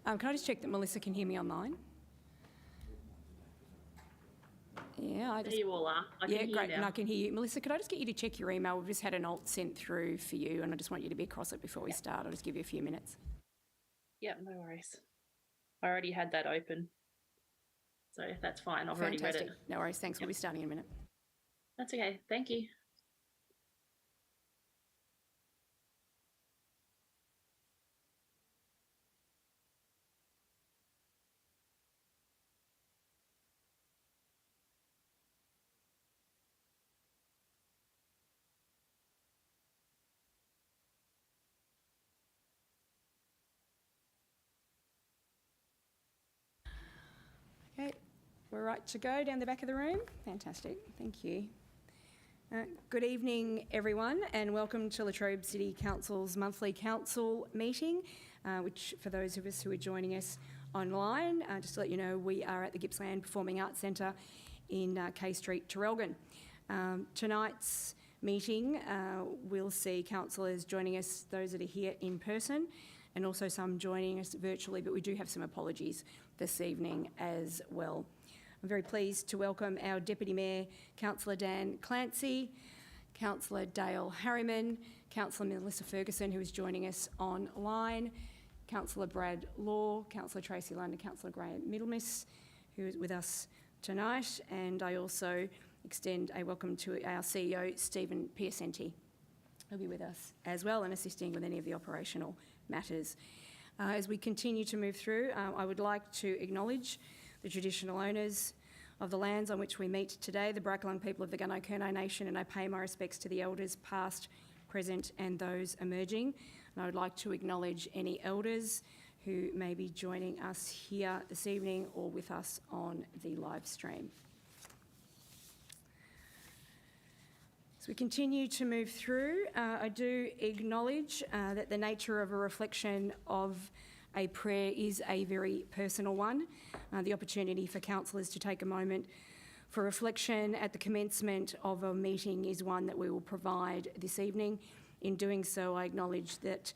Can I just check that Melissa can hear me online? Yeah, There you all are. I can hear great, you now. and I can hear you. Melissa, could I just get you to check your email? We've just had an alt sent through for you, and I just want you to be across it before we start. I'll just give you a few minutes. Yeah, no worries. I already had that open, so that's fine. I've already read it. No worries, thanks. We'll be starting in a minute. That's okay. Thank you. Okay, we're right to go down the back of the room. Fantastic, thank you. Good evening, everyone, and welcome to Latrobe City Council's monthly council meeting, which for those of us who are joining us online, just to let you know, we are at the Gippsland Performing Arts Centre in K Street, Traralgon. Tonight's meeting will see councillors joining us, those that are here in person, and also some joining us virtually, but we do have some apologies this evening as well. I'm very pleased to welcome our Deputy Mayor, Councillor Dan Clancy, Councillor Dale Harriman, Councillor Melissa Ferguson, who is joining us online, Councillor Brad Law, Councillor Tracy Lund, and Councillor Graham Middlemiss, who is with us tonight. And I also extend a welcome to our CEO, Stephen Piacenti, who'll be with us as well and assisting with any of the operational matters. As we continue to move through, I would like to acknowledge the traditional owners of the lands on which we meet today, the Bracklang people of the Gunno-Kurnai Nation, and I pay my respects to the elders past, present and those emerging. And I would like to acknowledge any elders who may be joining us here this evening or with us on the live stream. As we continue to move through, I do acknowledge that the nature of a reflection of a prayer is a very personal one. The opportunity for councillors to take a moment for reflection at the commencement of a meeting is one that we will provide this evening. In doing so, I acknowledge that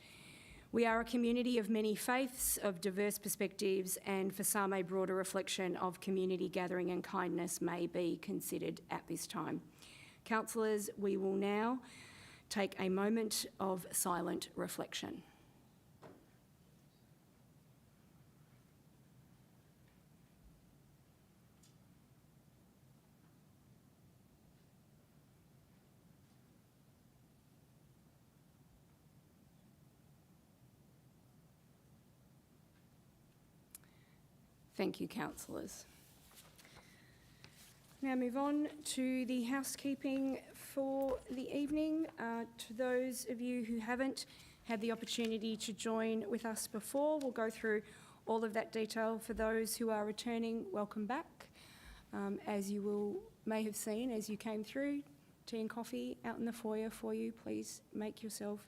we are a community of many faiths, of diverse perspectives, and for some a broader reflection of community gathering and kindness may be considered at this time. Councillors, we will now take a moment of silent reflection. Thank you, councillors. Now move on to the housekeeping for the evening. To those of you who haven't had the opportunity to join with us before, we'll go through all of that detail. For those who are returning, welcome back. As you may have seen as you came through, tea and coffee out in the foyer for you. Please make yourself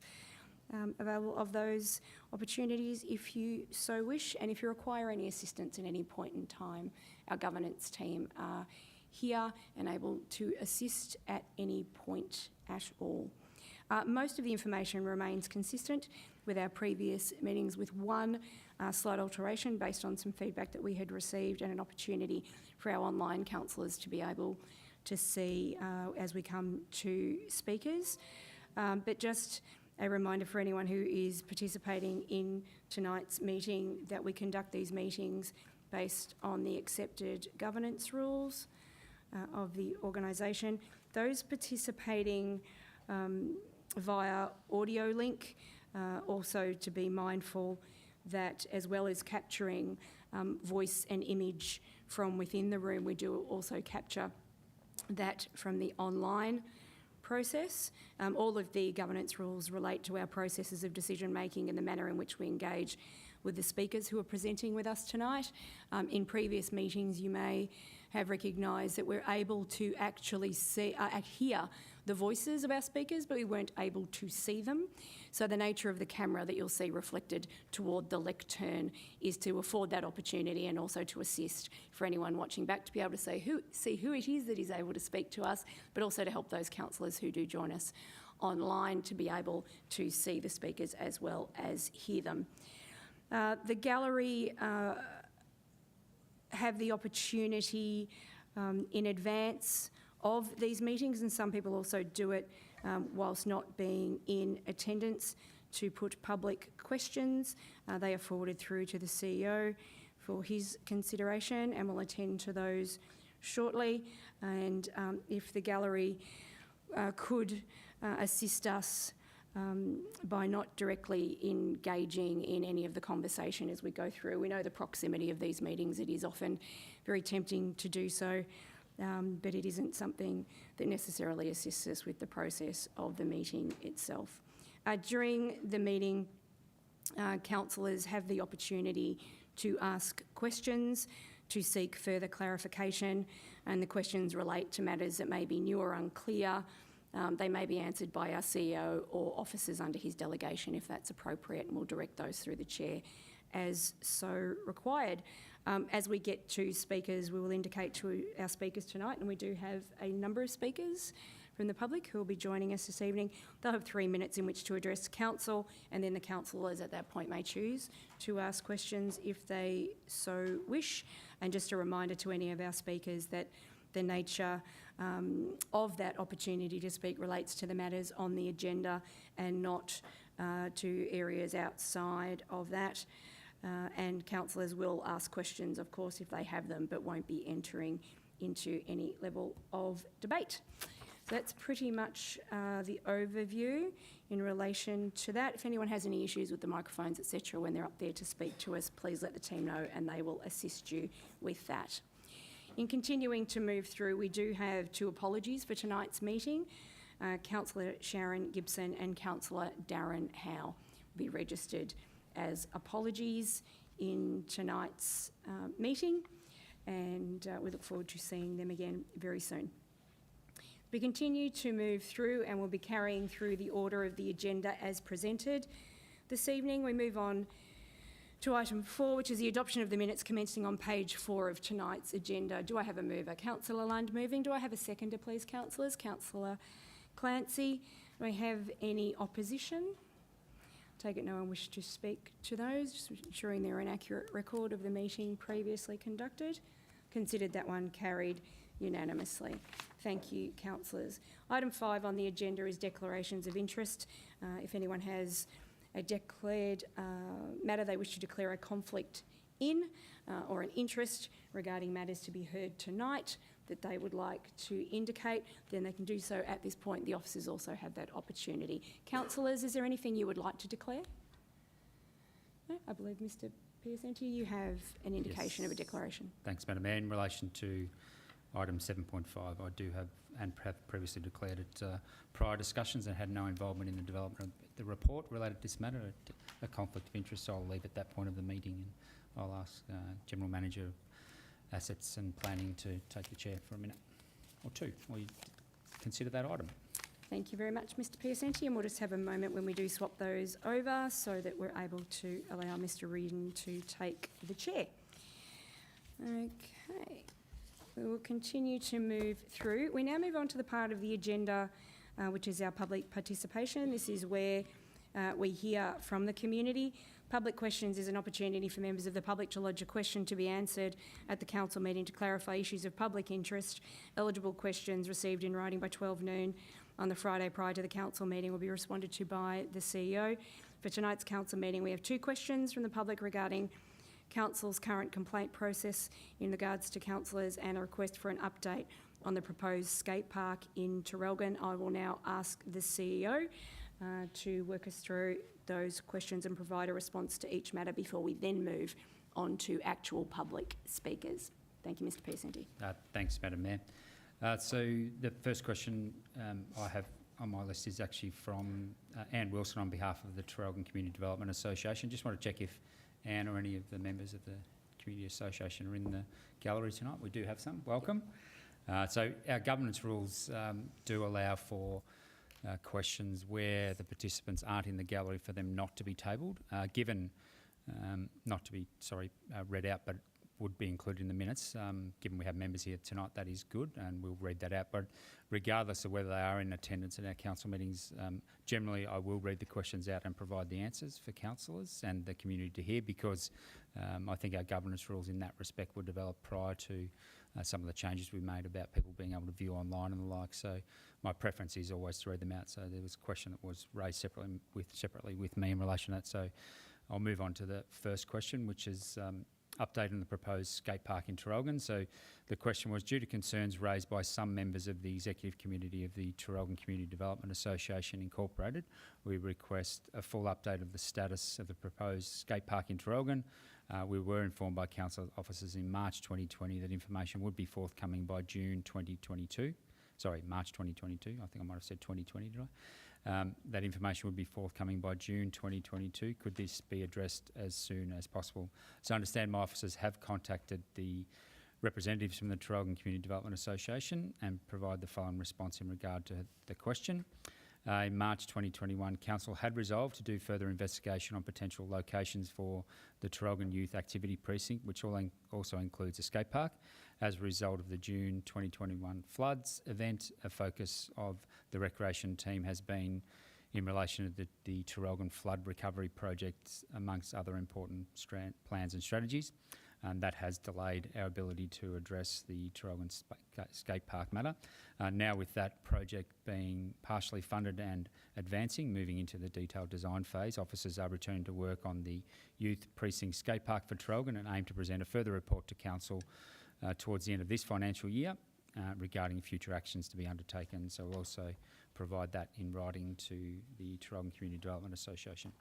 available of those opportunities if you so wish, and if you require any assistance at any point in time, our governance team are here and able to assist at any point at all. Most of the information remains consistent with our previous meetings, with one slight alteration based on some feedback that we had received and an opportunity for our online councillors to be able to see as we come to speakers. But just a reminder for anyone who is participating in tonight's meeting that we conduct these meetings based on the accepted governance rules of the organisation. Those participating via audio link, also to be mindful that as well as capturing voice and image from within the room, we do also capture that from the online process. All of the governance rules relate to our processes of decision making and the manner in which we engage with the speakers who are presenting with us tonight. In previous meetings, you may have recognised that we're able to actually hear the voices of our speakers, but we weren't able to see them. So the nature of the camera that you'll see reflected toward the lectern is to afford that opportunity and also to assist for anyone watching back to be able to see who it is that is able to speak to us, but also to help those councillors who do join us online to be able to see the speakers as well as hear them. The gallery have the opportunity in advance of these meetings, and some people also do it whilst not being in attendance, to put public questions. They are forwarded through to the CEO for his consideration, and we'll attend to those shortly. And if the gallery could assist us by not directly engaging in any of the conversation as we go through. We know the proximity of these meetings. It is often very tempting to do so, but it isn't something that necessarily assists us with the process of the meeting itself. During the meeting, councillors have the opportunity to ask questions, to seek further clarification, and the questions relate to matters that may be new or unclear. They may be answered by our CEO or officers under his delegation if that's appropriate, and we'll direct those through the chair as so required. As we get to speakers, we will indicate to our speakers tonight, and we do have a number of speakers from the public who will be joining us this evening. They'll have 3 minutes in which to address council, and then the councillors at that point may choose to ask questions if they so wish. And just a reminder to any of our speakers that the nature of that opportunity to speak relates to the matters on the agenda and not to areas outside of that. And councillors will ask questions, of course, if they have them, but won't be entering into any level of debate. So that's pretty much the overview in relation to that. If anyone has any issues with the microphones, etc., when they're up there to speak to us, please let the team know and they will assist you with that. In continuing to move through, we do have 2 apologies for tonight's meeting. Councillor Sharon Gibson and Councillor Darren Howe will be registered as apologies in tonight's meeting, and we look forward to seeing them again very soon. We continue to move through, and we'll be carrying through the order of the agenda as presented. This evening we move on to item 4, which is the adoption of the minutes commencing on page 4 of tonight's agenda. Do I have a mover? Councillor Lund moving. Do I have a seconder, please, councillors? Councillor Clancy. Do I have any opposition? Take it no one wishes to speak to those, just ensuring they're an accurate record of the meeting previously conducted. Considered that one carried unanimously. Thank you, councillors. Item 5 on the agenda is declarations of interest. If anyone has a declared matter they wish to declare a conflict in or an interest regarding matters to be heard tonight that they would like to indicate, then they can do so at this point. The officers also have that opportunity. Councillors, is there anything you would like to declare? No? I believe Mr Piacenti, you have an indication of a declaration. Thanks, Madam Mayor. In relation to item 7.5, I do have and have previously declared it prior discussions and had no involvement in the development of the report related to this matter, a conflict of interest, so I'll leave at that point of the meeting and I'll ask General Manager of Assets and Planning to take the chair for a minute or 2 while you consider that item. Thank you very much, Mr Piacenti, and we'll just have a moment when we do swap those over so that we're able to allow Mr Reardon to take the chair. Okay. We will continue to move through. We now move on to the part of the agenda which is our public participation. This is where we hear from the community. Public questions is an opportunity for members of the public to lodge a question to be answered at the council meeting to clarify issues of public interest. Eligible questions received in writing by 12 noon on the Friday prior to the council meeting will be responded to by the CEO. For tonight's council meeting, we have 2 questions from the public regarding council's current complaint process in regards to councillors and a request for an update on the proposed skate park in Traralgon. I will now ask the CEO to work us through those questions and provide a response to each matter before we then move on to actual public speakers. Thank you, Mr Piacenti. Thanks, Madam Mayor. So the first question I have on my list is actually from Anne Wilson on behalf of the Traralgon Community Development Association. Just want to check if Anne or any of the members of the Community Association are in the gallery tonight. We do have some. Welcome. So our governance rules do allow for questions where the participants aren't in the gallery for them not to be tabled, not to be read out, but would be included in the minutes. Given we have members here tonight, that is good, and we'll read that out. But regardless of whether they are in attendance at our council meetings, generally I will read the questions out and provide the answers for councillors and the community to hear, because I think our governance rules in that respect were developed prior to some of the changes we made about people being able to view online and the like. So my preference is always to read them out. So there was a question that was raised separately with me in relation to that. So I'll move on to the first question, which is update on the proposed skate park in Traralgon. So the question was, due to concerns raised by some members of the executive committee of the Traralgon Community Development Association Incorporated, we request a full update of the status of the proposed skate park in Traralgon. We were informed by council officers in March 2020 that information would be forthcoming by June 2022. Sorry, March 2022. I think I might have said 2020, did I? That information would be forthcoming by June 2022. Could this be addressed as soon as possible? So I understand my officers have contacted the representatives from the Traralgon Community Development Association and provide the following response in regard to the question. In March 2021, Council had resolved to do further investigation on potential locations for the Traralgon Youth Activity Precinct, which also includes a skate park. As a result of the June 2021 floods event, a focus of the recreation team has been in relation to the Traralgon Flood Recovery Project, amongst other important plans and strategies. That has delayed our ability to address the Traralgon skate park matter. Now with that project being partially funded and advancing, moving into the detailed design phase, officers are returning to work on the Youth Precinct Skate Park for Traralgon and aim to present a further report to Council towards the end of this financial year regarding future actions to be undertaken. So we'll also provide that in writing to the Traralgon Community Development Association.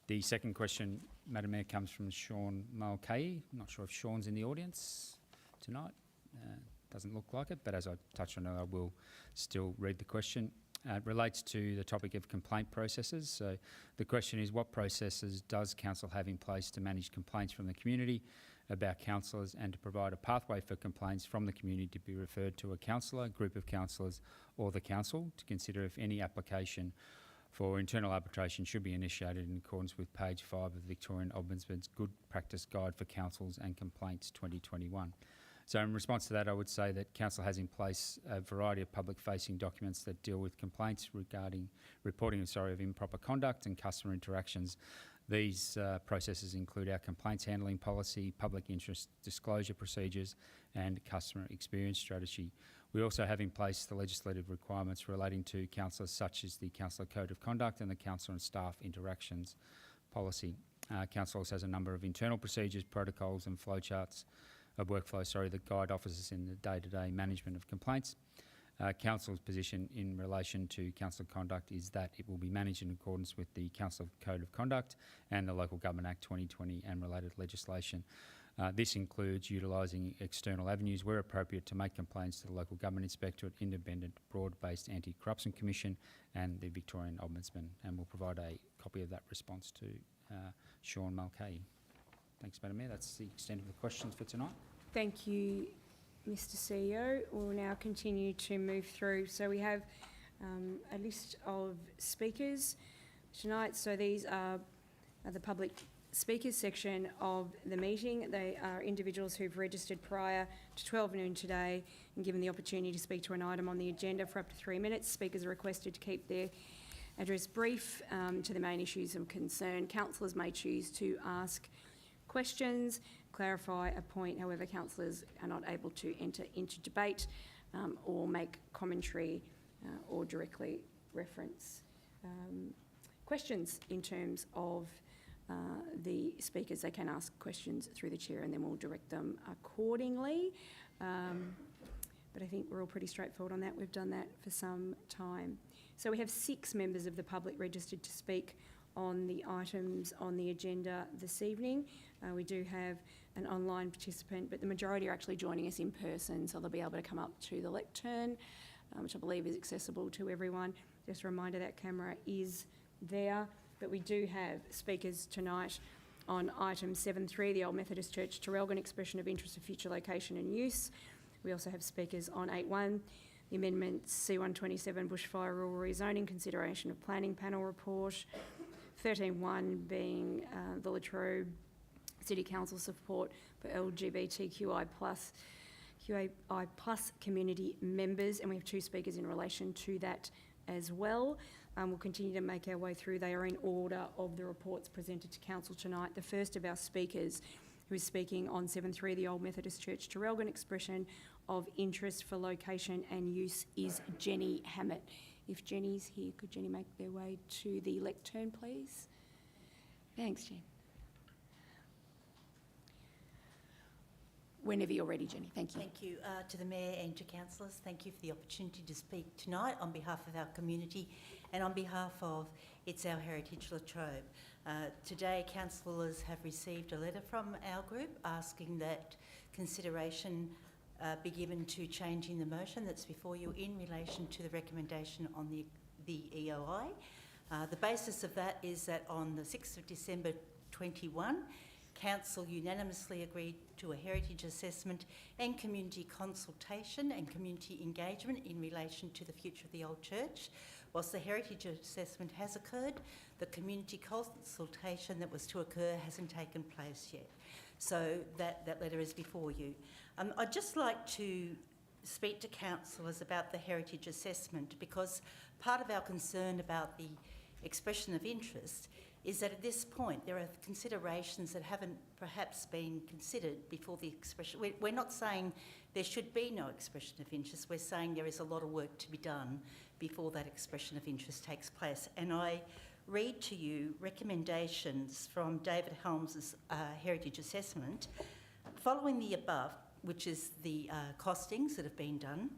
The second question, Madam Mayor, comes from Sean Mulcahy. I'm not sure if Sean's in the audience tonight. Doesn't look like it, but as I touched on, I will still read the question. It relates to the topic of complaint processes. So the question is, what processes does Council have in place to manage complaints from the community about councillors and to provide a pathway for complaints from the community to be referred to a councillor, group of councillors or the council to consider if any application for internal arbitration should be initiated in accordance with page 5 of the Victorian Ombudsman's Good Practice Guide for Councils and Complaints 2021. So in response to that, I would say that Council has in place a variety of public-facing documents that deal with complaints regarding reporting of improper conduct and customer interactions. These processes include our complaints handling policy, public interest disclosure procedures and customer experience strategy. We also have in place the legislative requirements relating to councillors, such as the Councillor Code of Conduct and the Councillor and Staff Interactions Policy. Council also has a number of internal procedures, protocols and flowcharts of workflow, that guide officers in the day-to-day management of complaints. Council's position in relation to council conduct is that it will be managed in accordance with the Council Code of Conduct and the Local Government Act 2020 and related legislation. This includes utilising external avenues where appropriate to make complaints to the Local Government Inspectorate, Independent Broad-Based Anti-Corruption Commission and the Victorian Ombudsman, and we'll provide a copy of that response to Sean Mulcahy. Thanks, Madam Mayor. That's the extent of the questions for tonight. Thank you, Mr. CEO. We'll now continue to move through. So we have a list of speakers tonight. So these are the public speakers section of the meeting. They are individuals who've registered prior to 12 noon today and given the opportunity to speak to an item on the agenda for up to 3 minutes. Speakers are requested to keep their address brief to the main issues of concern. Councillors may choose to ask questions, clarify a point. However, councillors are not able to enter into debate or make commentary or directly reference questions in terms of the speakers. They can ask questions through the chair and then we'll direct them accordingly. But I think we're all pretty straightforward on that. We've done that for some time. So we have 6 members of the public registered to speak on the items on the agenda this evening. We do have an online participant, but the majority are actually joining us in person, so they'll be able to come up to the lectern, which I believe is accessible to everyone. Just a reminder that camera is there, but we do have speakers tonight on item 7.3, the Old Methodist Church Traralgon expression of interest of future location and use. We also have speakers on 8.1, the amendment C127 bushfire rural rezoning consideration of planning panel report, 13.1 being the Latrobe City Council support for LGBTQI plus community members, and we have 2 speakers in relation to that as well. We'll continue to make our way through. They are in order of the reports presented to Council tonight. The first of our speakers, who is speaking on 7.3, the Old Methodist Church Traralgon expression of interest for location and use, is Jenny Hammett. If Jenny's here, could Jenny make their way to the lectern, please? Thanks, Jen. Whenever you're ready, Jenny. Thank you. Thank you to the Mayor and to councillors. Thank you for the opportunity to speak tonight on behalf of our community and on behalf of It's Our Heritage Latrobe. Today, councillors have received a letter from our group asking that consideration be given to changing the motion that's before you in relation to the recommendation on the EOI. The basis of that is that on the 6th of December 21, Council unanimously agreed to a heritage assessment and community consultation and community engagement in relation to the future of the old church. Whilst the heritage assessment has occurred, the community consultation that was to occur hasn't taken place yet. So that letter is before you. I'd just like to speak to councillors about the heritage assessment, because part of our concern about the expression of interest is that at this point there are considerations that haven't perhaps been considered before the expression. We're not saying there should be no expression of interest, we're saying there is a lot of work to be done before that expression of interest takes place. And I read to you recommendations from David Helms's heritage assessment. Following the above, which is the costings that have been done,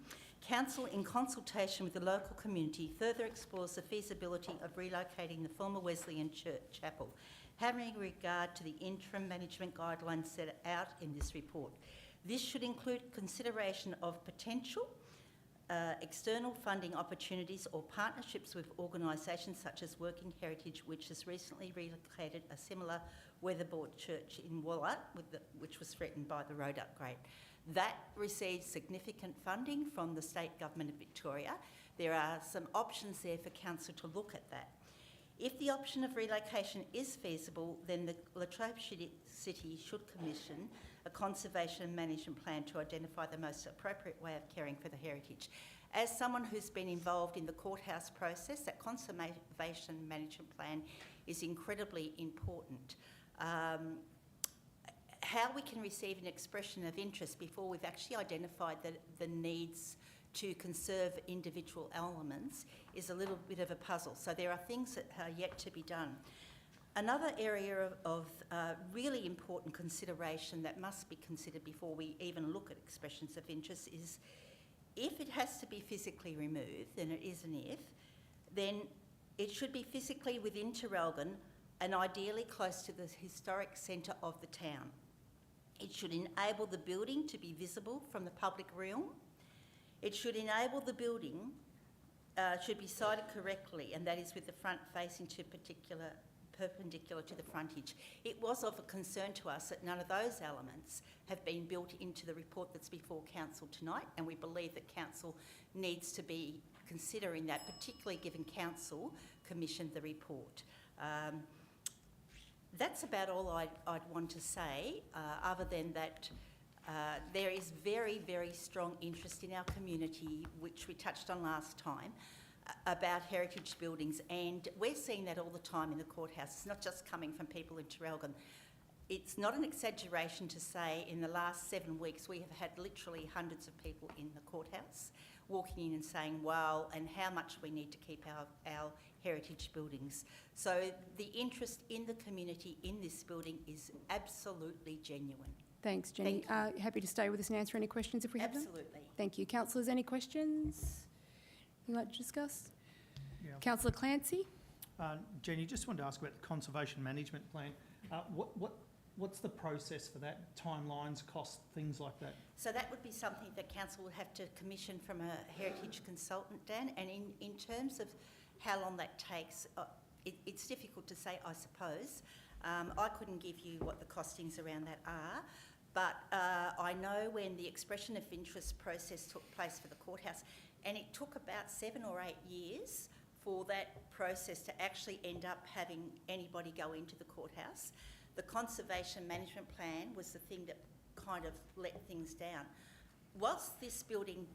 Council, in consultation with the local community, further explores the feasibility of relocating the former Wesleyan Church Chapel, having regard to the interim management guidelines set out in this report. This should include consideration of potential external funding opportunities or partnerships with organisations such as Working Heritage, which has recently relocated a similar weatherboard church in Woollett, which was threatened by the road upgrade. That received significant funding from the State Government of Victoria. There are some options there for Council to look at that. If the option of relocation is feasible, then the Latrobe City should commission a conservation and management plan to identify the most appropriate way of caring for the heritage. As someone who's been involved in the courthouse process, that conservation management plan is incredibly important. How we can receive an expression of interest before we've actually identified the needs to conserve individual elements is a little bit of a puzzle. So there are things that are yet to be done. Another area of really important consideration that must be considered before we even look at expressions of interest is, if it has to be physically removed, and it is an if, then it should be physically within Traralgon and ideally close to the historic centre of the town. It should enable the building to be visible from the public realm. It should enable the building, should be sited correctly, and that is with the front facing to perpendicular to the frontage. It was of a concern to us that none of those elements have been built into the report that's before Council tonight, and we believe that Council needs to be considering that, particularly given Council commissioned the report. That's about all I'd want to say, other than that there is very, very strong interest in our community, which we touched on last time, about heritage buildings, and we're seeing that all the time in the courthouse. It's not just coming from people in Traralgon. It's not an exaggeration to say in the last 7 weeks we have had literally hundreds of people in the courthouse walking in and saying, wow, and how much we need to keep our heritage buildings. So the interest in the community in this building is absolutely genuine. Thanks, Jenny. Happy to stay with us and answer any questions if we have them. Absolutely. Thank you. Councillors, any questions you'd like to discuss? Yeah. Councillor Clancy? Jenny, just wanted to ask about the conservation management plan. What's the process for that? Timelines, costs, things like that? So that would be something that Council would have to commission from a heritage consultant, Dan, and in terms of how long that takes, it's difficult to say, I suppose. I couldn't give you what the costings around that are, but I know when the expression of interest process took place for the courthouse, and it took about 7 or 8 years for that process to actually end up having anybody go into the courthouse. The Conservation Management Plan was the thing that kind of let things down. Whilst this building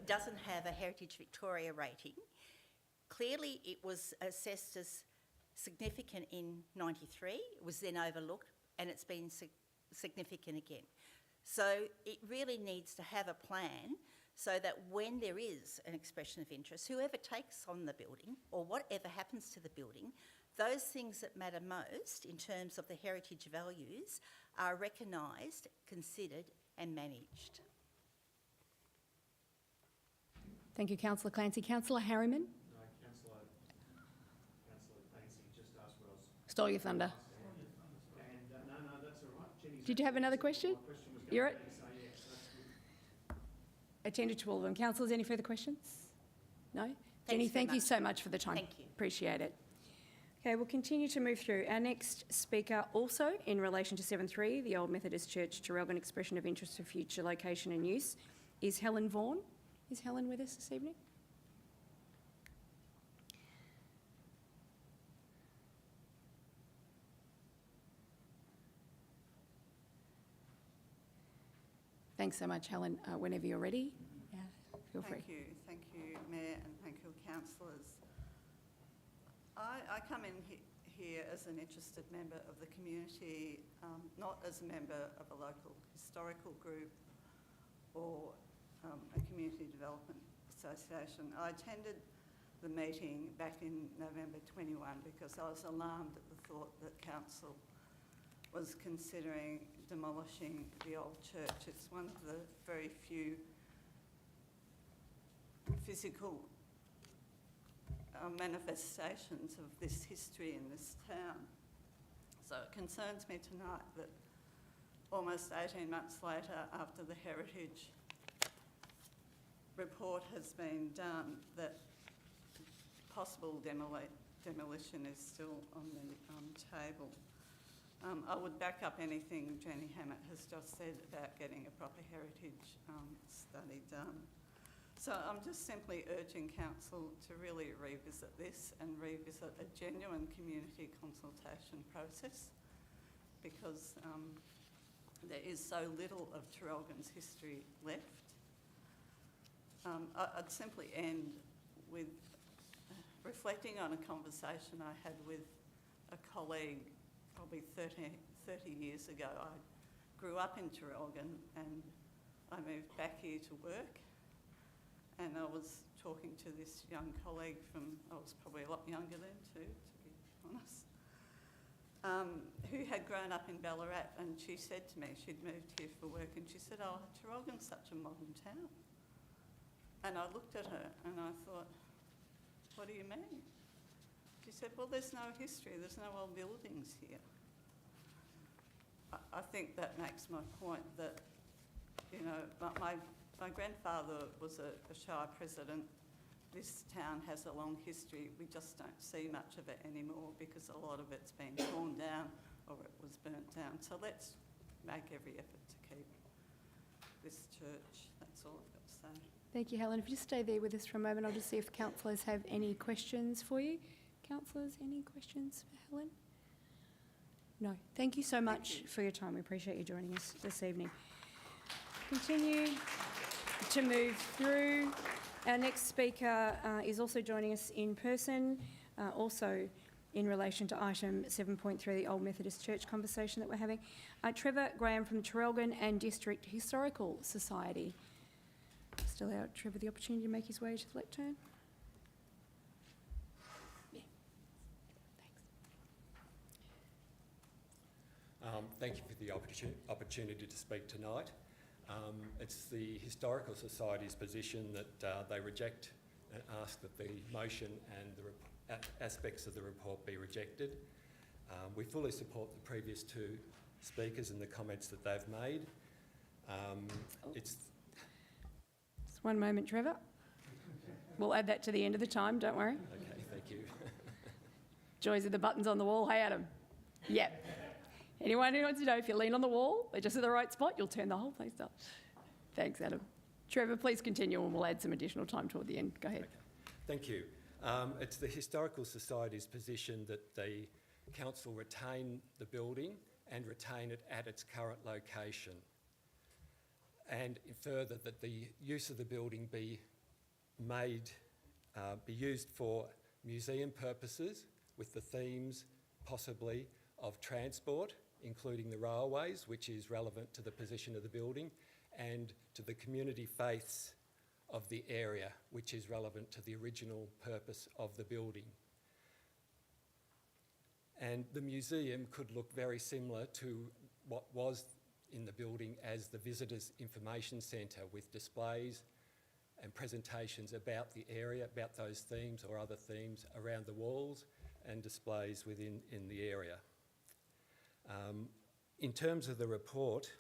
doesn't have a Heritage Victoria rating, clearly it was assessed as significant in 93, it was then overlooked, and it's been significant again. So it really needs to have a plan so that when there is an expression of interest, whoever takes on the building or whatever happens to the building, those things that matter most in terms of the heritage values are recognised, considered and managed. Thank you, Councillor Clancy. Councillor Harriman? No, Councillor Clancy just asked what I was... Stole your thunder. And, no, that's all right. Jenny's Did you have another question? My question was You're going it. to be, so yeah, so that's good. Attended to all of them. Councillors, any further questions? No? Jenny, very thank you much. so much for the time. Thank you. Appreciate it. Okay, we'll continue to move through. Our next speaker, also in relation to 7.3, the Old Methodist Church Traralgon Expression of Interest for Future Location and Use, is Helen Vaughan. Is Helen with us this evening? Thanks so much, Helen. Whenever you're ready, feel free. Thank you, Mayor, and thank you, councillors. I come in here as an interested member of the community, not as a member of a local historical group or a community development association. I attended the meeting back in November 21 because I was alarmed at the thought that council was considering demolishing the old church. It's one of the very few physical manifestations of this history in this town. So it concerns me tonight that almost 18 months later, after the heritage report has been done, that possible demolition is still on the table. I would back up anything Jenny Hammett has just said about getting a proper heritage study done. So I'm just simply urging council to really revisit this and revisit a genuine community consultation process, because there is so little of Traralgon's history left. I'd simply end with reflecting on a conversation I had with a colleague probably 30 years ago. I grew up in Traralgon and I moved back here to work, and I was talking to this young colleague from, I was probably a lot younger then too, to be honest, who had grown up in Ballarat, and she said to me, she'd moved here for work, and she said, "Oh, Traralgon's such a modern town." And I looked at her and I thought, "What do you mean?" She said, "Well, there's no history, there's no old buildings here." I think that makes my point that, you know, my grandfather was a shire president. This town has a long history. We just don't see much of it anymore because a lot of it's been torn down or it was burnt down. So let's make every effort to keep this church. That's all I've got to say. Thank you, Helen. If you just stay there with us for a moment, I'll just see if councillors have any questions for you. Councillors, any questions for Helen? No. Thank you so much for your time. We appreciate you joining us this evening. Continue to move through. Our next speaker is also joining us in person, also in relation to item 7.3, the Old Methodist Church conversation that we're having. Trevor Graham from Traralgon and District Historical Society. Still out, Trevor, the opportunity to make his way to the lectern. Yeah. Thanks. Thank you for the opportunity to speak tonight. It's the Historical Society's position that they reject and ask that the motion and the aspects of the report be rejected. We fully support the previous two speakers and the comments that they've made. Just one moment, Trevor. We'll add that to the end of the time, don't worry. Okay, thank you. Joys of the buttons on the wall. Hey, Adam. Yep. Anyone who wants to know, if you lean on the wall, they're just at the right spot, you'll turn the whole place up. Thanks, Adam. Trevor, please continue and we'll add some additional time toward the end. Go ahead. Okay. Thank you. It's the Historical Society's position that the council retain the building and retain it at its current location. And further, that the use of the building be used for museum purposes with the themes possibly of transport, including the railways, which is relevant to the position of the building, and to the community faiths of the area, which is relevant to the original purpose of the building. And the museum could look very similar to what was in the building as the Visitors Information Centre, with displays and presentations about the area, about those themes or other themes around the walls, and displays within the area. In terms of the report,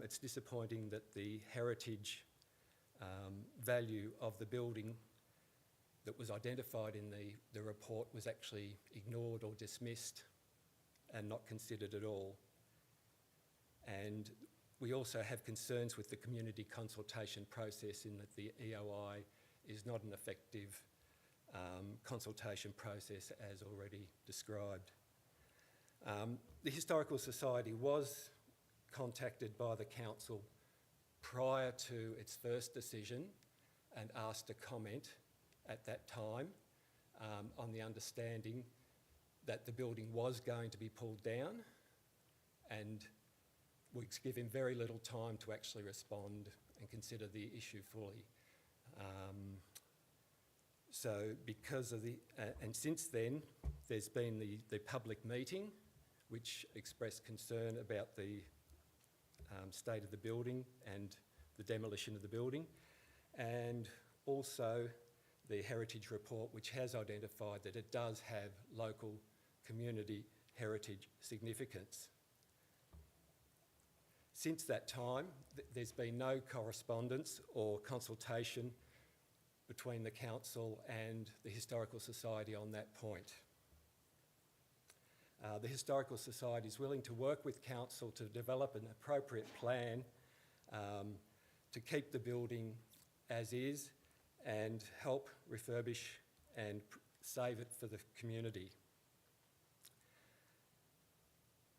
it's disappointing that the heritage value of the building that was identified in the report was actually ignored or dismissed and not considered at all. And we also have concerns with the community consultation process, in that the EOI is not an effective consultation process as already described. The Historical Society was contacted by the council prior to its first decision and asked to comment at that time, on the understanding that the building was going to be pulled down, and we give him very little time to actually respond and consider the issue fully. So because of and since then, there's been the public meeting, which expressed concern about the state of the building and the demolition of the building, and also the heritage report, which has identified that it does have local community heritage significance. Since that time, there's been no correspondence or consultation between the council and the Historical Society on that point. The Historical Society is willing to work with council to develop an appropriate plan to keep the building as is and help refurbish and save it for the community.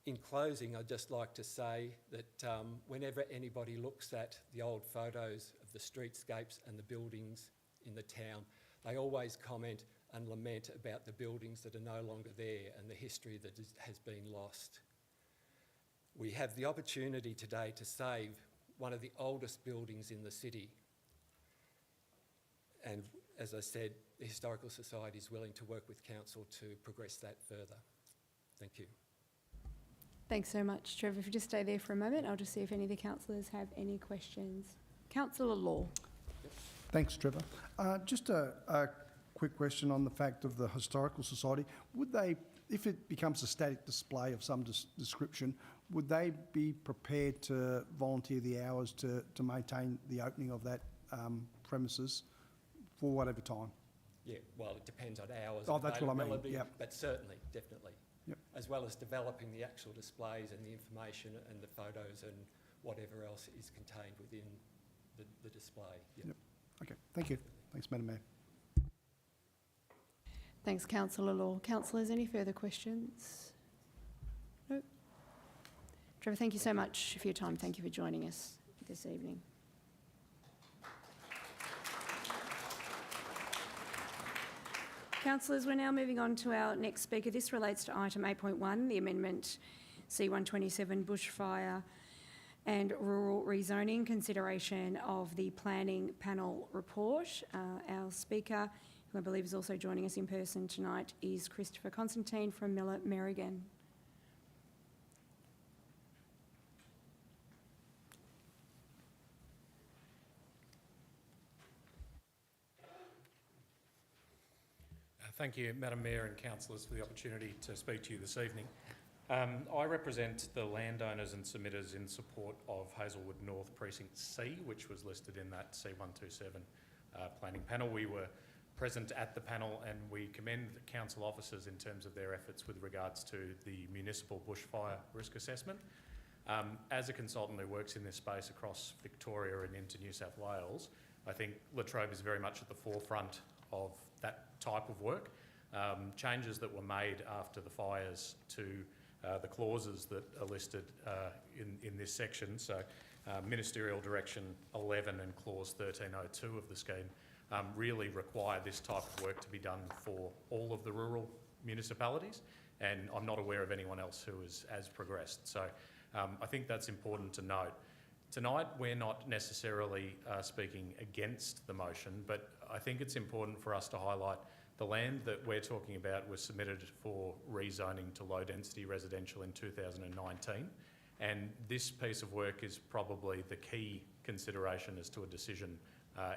In closing, I'd just like to say that whenever anybody looks at the old photos of the streetscapes and the buildings in the town, they always comment and lament about the buildings that are no longer there and the history that has been lost. We have the opportunity today to save one of the oldest buildings in the city. And as I said, the Historical Society is willing to work with council to progress that further. Thank you. Thanks so much, Trevor. If you just stay there for a moment, I'll just see if any of the councillors have any questions. Councillor Law. Thanks, Trevor. Just a quick question on the fact of the Historical Society. Would they, if it becomes a static display of some description, would they be prepared to volunteer the hours to maintain the opening of that premises for whatever time? Yeah, well, it depends on hours. Oh, that's what I mean, availability, yep. But certainly, definitely. Yep. As well as developing the actual displays and the information and the photos and whatever else is contained within the display. Yep. Okay, thank you. Thanks, Madam Mayor. Thanks, Councillor Law. Councillors, any further questions? No? Trevor, thank you so much for your time. Thank you for joining us this evening. Councillors, we're now moving on to our next speaker. This relates to item 8.1, the amendment C127 bushfire and rural rezoning, consideration of the planning panel report. Our speaker, who I believe is also joining us in person tonight, is Christopher Constantine from Miller Merrigan. Thank you, Madam Mayor and councillors, for the opportunity to speak to you this evening. I represent the landowners and submitters in support of Hazelwood North Precinct C, which was listed in that C127 planning panel. We were present at the panel and we commend the council officers in terms of their efforts with regards to the municipal bushfire risk assessment. As a consultant who works in this space across Victoria and into New South Wales, I think Latrobe is very much at the forefront of that type of work. changes that were made after the fires to the clauses that are listed in this section. So Ministerial Direction 11 and Clause 1302 of the scheme really require this type of work to be done for all of the rural municipalities, and I'm not aware of anyone else who has progressed. So I think that's important to note. Tonight, we're not necessarily speaking against the motion, but I think it's important for us to highlight the land that we're talking about was submitted for rezoning to low-density residential in 2019, and this piece of work is probably the key consideration as to a decision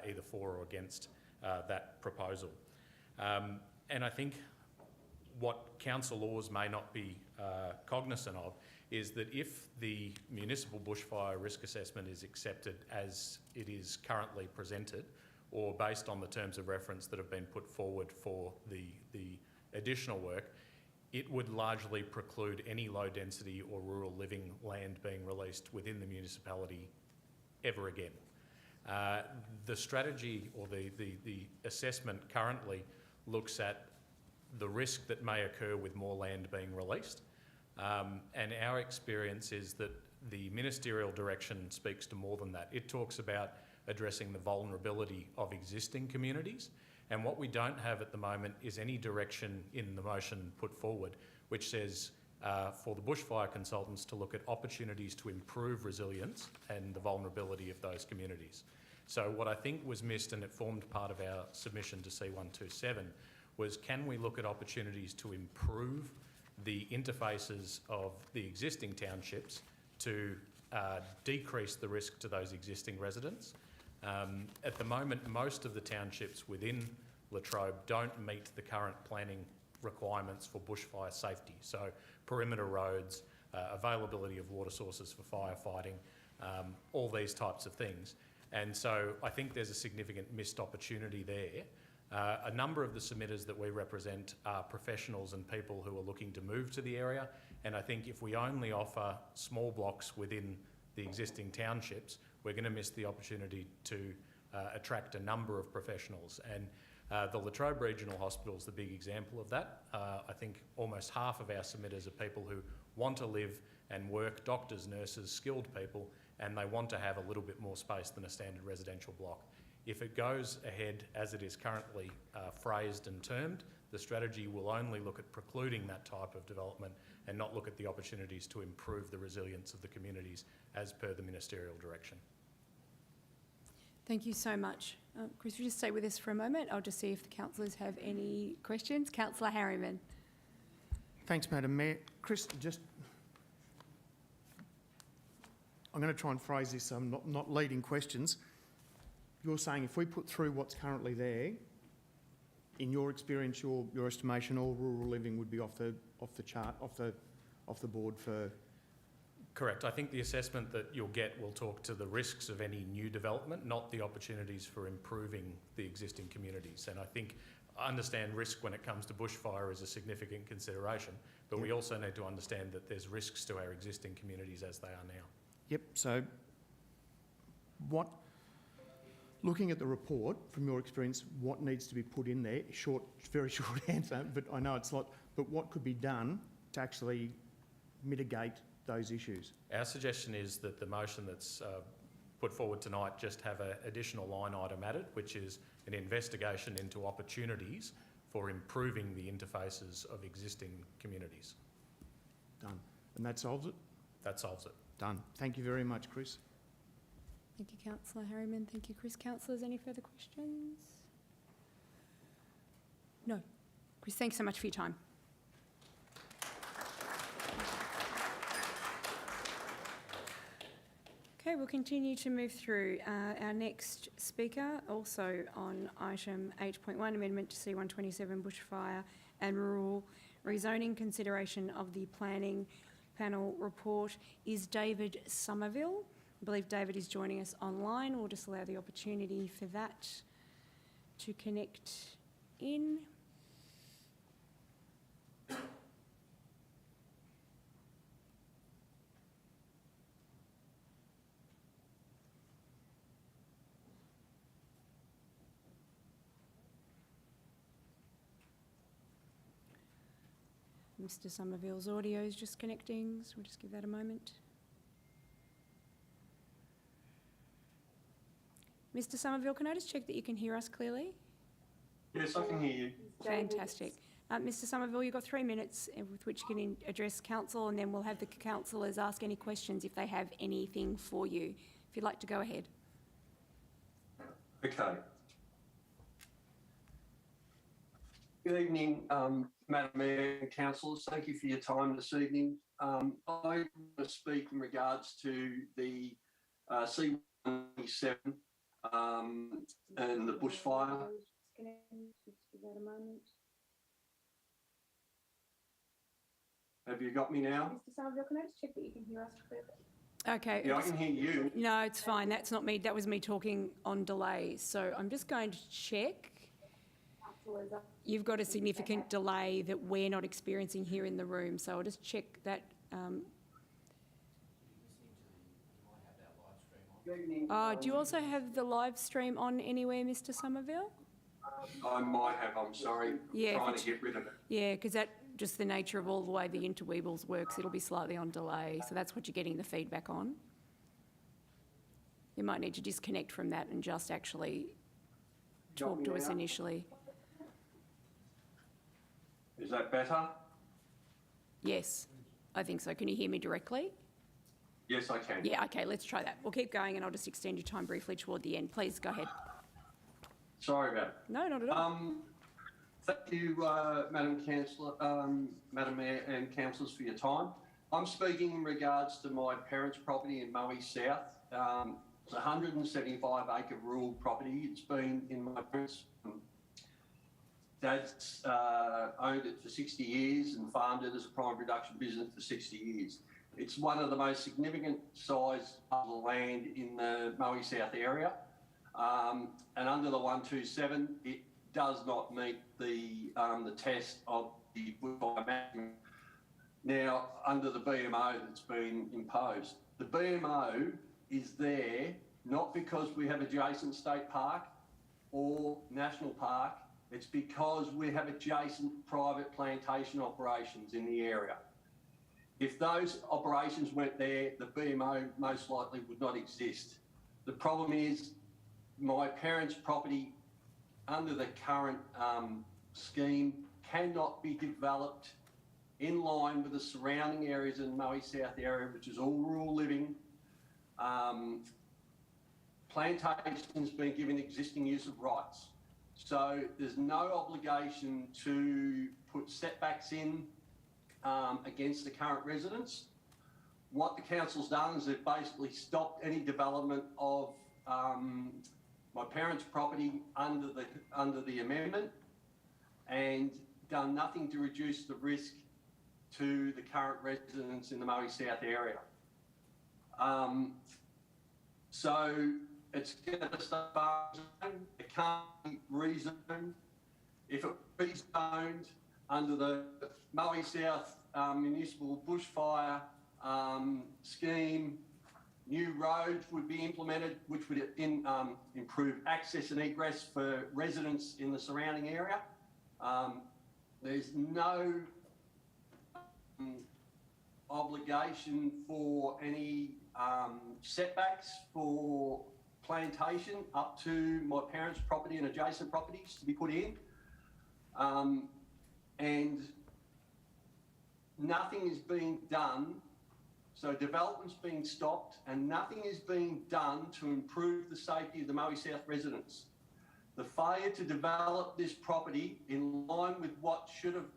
either for or against that proposal. And I think what council laws may not be cognisant of is that if the municipal bushfire risk assessment is accepted as it is currently presented, or based on the terms of reference that have been put forward for the additional work, it would largely preclude any low density or rural living land being released within the municipality ever again. The strategy or the assessment currently looks at the risk that may occur with more land being released. And our experience is that the ministerial direction speaks to more than that. It talks about addressing the vulnerability of existing communities. And what we don't have at the moment is any direction in the motion put forward which says for the bushfire consultants to look at opportunities to improve resilience and the vulnerability of those communities. So what I think was missed, and it formed part of our submission to C127, was can we look at opportunities to improve the interfaces of the existing townships to decrease the risk to those existing residents. At the moment, most of the townships within Latrobe don't meet the current planning requirements for bushfire safety. So perimeter roads, availability of water sources for firefighting, all these types of things. And so I think there's a significant missed opportunity there. A number of the submitters that we represent are professionals and people who are looking to move to the area, and I think if we only offer small blocks within the existing townships, we're going to miss the opportunity to attract a number of professionals. And the Latrobe Regional Hospital is the big example of that. I think almost half of our submitters are people who want to live and work, doctors, nurses, skilled people, and they want to have a little bit more space than a standard residential block. If it goes ahead as it is currently phrased and termed, the strategy will only look at precluding that type of development and not look at the opportunities to improve the resilience of the communities as per the ministerial direction. Thank you so much. Chris, will you just stay with us for a moment? I'll just see if the councillors have any questions. Councillor Harriman. Thanks, Madam Mayor. Chris, I'm going to try and phrase this, I'm not leading questions. You're saying if we put through what's currently there, in your experience, your estimation, all rural living would be off the chart, off the board for. Correct. I think the assessment that you'll get will talk to the risks of any new development, not the opportunities for improving the existing communities. And I think I understand risk when it comes to bushfire is a significant consideration, but we also need to understand that there's risks to our existing communities as they are now. Yep. So, looking at the report, from your experience, what needs to be put in there? Very short answer, but I know it's a lot. But what could be done to actually mitigate those issues? Our suggestion is that the motion that's put forward tonight just have an additional line item added, which is an investigation into opportunities for improving the interfaces of existing communities. Done. And that solves it? That solves it. Done. Thank you very much, Chris. Thank you, Councillor Harriman. Thank you, Chris. Councillors, any further questions? No. Chris, thanks so much for your time. Okay, we'll continue to move through. Our next speaker, also on item 8.1, amendment to C127 bushfire and rural rezoning, consideration of the planning panel report, is David Somerville. I believe David is joining us online. We'll just allow the opportunity for that to connect in. Mr Somerville's audio is just connecting, so we'll just give that a moment. Mr Somerville, can I just check that you can hear us clearly? Yes, I can hear you. Fantastic. Mr Somerville, you've got 3 minutes with which you can address council, and then we'll have the councillors ask any questions if they have anything for you. If you'd like to go ahead. Okay. Good evening, Madam Mayor and councillors. Thank you for your time this evening. I want to speak in regards to the C-127 and the bushfire. Have you got me now? Mr Somerville, can I just check that you can hear us clearly? Okay. Yeah, I can hear you. No, it's fine. That's not me. That was me talking on delay. So I'm just going to check. You've got a significant delay that we're not experiencing here in the room. So I'll just check that. Do you also have the live stream on anywhere, Mr Somerville? I might have, I'm sorry. Yeah, Trying to get rid of it. Yeah, because that just the nature of all the way the interweebles works, it'll be slightly on delay. So that's what you're getting the feedback on. You might need to disconnect from that and just actually talk to us initially. Is that better? Yes, I think so. Can you hear me directly? Yes, I can. Yeah, okay, let's try that. We'll keep going and I'll just extend your time briefly toward the end. Please go ahead. Sorry about it. No, not at all. Thank you, Madam Councillor, Madam Mayor and councillors for your time. I'm speaking in regards to my parents' property in Moe South. It's a 175-acre rural property. It's been in my parents' dad's owned it for 60 years and farmed it as a prime production business for 60 years. It's one of the most significant size of the land in the Moe South area. And under the 127, it does not meet the test of the bushfire management. Now, under the BMO that's been imposed, the BMO is there not because we have adjacent state park or national park. It's because we have adjacent private plantation operations in the area. If those operations weren't there, the BMO most likely would not exist. The problem is my parents' property under the current scheme cannot be developed in line with the surrounding areas in the Moe South area, which is all rural living. Plantations being given existing use of rights. So there's no obligation to put setbacks in against the current residents. What the council's done is they've basically stopped any development of my parents' property under the amendment and done nothing to reduce the risk to the current residents in the Moe South area. So it's going to start, it can't be rezoned. If it was rezoned under the Moe South Municipal Bushfire scheme, new roads would be implemented, which would improve access and egress for residents in the surrounding area. There's no obligation for any setbacks for plantation up to my parents' property and adjacent properties to be put in. And nothing is being done. So development's being stopped and nothing is being done to improve the safety of the Moe South residents. The failure to develop this property in line with what should have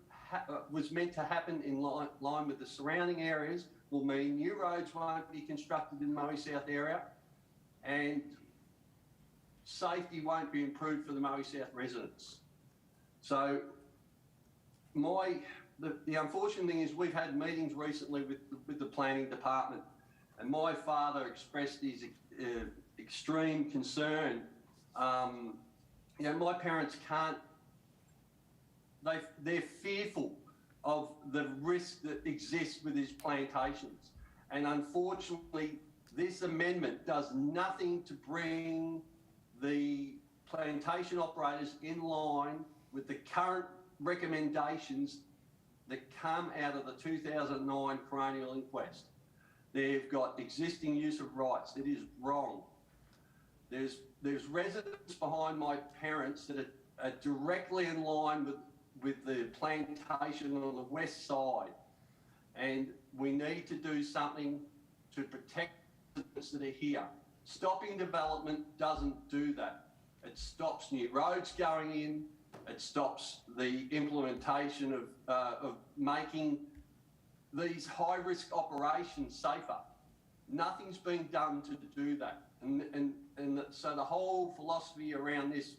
was meant to happen in line with the surrounding areas will mean new roads won't be constructed in the Moe South area and safety won't be improved for the Moe South residents. So the unfortunate thing is we've had meetings recently with the planning department and my father expressed his extreme concern. You know, my parents can't, they're fearful of the risk that exists with these plantations. And unfortunately, this amendment does nothing to bring the plantation operators in line with the current recommendations that come out of the 2009 coronial inquest. They've got existing use of rights. It is wrong. There's residents behind my parents that are directly in line with the plantation on the west side. And we need to do something to protect the residents that are here. Stopping development doesn't do that. It stops new roads going in. It stops the implementation of making these high-risk operations safer. Nothing's been done to do that. So the whole philosophy around this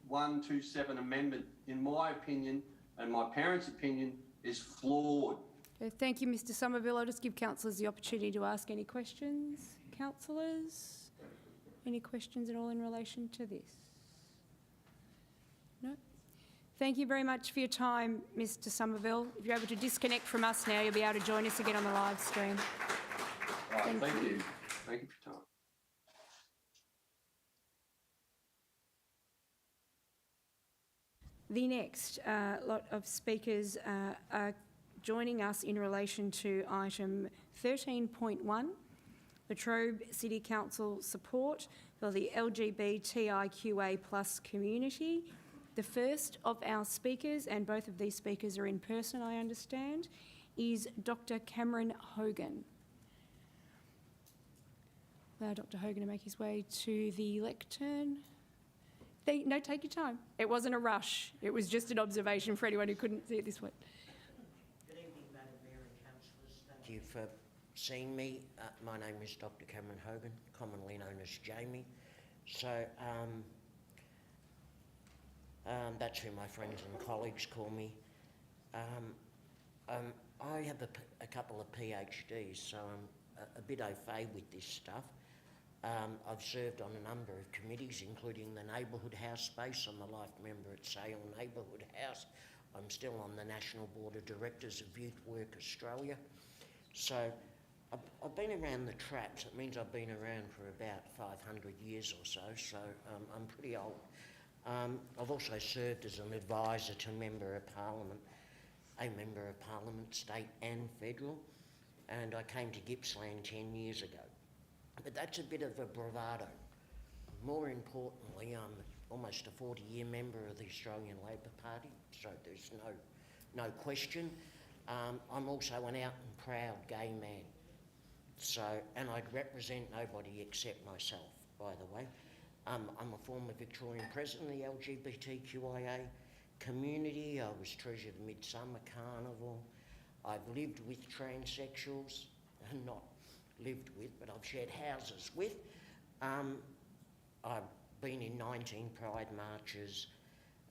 127 amendment, in my opinion and my parents' opinion, is flawed. Okay, thank you, Mr Somerville. I'll just give councillors the opportunity to ask any questions. Councillors, any questions at all in relation to this? No? Thank you very much for your time, Mr Somerville. If you're able to disconnect from us now, you'll be able to join us again on the live stream. Right, thank you. Thank you for your time. The next lot of speakers are joining us in relation to item 13.1, Latrobe City Council support for the LGBTIQA+ community. The first of our speakers, and both of these speakers are in person, I understand, is Dr. Cameron Hogan. Allow Dr. Hogan to make his way to the lectern. No, take your time. It wasn't a rush. It was just an observation for anyone who couldn't see it this way. Good evening, Madam Mayor and councillors. Thank you for seeing me. My name is Dr. Cameron Hogan, commonly known as Jamie. So that's who my friends and colleagues call me. I have a couple of PhDs, so I'm a bit au fait with this stuff. I've served on a number of committees, including the Neighbourhood House space. I'm a life member at Sale Neighbourhood House. I'm still on the National Board of Directors of Youth Work Australia. So I've been around the traps. It means I've been around for about 500 years or so, I'm pretty old. I've also served as an advisor to a Member of Parliament, state and federal, and I came to Gippsland 10 years ago. But that's a bit of a bravado. More importantly, I'm almost a 40-year member of the Australian Labor Party, so there's no question. I'm also an out and proud gay man. And I'd represent nobody except myself, by the way. I'm a former Victorian president of the LGBTQIA community. I was treasurer of the Midsummer Carnival. I've lived with transsexuals, and not lived with, but I've shared houses with. I've been in 19 Pride marches.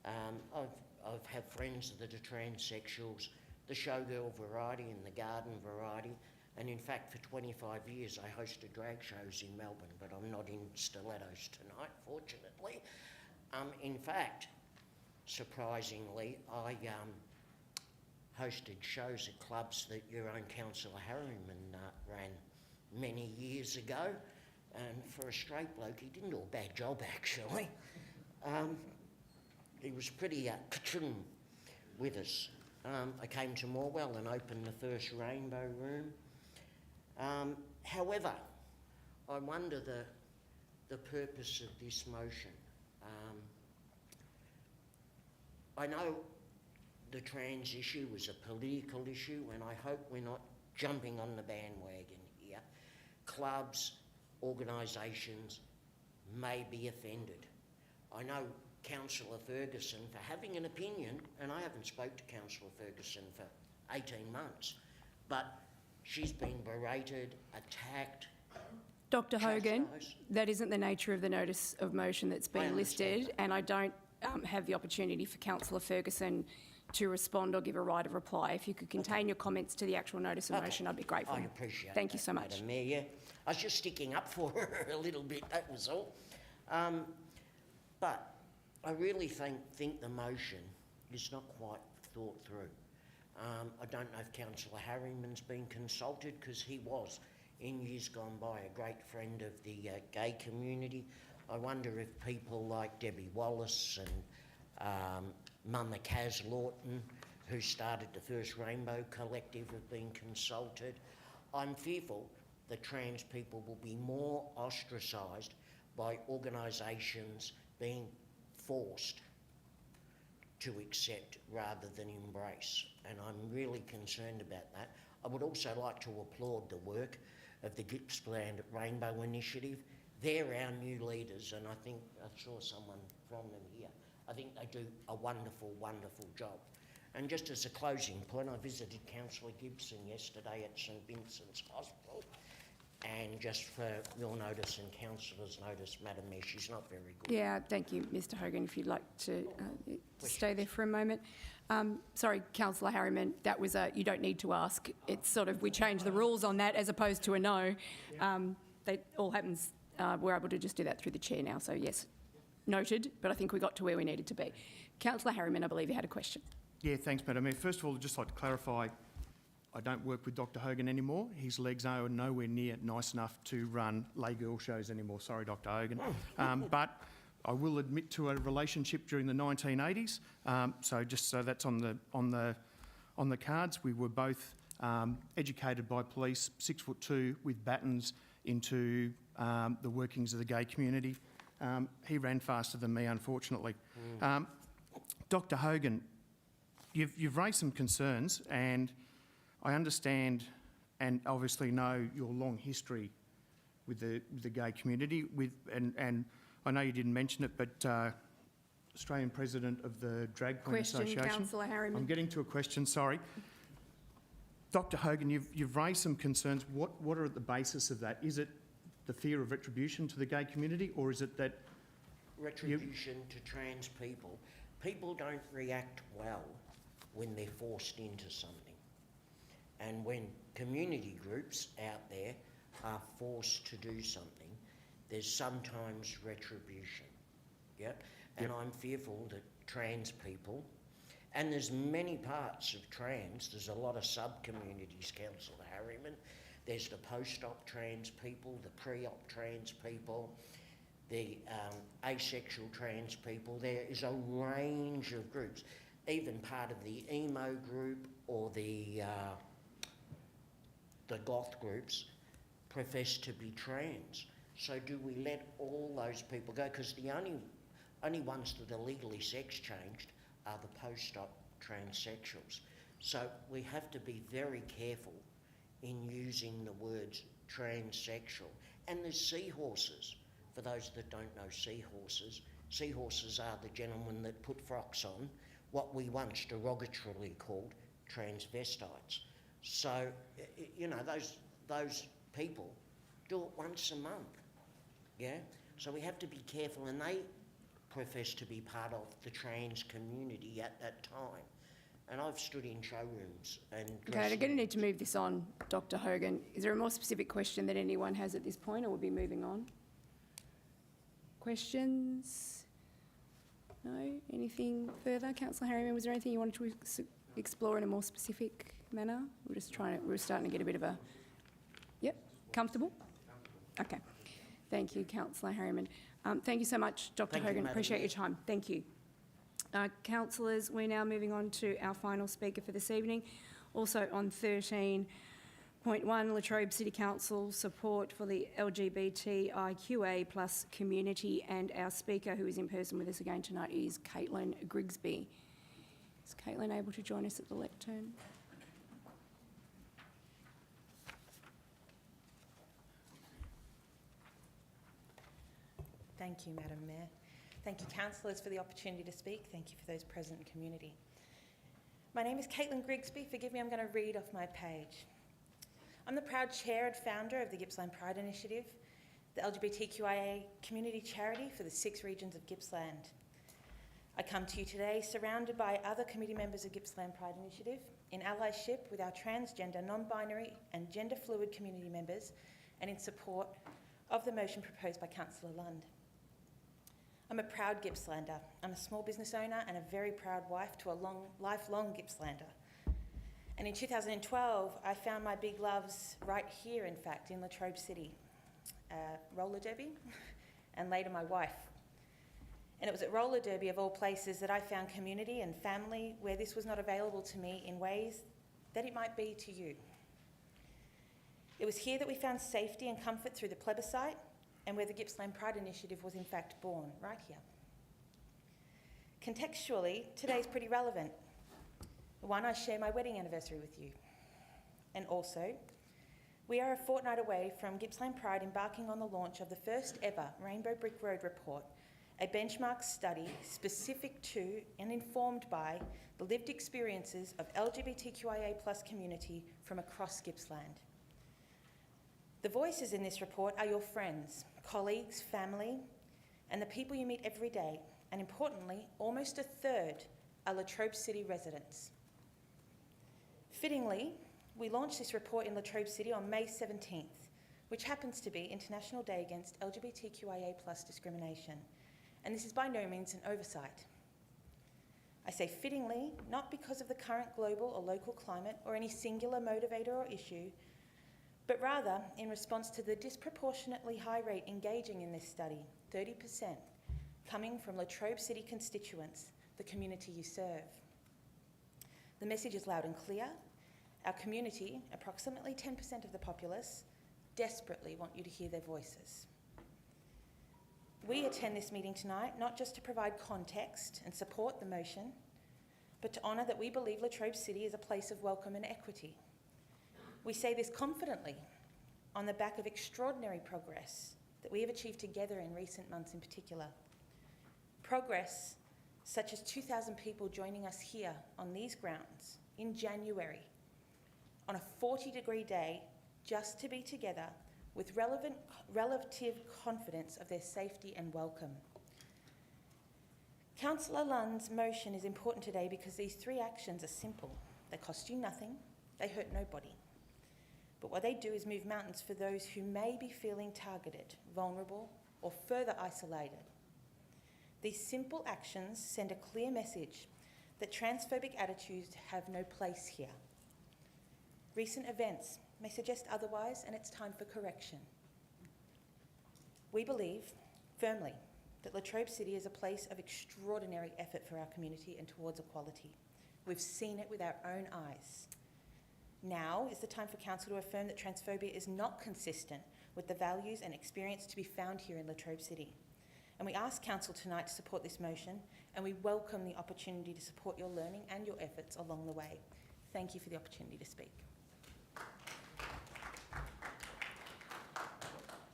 I've had friends that are transsexuals, the showgirl variety and the garden variety, and in fact for 25 years I hosted drag shows in Melbourne, but I'm not in stilettos tonight, fortunately. In fact, surprisingly, I hosted shows at clubs that your own Councillor Harriman ran many years ago, and for a straight bloke, he didn't do a bad job actually. He was pretty ka-chung with us. I came to Morwell and opened the first Rainbow Room. However, I wonder the purpose of this motion. I know the trans issue is a political issue, and I hope we're not jumping on the bandwagon here. Clubs, organisations may be offended. I know Councillor Ferguson for having an opinion, and I haven't spoke to Councillor Ferguson for 18 months, but she's been berated, attacked. Dr. Hogan, that isn't the nature of the notice of motion that's been listed, and I don't have the opportunity for Councillor Ferguson to respond or give a right of reply. If you could contain your comments to the actual notice of motion, I'd be grateful. I appreciate Thank you that, so much. Madam Mayor. I was just sticking up for her a little bit, that was all. But I really think the motion is not quite thought through. I don't know if Councillor Harriman's been consulted, because he was, in years gone by, a great friend of the gay community. I wonder if people like Debbie Wallace and Mama Kaz Lawton who started the first Rainbow Collective have been consulted. I'm fearful that trans people will be more ostracised by organisations being forced to accept rather than embrace, and I'm really concerned about that. I would also like to applaud the work of the Gippsland Rainbow Initiative. They're our new leaders, and I think I saw someone from them here. I think they do a wonderful, wonderful job. And just as a closing point, I visited Councillor Gibson yesterday at St Vincent's Hospital, and just for your notice and Councillor's notice, Madam Mayor, she's not very good. Yeah, thank you, Mr Hogan, if you'd like to stay there for a moment. Sorry, Councillor Harriman, that was a, you don't need to ask. It's sort of, we changed the rules on that as opposed to a no. That all happens, we're able to just do that through the chair now, so yes, noted, but I think we got to where we needed to be. Councillor Harriman, I believe you had a question. Yeah, thanks, Madam Mayor. First of all, I'd just like to clarify, I don't work with Dr Hogan anymore. His legs are nowhere near nice enough to run lay girl shows anymore. Sorry, Dr Hogan. But I will admit to a relationship during the 1980s. So just so that's on the cards. We were both educated by police, 6'2", with batons into the workings of the gay community. He ran faster than me, unfortunately. Dr Hogan, you've raised some concerns, and I understand and obviously know your long history with the gay community, and I know you didn't mention it, but Australian President of the Drag Queen Association. Question, Councillor Harriman. I'm getting to a question, sorry. Dr Hogan, you've raised some concerns. What are at the basis of that? Is it the fear of retribution to the gay community, or is it that... Retribution to trans people. People don't react well when they're forced into something. And when community groups out there are forced to do something, there's sometimes retribution. Yep. And I'm fearful that trans people, and there's many parts of trans, there's a lot of sub-communities, Councillor Harriman. There's the post-op trans people, the pre-op trans people, the asexual trans people. There is a range of groups, even part of the emo group or the goth groups profess to be trans. So do we let all those people go? Because the only ones that are legally sex changed are the post-op transsexuals. So we have to be very careful in using the words transsexual. And there's seahorses. For those that don't know seahorses, seahorses are the gentlemen that put frocks on, what we once derogatorily called transvestites. So, you know, those people do it once a month, yeah? So we have to be careful, and they profess to be part of the trans community at that time. And I've stood in showrooms and... Okay, I'm going to need to move this on, Dr Hogan. Is there a more specific question that anyone has at this point, or we'll be moving on? Questions? No? Anything further? Councillor Harriman, was there anything you wanted to explore in a more specific manner? We're starting to get a bit of a... Yep, comfortable? Okay. Thank you, Councillor Harriman. Thank you so much, Dr Hogan. Appreciate your time. Thank you. Councillors, we're now moving on to our final speaker for this evening. Also on 13.1, Latrobe City Council support for the LGBTIQA plus community, and our speaker who is in person with us again tonight is Caitlin Grigsby. Is Caitlin able to join us at the lectern? Thank you, Madam Mayor. Thank you, councillors, for the opportunity to speak. Thank you for those present in community. My name is Caitlin Grigsby. Forgive me, I'm going to read off my page. I'm the proud chair and founder of the Gippsland Pride Initiative, the LGBTQIA community charity for the 6 regions of Gippsland. I come to you today surrounded by other committee members of Gippsland Pride Initiative in allyship with our transgender, non-binary and gender fluid community members, and in support of the motion proposed by Councillor Lund. I'm a proud Gippslander. I'm a small business owner and a very proud wife to a lifelong Gippslander. And in 2012, I found my big loves right here, in fact, in Latrobe City, roller derby, and later my wife. And it was at roller derby of all places that I found community and family where this was not available to me in ways that it might be to you. It was here that we found safety and comfort through the plebiscite, and where the Gippsland Pride Initiative was in fact born, right here. Contextually, today's pretty relevant. One, I share my wedding anniversary with you. And also, we are a fortnight away from Gippsland Pride embarking on the launch of the first ever Rainbow Brick Road Report, a benchmark study specific to and informed by the lived experiences of LGBTQIA+ community from across Gippsland. The voices in this report are your friends, colleagues, family, and the people you meet every day, and importantly, almost a third are Latrobe City residents. Fittingly, we launched this report in Latrobe City on May 17th, which happens to be International Day Against LGBTQIA+ Discrimination, and this is by no means an oversight. I say fittingly, not because of the current global or local climate or any singular motivator or issue, but rather in response to the disproportionately high rate engaging in this study, 30%, coming from Latrobe City constituents, the community you serve. The message is loud and clear. Our community, approximately 10% of the populace, desperately want you to hear their voices. We attend this meeting tonight not just to provide context and support the motion, but to honour that we believe Latrobe City is a place of welcome and equity. We say this confidently on the back of extraordinary progress that we have achieved together in recent months in particular. Progress such as 2,000 people joining us here on these grounds in January on a 40-degree day just to be together with relative confidence of their safety and welcome. Councillor Lunn's motion is important today because these three actions are simple. They cost you nothing, they hurt nobody. But what they do is move mountains for those who may be feeling targeted, vulnerable, or further isolated. These simple actions send a clear message that transphobic attitudes have no place here. Recent events may suggest otherwise, and it's time for correction. We believe firmly that Latrobe City is a place of extraordinary effort for our community and towards equality. We've seen it with our own eyes. Now is the time for Council to affirm that transphobia is not consistent with the values and experience to be found here in Latrobe City. And we ask Council tonight to support this motion, and we welcome the opportunity to support your learning and your efforts along the way. Thank you for the opportunity to speak.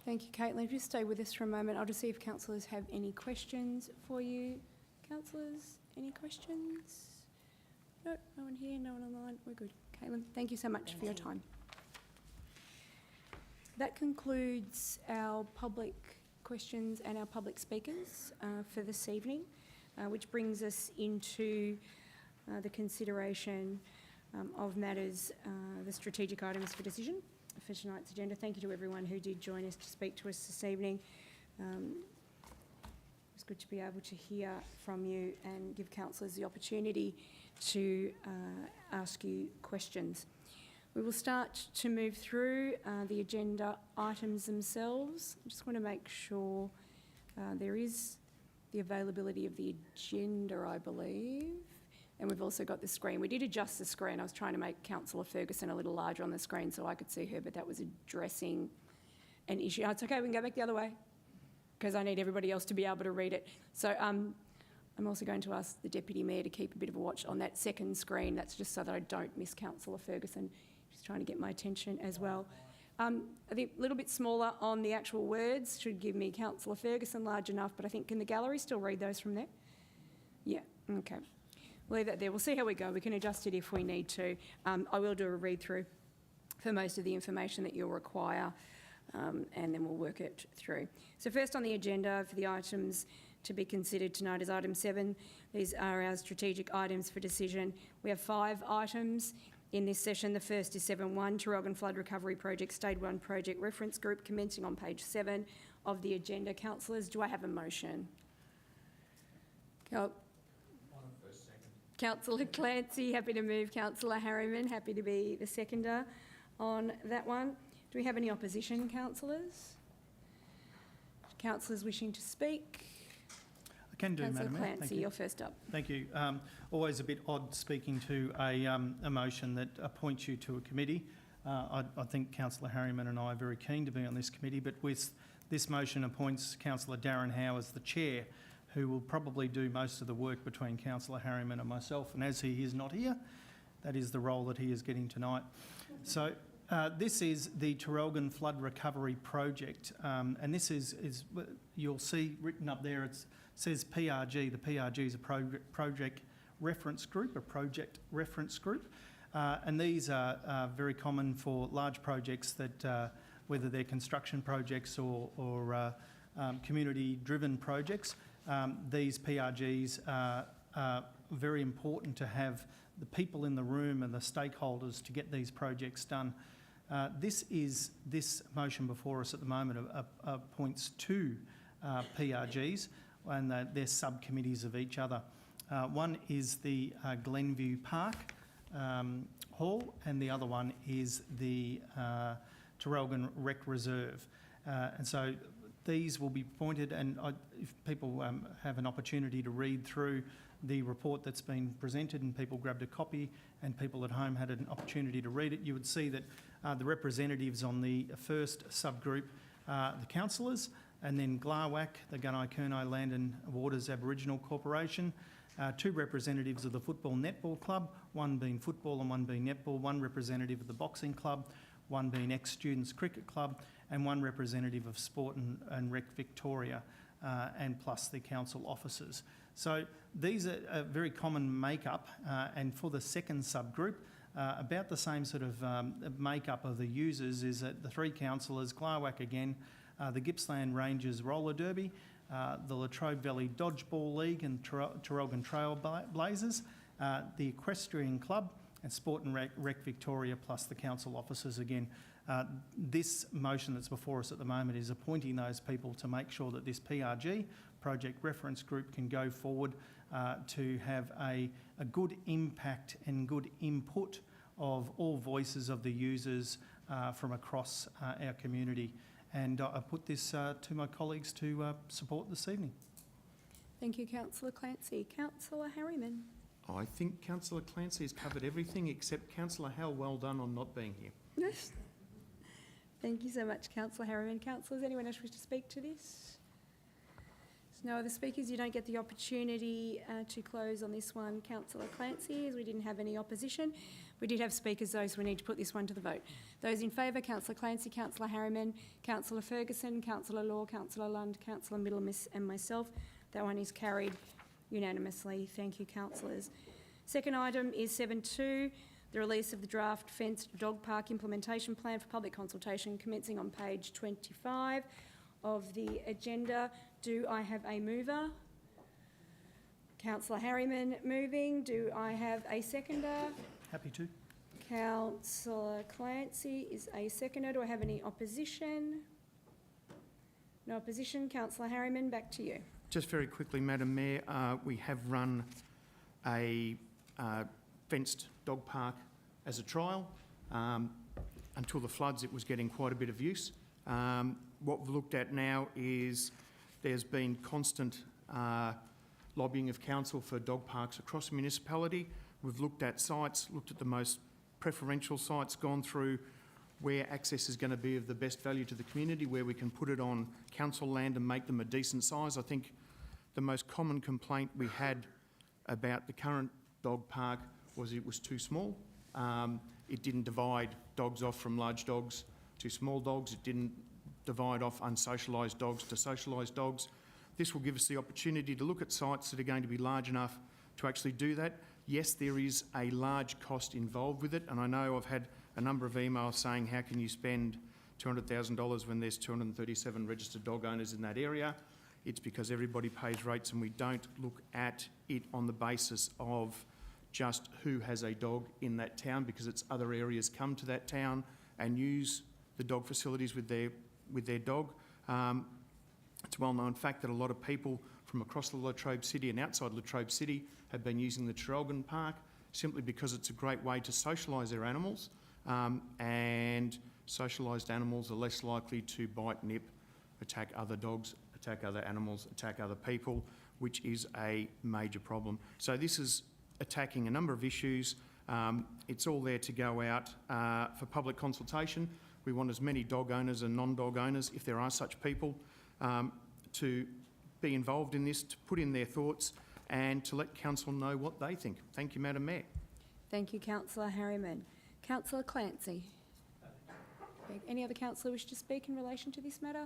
Thank you, Caitlin. If you stay with us for a moment, I'll just see if councillors have any questions for you. Councillors, any questions? No, no one here, no one online. We're good. Caitlin, thank you so much for your time. That concludes our public questions and our public speakers for this evening, which brings us into the consideration of matters, the strategic items for decision for tonight's agenda. Thank you to everyone who did join us to speak to us this evening. It's good to be able to hear from you and give councillors the opportunity to ask you questions. We will start to move through the agenda items themselves. I just want to make sure there is the availability of the agenda, I believe. And we've also got the screen. We did adjust the screen. I was trying to make Councillor Ferguson a little larger on the screen so I could see her, but that was addressing an issue. Oh, it's okay, we can go back the other way because I need everybody else to be able to read it. So I'm also going to ask the Deputy Mayor to keep a bit of a watch on that second screen. That's just so that I don't miss Councillor Ferguson. She's trying to get my attention as well. I think a little bit smaller on the actual words should give me Councillor Ferguson large enough, but I think, can the gallery still read those from there? Yeah, okay. We'll leave that there. We'll see how we go. We can adjust it if we need to. I will do a read through for most of the information that you'll require, and then we'll work it through. So first on the agenda for the items to be considered tonight is item 7. These are our strategic items for decision. We have 5 items in this session. The first is 7.1, Tarrogin Flood Recovery Project, Stage 1 Project Reference Group, commencing on page 7 of the agenda. Councillors, do I have a motion? Councillor Clancy, happy to move. Councillor Harriman, happy to be the seconder on that one. Do we have any opposition, councillors? Councillors wishing to speak? Can do, Councillor Madam Mayor. Thank Clancy, you. you're first up. Thank you. Always a bit odd speaking to a motion that appoints you to a committee. I think Councillor Harriman and I are very keen to be on this committee, but with this motion appoints Councillor Darren Howe as the chair, who will probably do most of the work between Councillor Harriman and myself. And as he is not here, that is the role that he is getting tonight. So this is the Traralgon Flood Recovery Project, and this is you'll see written up there, it says PRG. The PRG is a project reference group, and these are very common for large projects that, whether they're construction projects or community-driven projects, these PRGs are very important to have the people in the room and the stakeholders to get these projects done. This motion before us at the moment appoints two PRGs, and they're subcommittees of each other. One is the Glenview Park Hall, and the other one is the Traralgon Rec Reserve. And so these will be appointed, and if people have an opportunity to read through the report that's been presented and people grabbed a copy and people at home had an opportunity to read it, you would see that the representatives on the first subgroup are the councillors, and then GLAWAC, the Gunai-Kurnai Land and Waters Aboriginal Corporation, two representatives of the Football Netball Club, one being football and one being netball, one representative of the Boxing Club, one being ex-Students Cricket Club, and one representative of Sport and Rec Victoria, and plus the council officers. So these are a very common makeup, and for the second subgroup, about the same sort of makeup of the users is that the three councillors, GLAWAC again, the Gippsland Rangers Roller Derby, the Latrobe Valley Dodgeball League and Traralgon Trail Blazers, the Equestrian Club, and Sport and Rec Victoria, plus the council officers again. This motion that's before us at the moment is appointing those people to make sure that this PRG, Project Reference Group, can go forward to have a good impact and good input of all voices of the users from across our community. And I put this to my colleagues to support this evening. Thank you, Councillor Clancy. Councillor Harriman. I think Councillor Clancy has covered everything except Councillor Howell. Well done on not being here. Yes. Thank you so much, Councillor Harriman. Councillors, anyone else wish to speak to this? There's no other speakers. You don't get the opportunity to close on this one, Councillor Clancy, as we didn't have any opposition. We did have speakers, those we need to put this one to the vote. Those in favour, Councillor Clancy, Councillor Harriman, Councillor Ferguson, Councillor Law, Councillor Lund, Councillor Middlemiss and myself. That one is carried unanimously. Thank you, councillors. Second item is 7.2, the release of the draft fenced dog park implementation plan for public consultation commencing on page 25 of the agenda. Do I have a mover? Councillor Harriman moving. Do I have a seconder? Happy to. Councillor Clancy is a seconder. Do I have any opposition? No opposition. Councillor Harriman, back to you. Just very quickly, Madam Mayor, we have run a fenced dog park as a trial. Until the floods, it was getting quite a bit of use. What we've looked at now is there's been constant lobbying of council for dog parks across the municipality. We've looked at sites, looked at the most preferential sites, gone through where access is going to be of the best value to the community, where we can put it on council land and make them a decent size. I think the most common complaint we had about the current dog park was it was too small. It didn't divide dogs off from large dogs to small dogs. It didn't divide off unsocialised dogs to socialised dogs. This will give us the opportunity to look at sites that are going to be large enough to actually do that. Yes, there is a large cost involved with it, and I know I've had a number of emails saying, how can you spend $200,000 when there's 237 registered dog owners in that area? It's because everybody pays rates, and we don't look at it on the basis of just who has a dog in that town, because it's other areas come to that town and use the dog facilities with their dog. It's a well-known fact that a lot of people from across the Latrobe City and outside Latrobe City have been using the Traralgon Park simply because it's a great way to socialise their animals, and socialised animals are less likely to bite, nip, attack other dogs, attack other animals, attack other people. which is a major problem. So this is attacking a number of issues. It's all there to go out for public consultation. We want as many dog owners and non-dog owners, if there are such people, to be involved in this, to put in their thoughts and to let council know what they think. Thank you, Madam Mayor. Thank you, Councillor Harriman. Councillor Clancy. Any other councillor wish to speak in relation to this matter?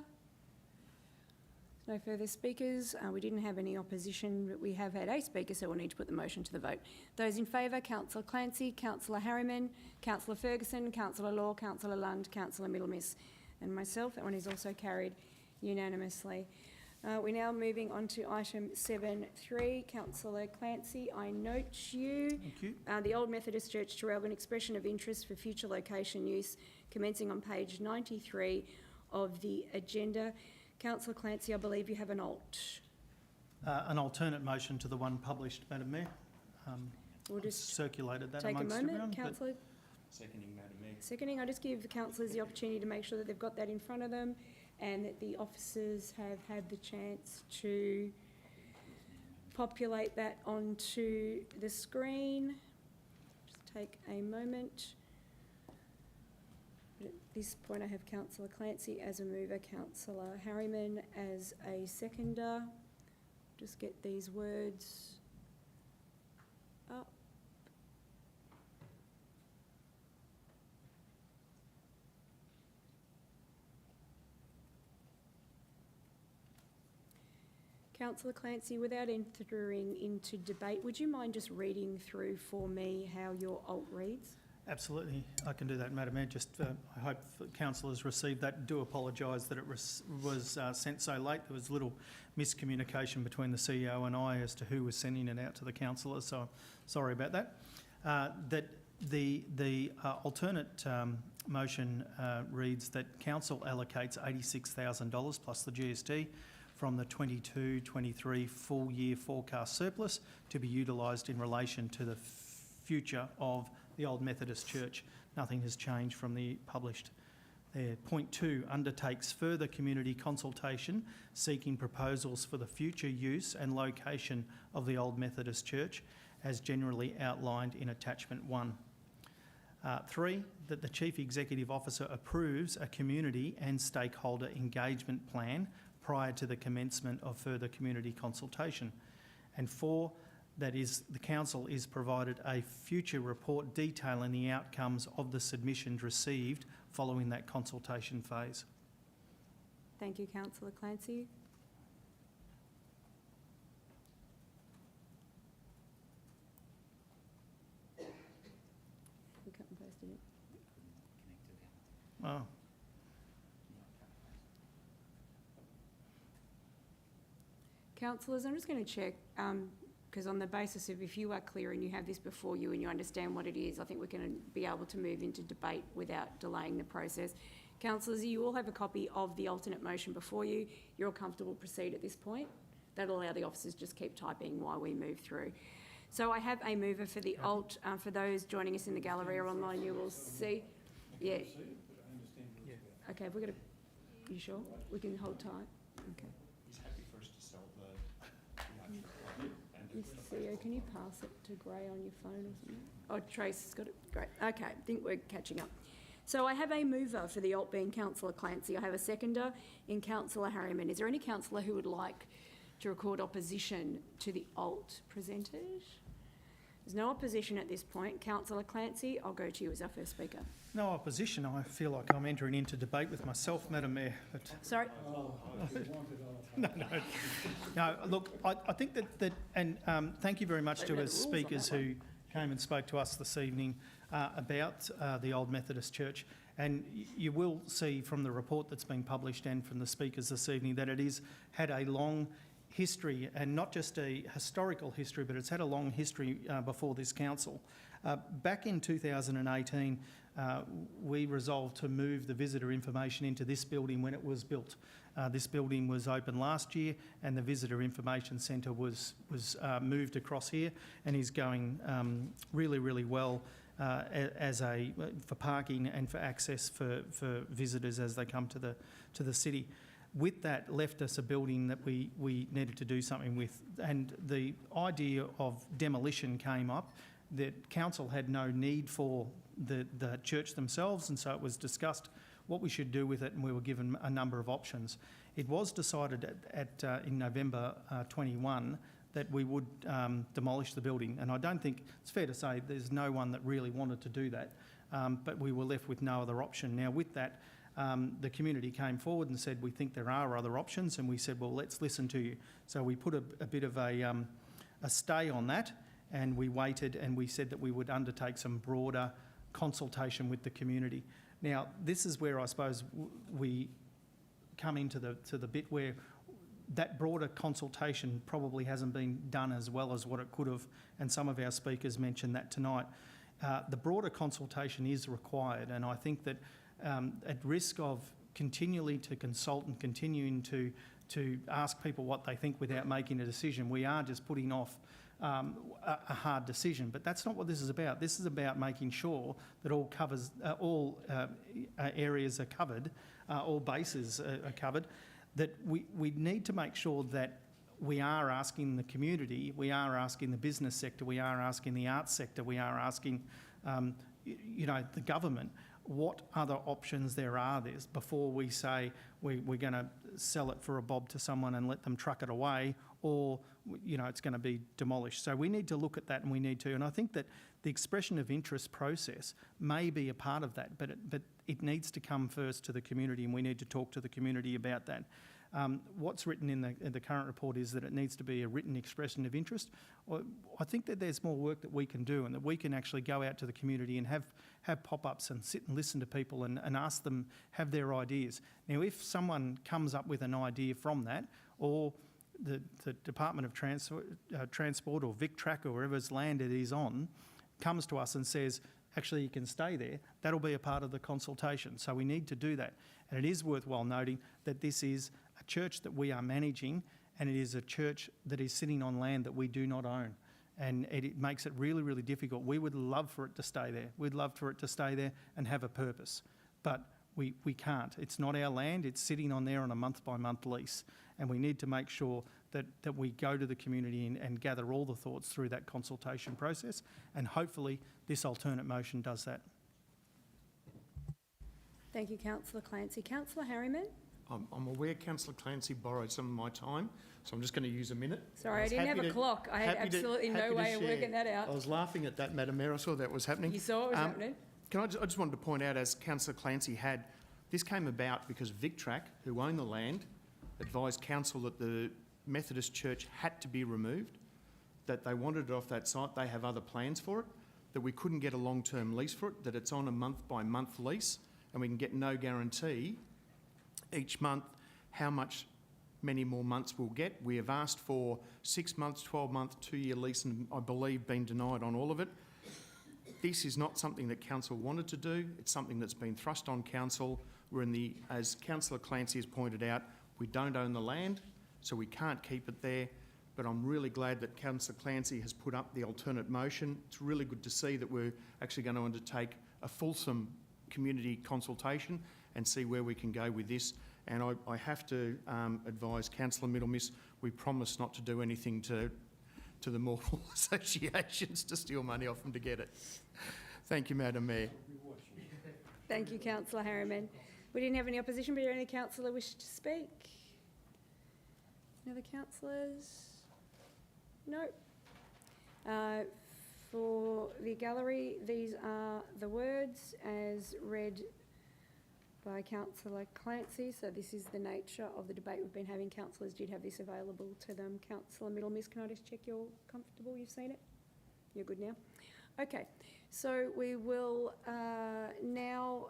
No further speakers. We didn't have any opposition, but we have had a speaker, so we'll need to put the motion to the vote. Those in favour, Councillor Clancy, Councillor Harriman, Councillor Ferguson, Councillor Law, Councillor Lund, Councillor Middlemiss, and myself. That one is also carried unanimously. We're now moving on to item 7.3. Councillor Clancy, I note you. Thank you. The Old Methodist Church, Traralgon, expression of interest for future location use, commencing on page 93 of the agenda. Councillor Clancy, I believe you have an alternate motion to the one published, Madam Mayor. We'll just circulated that take a amongst everyone. moment, Councillor. Seconding, Madam Mayor. Seconding, I just give the councillors the opportunity to make sure that they've got that in front of them and that the officers have had the chance to populate that onto the screen. Just take a moment. At this point, I have Councillor Clancy as a mover, Councillor Harriman as a seconder. Just get these words up. Councillor Clancy, without entering into debate, would you mind just reading through for me how your alt reads? Absolutely, I can do that, Madam Mayor. Just I hope that councillors received that. Do apologise that it was sent so late. There was a little miscommunication between the CEO and I as to who was sending it out to the councillors, so sorry about that. That the alternate motion reads that council allocates $86,000 plus the GST from the 22-23 full year forecast surplus to be utilised in relation to the future of the Old Methodist Church. Nothing has changed from the published there. Point 2, undertakes further community consultation seeking proposals for the future use and location of the Old Methodist Church as generally outlined in attachment 1. 3, that the Chief Executive Officer approves a community and stakeholder engagement plan prior to the commencement of further community consultation. And 4, that is, the council is provided a future report detailing the outcomes of the submissions received following that consultation phase. Thank you, Councillor Clancy. We cut and pasted it. Oh. Councillors, I'm just going to check, because on the basis of if you are clear and you have this before you and you understand what it is, I think we're going to be able to move into debate without delaying the process. Councillors, you all have a copy of the alternate motion before you. You're all comfortable to proceed at this point? That'll allow the officers just keep typing while we move through. So I have a mover for the alt. For those joining us in the gallery or online, you will see. Yeah. Okay, we're going to... You sure? We can hold tight? Okay. He's happy for us to sell the CEO, can you pass it to Gray on your phone or something? Oh, Trace has got it. Great. Okay, I think we're catching up. So I have a mover for the alt being Councillor Clancy. I have a seconder in Councillor Harriman. Is there any councillor who would like to record opposition to the alt presented? There's no opposition at this point. Councillor Clancy, I'll go to you as our first speaker. No opposition. I feel like I'm entering into debate with myself, Madam Mayor. But sorry? No, look, I think that and thank you very much to our speakers who came and spoke to us this evening about the Old Methodist Church. And you will see from the report that's been published and from the speakers this evening that it has had a long history, and not just a historical history, but it's had a long history before this council. Back in 2018, we resolved to move the visitor information into this building when it was built. This building was open last year, and the Visitor Information Centre was moved across here and is going really, really well for parking and for access for visitors as they come to the city. with that left us a building that we needed to do something with, and the idea of demolition came up, that council had no need for the church themselves, and so it was discussed what we should do with it, and we were given a number of options. It was decided in November 21 that we would demolish the building, and I don't think, it's fair to say, there's no one that really wanted to do that, but we were left with no other option. Now with that, the community came forward and said, we think there are other options, and we said, well, let's listen to you. So we put a bit of a stay on that, and we waited, and we said that we would undertake some broader consultation with the community. Now, this is where I suppose we come into the bit where that broader consultation probably hasn't been done as well as what it could have, and some of our speakers mentioned that tonight. The broader consultation is required, and I think that at risk of continually to consult and continuing to ask people what they think without making a decision, we are just putting off a hard decision. But that's not what this is about. This is about making sure that all areas are covered, all bases are covered, that we need to make sure that we are asking the community, we are asking the business sector, we are asking the arts sector, we are asking the government what other options there are before we say we're going to sell it for a bob to someone and let them truck it away, or it's going to be demolished. So we need to look at that, and I think that the expression of interest process may be a part of that, but it needs to come first to the community, and we need to talk to the community about that. What's written in the current report is that it needs to be a written expression of interest. I think that there's more work that we can do, and that we can actually go out to the community and have pop-ups and sit and listen to people and ask them, have their ideas. Now, if someone comes up with an idea from that, or the Department of Transport or VicTrack or wherever's land it is on comes to us and says, actually you can stay there, that'll be a part of the consultation. So we need to do that. And it is worthwhile noting that this is a church that we are managing, and it is a church that is sitting on land that we do not own. And it makes it really, really difficult. We would love for it to stay there. We'd love for it to stay there and have a purpose. But we can't. It's not our land. It's sitting on there on a month-by-month lease. And we need to make sure that we go to the community and gather all the thoughts through that consultation process. And hopefully this alternate motion does that. Thank you, Councillor Clancy. Councillor Harriman? I'm aware Councillor Clancy borrowed some of my time, so I'm just going to use a minute. Sorry, I didn't have a clock. I had absolutely no way of working that out. I was laughing at that, Madam Mayor. I saw that was happening. You saw it was happening? I just wanted to point out, as Councillor Clancy this came about because VicTrack, who own the land, advised council that the Methodist Church had to be removed, that they wanted it off that site. They have other plans for it, that we couldn't get a long-term lease for it, that it's on a month-by-month lease, and we can get no guarantee each month how many more months we'll get. We have asked for 6 months, 12 month, 2-year lease, and I believe been denied on all of it. This is not something that council wanted to do. It's something that's been thrust on council. As Councillor Clancy has pointed out, we don't own the land, so we can't keep it there. But I'm really glad that Councillor Clancy has put up the alternate motion. It's really good to see that we're actually going to undertake a fulsome community consultation and see where we can go with this. And I have to advise Councillor Middlemiss, we promise not to do anything to the mortal associations to steal money off them to get it. Thank you, Madam Mayor. Thank you, Councillor Harriman. We didn't have any opposition, but do any councillor wish to speak? Any other councillors? No. For the gallery, these are the words as read by Councillor Clancy. So this is the nature of the debate we've been having. Councillors did have this available to them. Councillor Middlemiss, can I just check you're comfortable? You've seen it? You're good now? Okay. So we will now...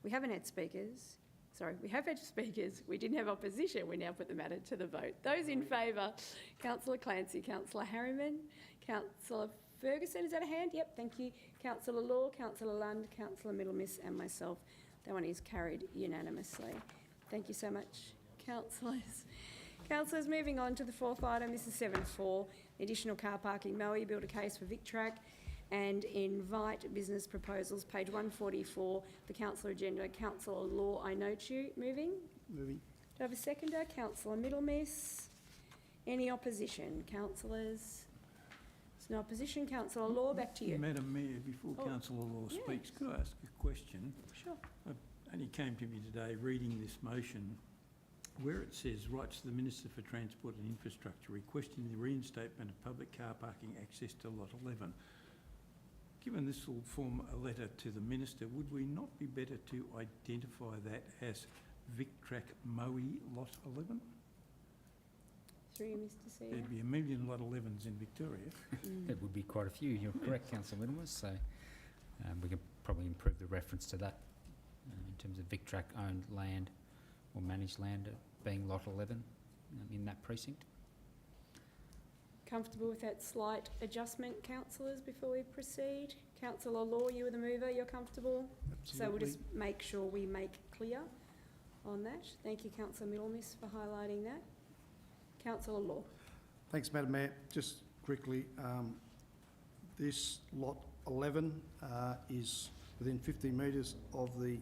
We haven't had speakers. Sorry, we have had speakers. We didn't have opposition. We now put the matter to the vote. Those in favour, Councillor Clancy, Councillor Harriman, Councillor Ferguson, is that a hand? Yep, thank you. Councillor Law, Councillor Lund, Councillor Middlemiss and myself. That one is carried unanimously. Thank you so much, councillors. Councillors, moving on to the fourth item. This is 7.4, additional car parking. Moe, build a case for VicTrack and invite business proposals. Page 144, the councillor agenda. Councillor Law, I note you. Moving? Moving. I have a seconder? Councillor Middlemiss. Any opposition? Councillors? There's no opposition. Councillor Law, back to you. Madam Mayor, before Oh, Councillor Law yeah. speaks, could I ask a question? Sure. Only came to me today reading this motion where it says, writes to the Minister for Transport and Infrastructure requesting the reinstatement of public car parking access to Lot 11. Given this will form a letter to the Minister, would we not be better to identify that as VicTrack Moe Lot 11? Through you, Mr. CEO. There'd be a million Lot 11s in Victoria. There would be quite a few. You're correct, Councillor Middlemiss. So we can probably improve the reference to that in terms of VicTrack owned land or managed land being Lot 11 in that precinct. Comfortable with that slight adjustment, councillors, before we proceed? Councillor Law, you were the mover, you're comfortable? So we'll just make sure we make clear on that. Thank you, Councillor Middlemiss, for highlighting that. Councillor Law. Thanks, Madam Mayor. Just quickly, this Lot 11 is within 15 metres of the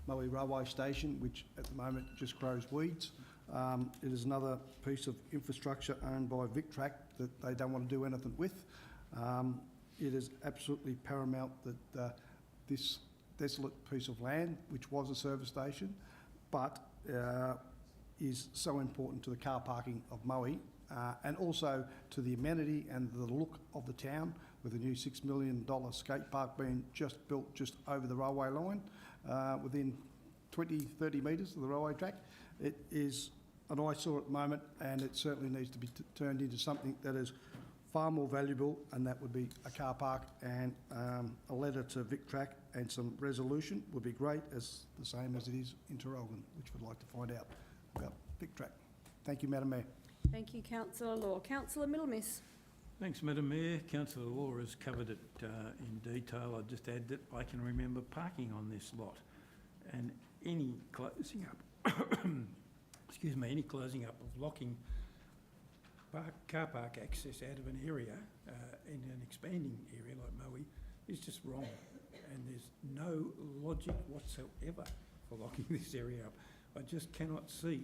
Moe Railway Station, which at the moment just grows weeds. It is another piece of infrastructure owned by VicTrack that they don't want to do anything with. It is absolutely paramount that this desolate piece of land, which was a service station, but is so important to the car parking of Moe and also to the amenity and the look of the town, with a new $6 million skate park being just built just over the railway line within 20-30 metres of the railway track. It is an eyesore at the moment, and it certainly needs to be turned into something that is far more valuable, and that would be a car park, and a letter to VicTrack and some resolution would be great, as the same as it is in Tarralgon, which we'd like to find out about VicTrack. Thank you, Madam Mayor. Thank you, Councillor Law. Councillor Middlemiss. Thanks, Madam Mayor. Councillor Law has covered it in detail. I'll just add that I can remember parking on this lot, and any closing up, excuse me, any closing up of locking car park access out of an area in an expanding area like Moe is just wrong, and there's no logic whatsoever for locking this area up. I just cannot see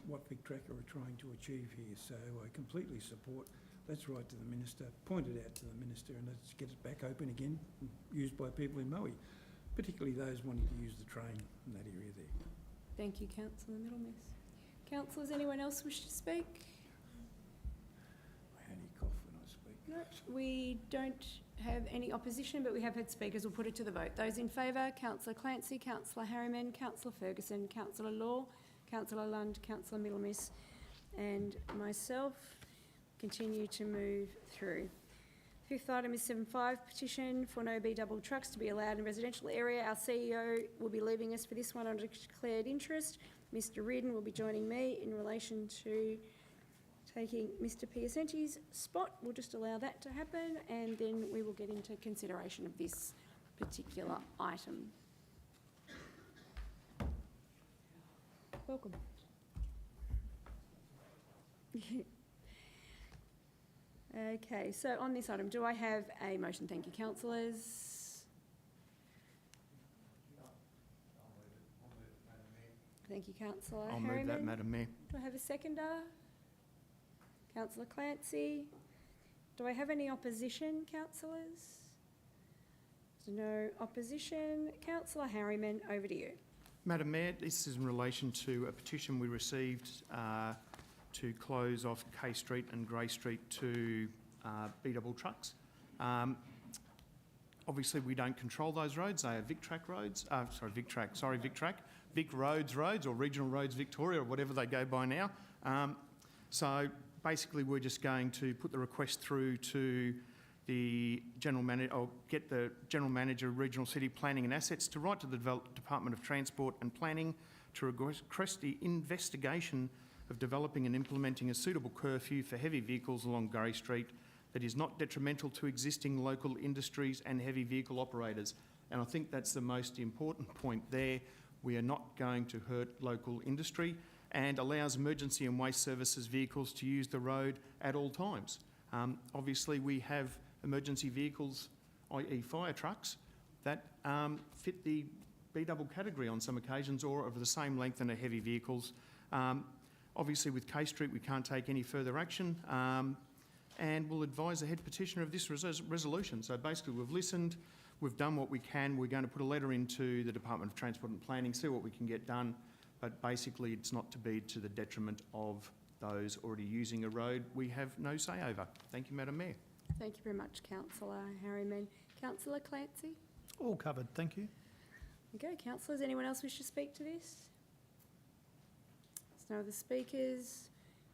what VicTrack are trying to achieve here, so I completely support. Let's write to the Minister, point it out to the Minister, and let's get it back open again, used by people in Moe, particularly those wanting to use the train in that area there. Thank you, Councillor Middlemiss. Councillors, anyone else wish to speak? I only cough when I speak. No, we don't have any opposition, but we have had speakers. We'll put it to the vote. Those in favour, Councillor Clancy, Councillor Harriman, Councillor Ferguson, Councillor Law, Councillor Lund, Councillor Middlemiss and myself. Continue to move through. Fifth item is 7.5, petition for no B double trucks to be allowed in residential area. Our CEO will be leaving us for this one under declared interest. Mr Reardon will be joining me in relation to taking Mr Piacenti's spot. We'll just allow that to happen, and then we will get into consideration of this particular item. Welcome. Okay, so on this item, do I have a motion? Thank you, councillors. Thank you, Councillor I'll Harriman. move that, Madam Mayor. Do I have a seconder? Councillor Clancy. Do I have any opposition, councillors? There's no opposition. Councillor Harriman, over to you. Madam Mayor, this is in relation to a petition we received to close off K Street and Grey Street to B-double trucks. Obviously, we don't control those roads. They are VicTrack roads. VicTrack. Vic Roads or Regional Roads Victoria, or whatever they go by now. So basically, we're just going to put the request through to the General Manager, or get the General Manager of Regional City Planning and Assets to write to the Department of Transport and Planning to request the investigation of developing and implementing a suitable curfew for heavy vehicles along Grey Street that is not detrimental to existing local industries and heavy vehicle operators. And I think that's the most important point there. We are not going to hurt local industry, and allows emergency and waste services vehicles to use the road at all times. Obviously, we have emergency vehicles, i.e. fire trucks, that fit the B-double category on some occasions, or of the same length and are heavy vehicles. Obviously, with K Street, we can't take any further action, and we'll advise the head petitioner of this resolution. So basically, we've listened, we've done what we can. We're going to put a letter into the Department of Transport and Planning, see what we can get done, but basically it's not to be to the detriment of those already using a road we have no say over. Thank you, Madam Mayor. Thank you very much, Councillor Harriman. Councillor Clancy? All covered, thank you. Okay, councillors, anyone else wish to speak to this? There's no other speakers.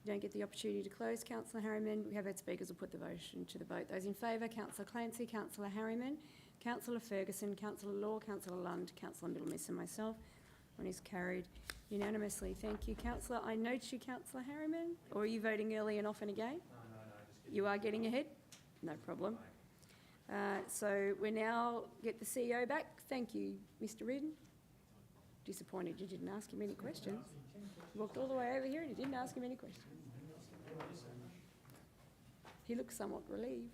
You don't get the opportunity to close. Councillor Harriman, we have had speakers who put the motion to the vote. Those in favour, Councillor Clancy, Councillor Harriman, Councillor Ferguson, Councillor Law, Councillor Lund, Councillor Middlemiss and myself. One is carried unanimously. Thank you, Councillor. I note you, Councillor Harriman. Or are you voting early and often again? No. You are getting ahead? No problem. So we now get the CEO back. Thank you, Mr. Reardon. Disappointed you didn't ask him any questions. Walked all the way over here and you didn't ask him any questions. He looks somewhat relieved.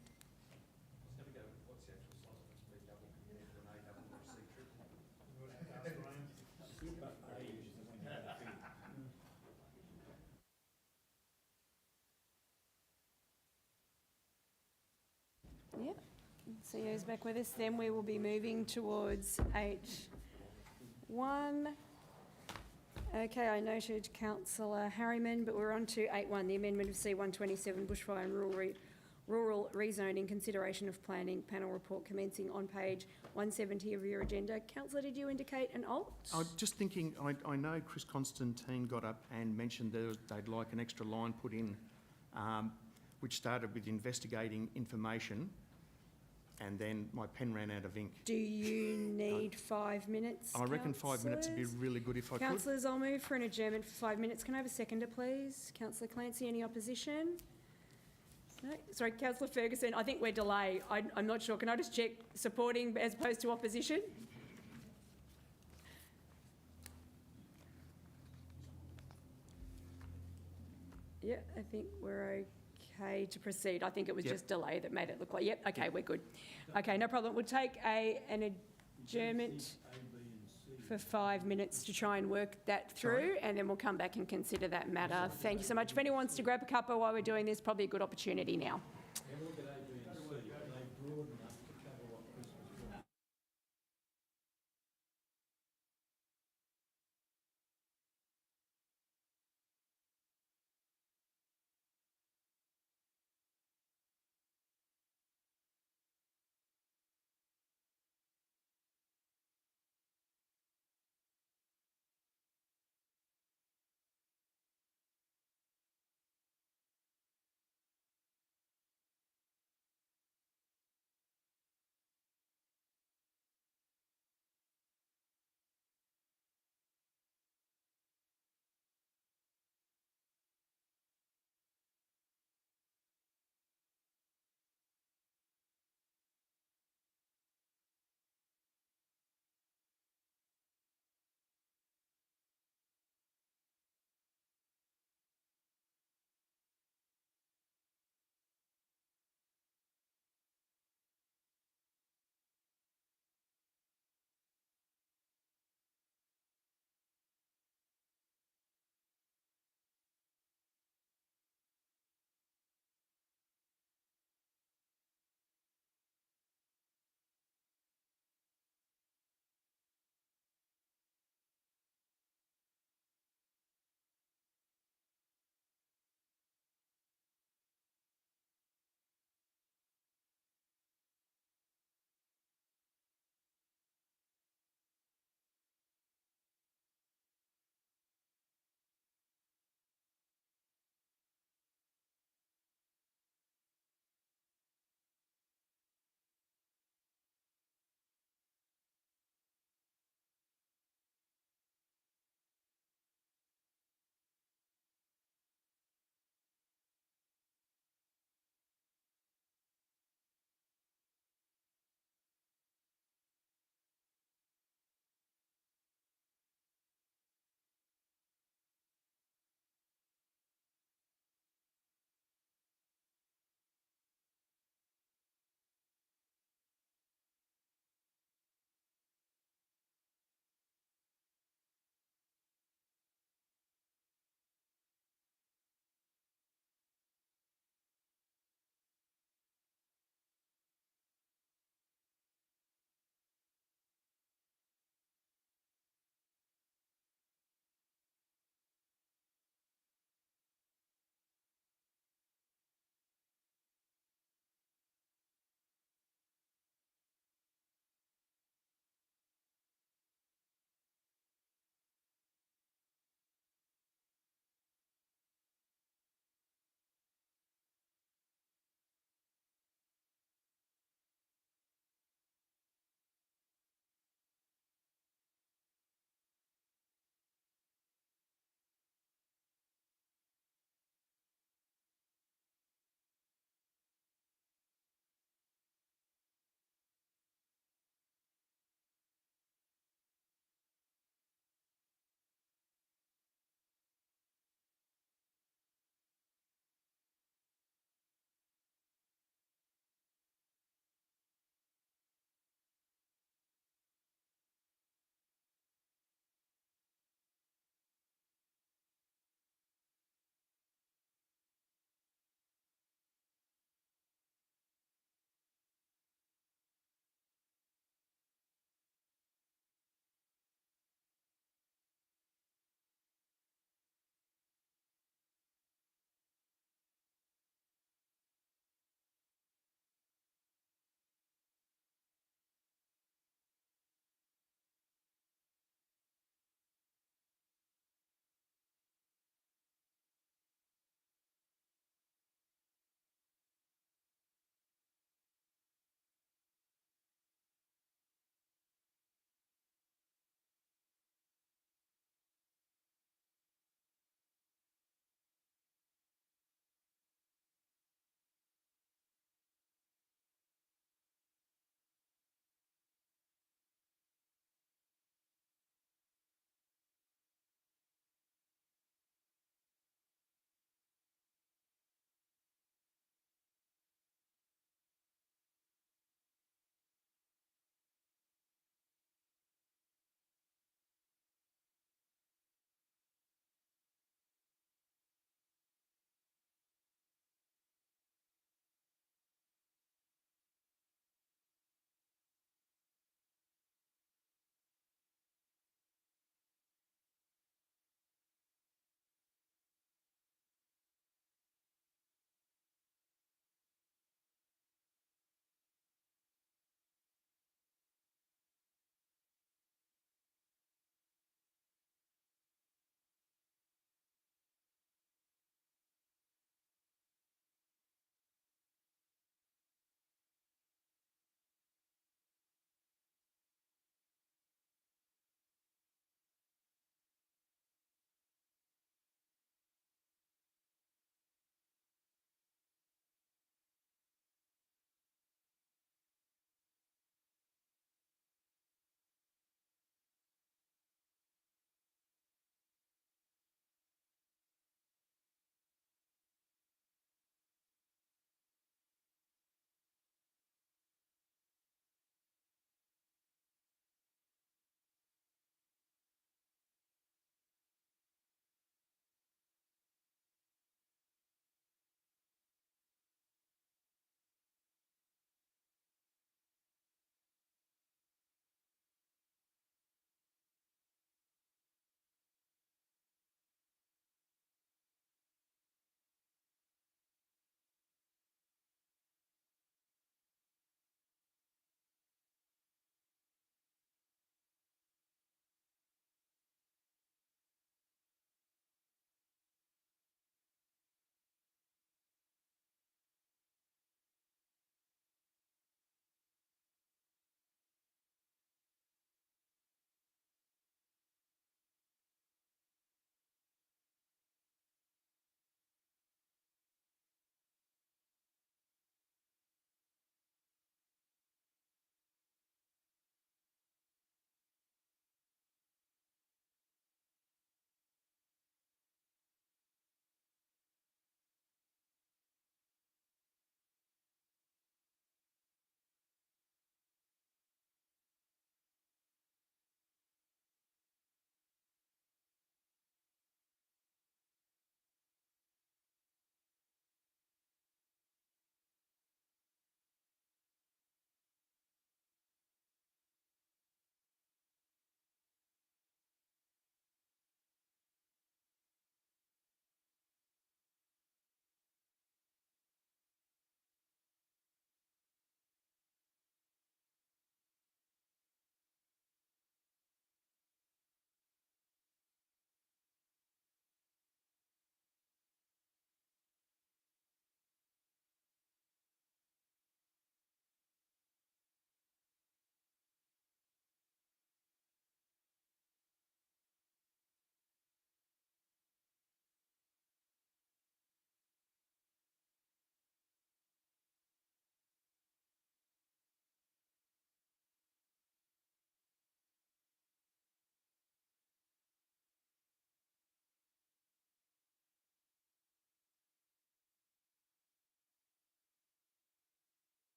Yep, CEO's back with us. Then we will be moving towards 8.1. Okay, I noted Councillor Harriman, but we're on to 8.1, the amendment of C127 bushfire and rural rezoning consideration of planning panel report commencing on page 170 of your agenda. Councillor, did you indicate an alt? I'm just thinking, I know Chris Constantine got up and mentioned that they'd like an extra line put in, which started with investigating information, and then my pen ran out of ink. Do you need 5 minutes, I reckon 5 minutes would be councillors? really good if I could. Councillors, I'll move for an adjournment for 5 minutes. Can I have a seconder, please? Councillor Clancy, any opposition? No? Sorry, Councillor Ferguson, I think we're delayed. I'm not sure. Can I just check supporting as opposed to opposition? Yeah, I think we're okay to proceed. I think it was Yep. just delay that made it look like, yep, okay, we're good. Okay, no problem. We'll take an adjournment for 5 minutes to try and work that through, and then we'll come back and consider that matter. Thank you so much. If anyone wants to grab a cuppa while we're doing this, probably a good opportunity now.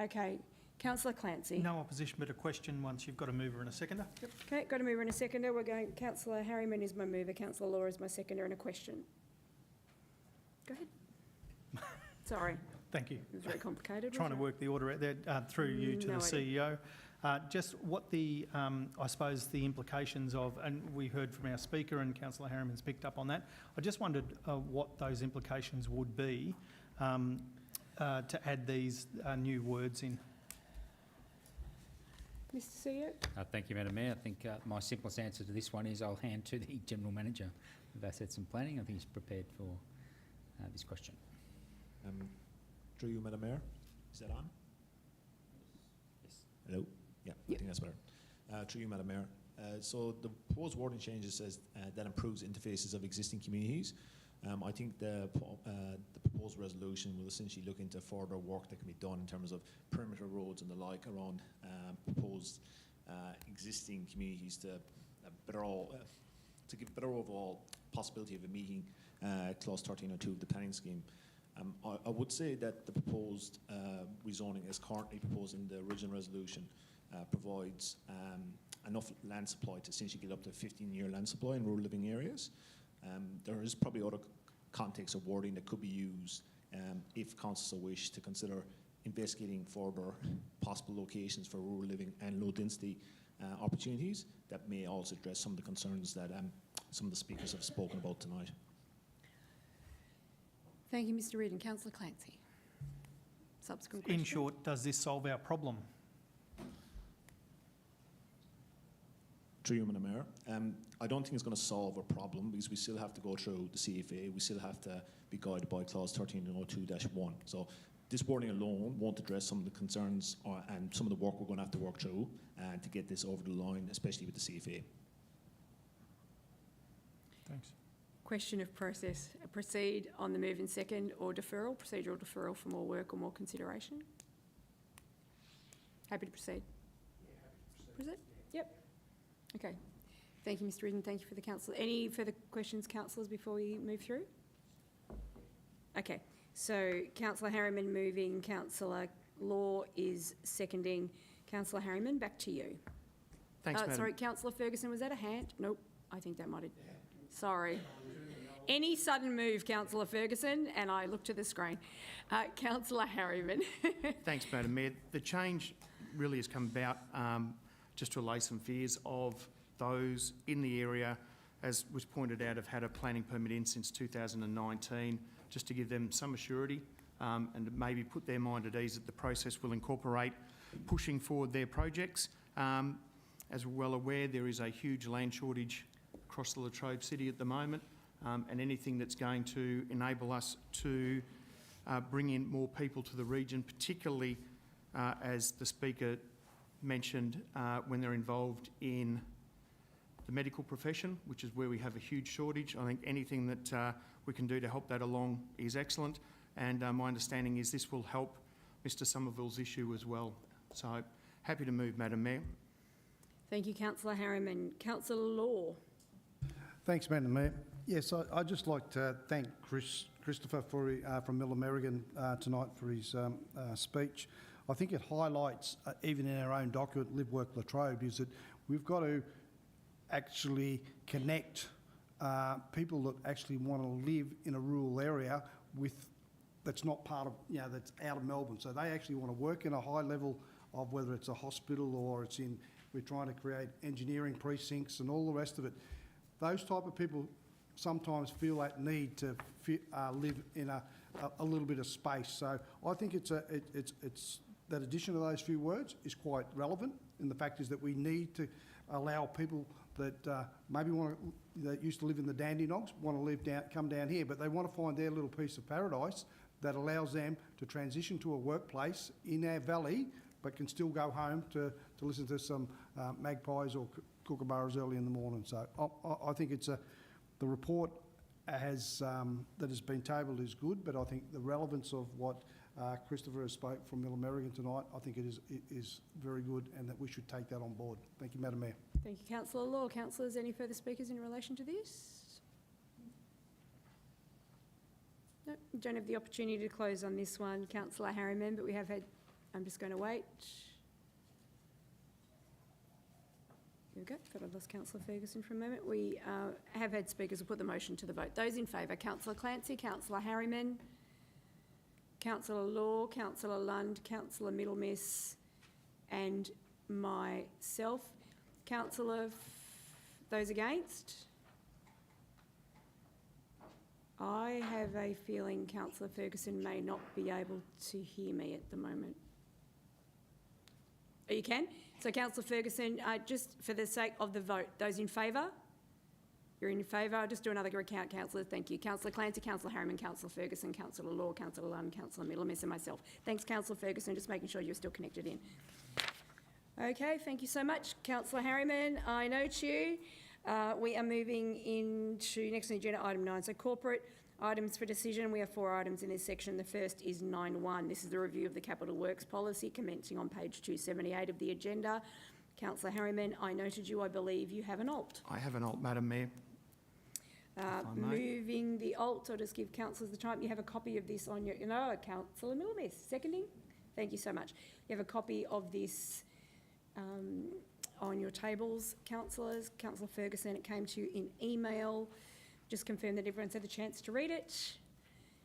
Okay. Councillor Clancy. No opposition, but a question once you've got a mover and a seconder. Yep. Okay, got a mover and a seconder. We're going, Councillor Harriman is my mover, Councillor Law is my seconder, and a question. Go ahead. Sorry, Thank you. it was very complicated. Trying to wasn't work the order out there through you to No the CEO. Just what the, I suppose, the implications of, and we heard from our speaker and Councillor Harriman's picked up on that. I just wondered what those implications would be to add these new words in. it? Mr CEO? Thank you, Madam Mayor. I think my simplest answer to this one is I'll hand to the General Manager of Assets and Planning. I think he's prepared for this question. Through you, Madam Mayor. Is that on? Yes. Hello? Yeah, I think that's better. Through you, Madam Mayor. So the proposed wording changes says that improves interfaces of existing communities. I think the proposed resolution will essentially look into further work that can be done in terms of perimeter roads and the like around proposed existing communities to give better overall possibility of a meeting clause 1302 of the planning scheme. I would say that the proposed rezoning as currently proposed in the original resolution provides enough land supply to essentially get up to 15-year land supply in rural living areas. There is probably other context of wording that could be used if council so wish to consider investigating further possible locations for rural living and low density opportunities that may also address some of the concerns that some of the speakers have spoken about tonight. Thank you, Mr Reid. And Councillor Clancy. Subsequent question. In short, does this solve our problem? Through you, Madam Mayor. I don't think it's going to solve a problem because we still have to go through the CFA. We still have to be guided by clause 1302-1. So this wording alone won't address some of the concerns and some of the work we're going to have to work through to get this over the line, especially with the CFA. Thanks. Question of process. Proceed on the move in second or deferral, procedural deferral for more work or more consideration? Happy to proceed? Yeah, happy to proceed. Yep. Okay. Thank you, Mr Reid, and thank you for the council. Any further questions, councillors, before we move through? Okay. So Councillor Harriman moving, Councillor Law is seconding. Councillor Harriman, back to you. Thanks, Madam. Sorry, Councillor Ferguson, was that a hand? Nope. I think that might have... Sorry. Any sudden move, Councillor Ferguson, and I look to the screen. Councillor Harriman. Thanks, Madam Mayor. The change really has come about just to allay some fears of those in the area, as was pointed out, have had a planning permit in since 2019, just to give them some assurity and maybe put their mind at ease that the process will incorporate pushing forward their projects. As we're well aware, there is a huge land shortage across the Latrobe City at the moment, and anything that's going to enable us to bring in more people to the region, particularly as the Speaker mentioned, when they're involved in the medical profession, which is where we have a huge shortage. I think anything that we can do to help that along is excellent, and my understanding is this will help Mr Somerville's issue as well. So happy to move, Madam Mayor. Thank you, Councillor Harriman. Councillor Law. Thanks, Madam Mayor. Yes, I'd just like to thank Christopher from Miller Merrigan tonight for his speech. I think it highlights, even in our own document, Live Work Latrobe, is that we've got to actually connect people that actually want to live in a rural area with that's not part of, that's out of Melbourne. So they actually want to work in a high level of whether it's a hospital or it's in, we're trying to create engineering precincts and all the rest of it. Those type of people sometimes feel that need to live in a little bit of space. So I think it's that addition of those few words is quite relevant. And the fact is that we need to allow people that maybe that used to live in the Dandenongs want to come down here, but they want to find their little piece of paradise that allows them to transition to a workplace in our valley, but can still go home to listen to some magpies or kookaburras early in the morning. So I think it's the report that has been tabled is good, but I think the relevance of what Christopher has spoke from Miller Merrigan tonight, I think it is very good, and that we should take that on board. Thank you, Madam Mayor. Thank you, Councillor Law. Councillors, any further speakers in relation to this? No, we don't have the opportunity to close on this one, Councillor Harriman, but we have had I'm just going to wait. There we go. Thought I'd lost Councillor Ferguson for a moment. We have had speakers. We'll put the motion to the vote. Those in favour, Councillor Clancy, Councillor Harriman, Councillor Law, Councillor Lund, Councillor Middlemiss and myself. Those against? I have a feeling Councillor Ferguson may not be able to hear me at the moment. Oh, you can? So Councillor Ferguson, just for the sake of the vote, those in favour? You're in favour. I'll just do another recount, councillors. Thank you. Councillor Clancy, Councillor Harriman, Councillor Ferguson, Councillor Law, Councillor Lund, Councillor Middlemiss and myself. Thanks, Councillor Ferguson. Just making sure you're still connected in. Okay, thank you so much. Councillor Harriman, I note you. We are moving into next on the agenda, item 9. So corporate items for decision. We have 4 items in this section. The first is 9.1. This is the review of the capital works policy commencing on page 278 of the agenda. Councillor Harriman, I noted you. I believe you have an alt. I have an alt, Madam Mayor. Moving the alt, I'll just give councillors the time. You have a copy of this on your, Councillor Middlemiss, seconding. Thank you so much. You have a copy of this on your tables, councillors. Councillor Ferguson, it came to you in email. Just confirm that everyone's had the chance to read it.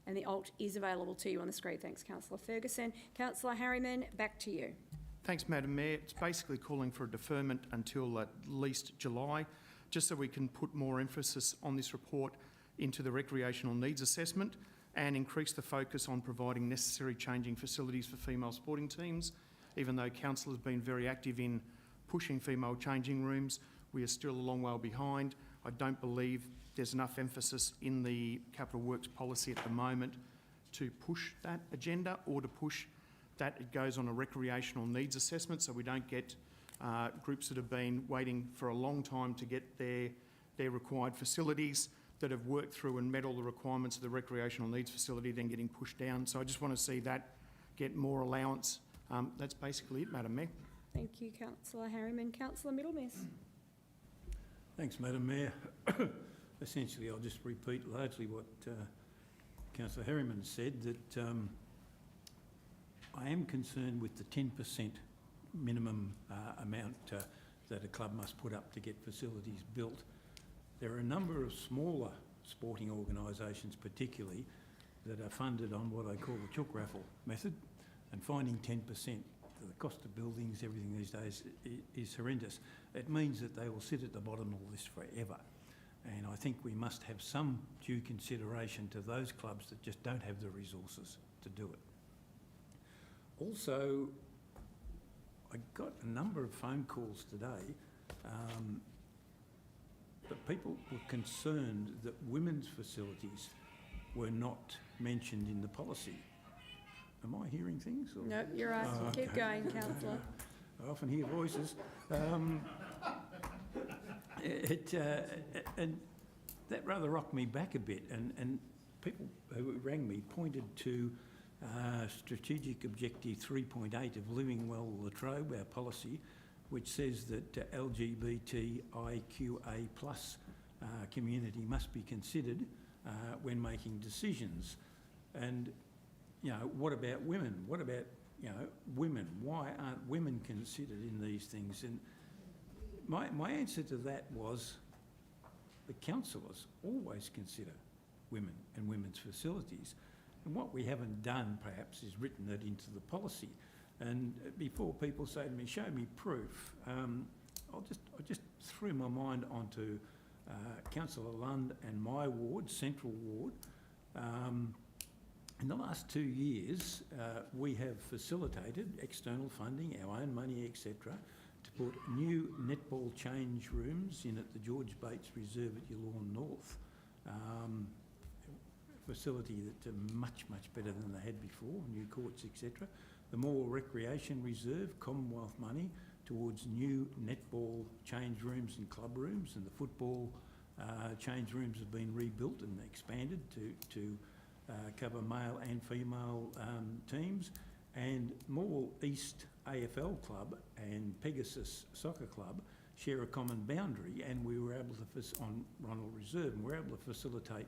And the alt is available to you on the screen. Thanks, Councillor Ferguson. Councillor Harriman, back to you. Thanks, Madam Mayor. It's basically calling for a deferment until at least July, just so we can put more emphasis on this report into the recreational needs assessment and increase the focus on providing necessary changing facilities for female sporting teams. Even though council has been very active in pushing female changing rooms, we are still a long way behind. I don't believe there's enough emphasis in the capital works policy at the moment to push that agenda or to push that it goes on a recreational needs assessment, so we don't get groups that have been waiting for a long time to get their required facilities that have worked through and met all the requirements of the recreational needs facility then getting pushed down. So I just want to see that get more allowance. That's basically it, Madam Mayor. Thank you, Councillor Harriman. Councillor Middlemiss. Thanks, Madam Mayor. Essentially, I'll just repeat largely what Councillor Harriman said, that I am concerned with the 10% minimum amount that a club must put up to get facilities built. There are a number of smaller sporting organisations particularly that are funded on what I call the chook raffle method, and finding 10% for the cost of buildings, everything these days is horrendous. It means that they will sit at the bottom of this forever. And I think we must have some due consideration to those clubs that just don't have the resources to do it. Also, I got a number of phone calls today that people were concerned that women's facilities were not mentioned in the policy. Am I hearing things? Or? No, you're right. Oh, Keep okay. going, Councillor. I often hear voices. And that rather rocked me back a bit. And people who rang me pointed to Strategic Objective 3.8 of Living Well Latrobe, our policy, which says that LGBTIQA plus community must be considered when making decisions. And, what about women? What about, women? Why aren't women considered in these things? And my answer to that was the councillors always consider women and women's facilities. And what we haven't done, perhaps, is written it into the policy. And before people say to me, show me proof, I just threw my mind onto Councillor Lund and my ward, Central Ward. In the last 2 years, we have facilitated external funding, our own money, etc., to put new netball change rooms in at the George Bates Reserve at Yallourn North. Facility that are much, much better than they had before, new courts, etc. The Moore Recreation Reserve, Commonwealth money, towards new netball change rooms and club rooms, and the football change rooms have been rebuilt and expanded to cover male and female teams. And Moore East AFL Club and Pegasus Soccer Club share a common boundary, and we were able to, on Ronald Reserve, and we were able to facilitate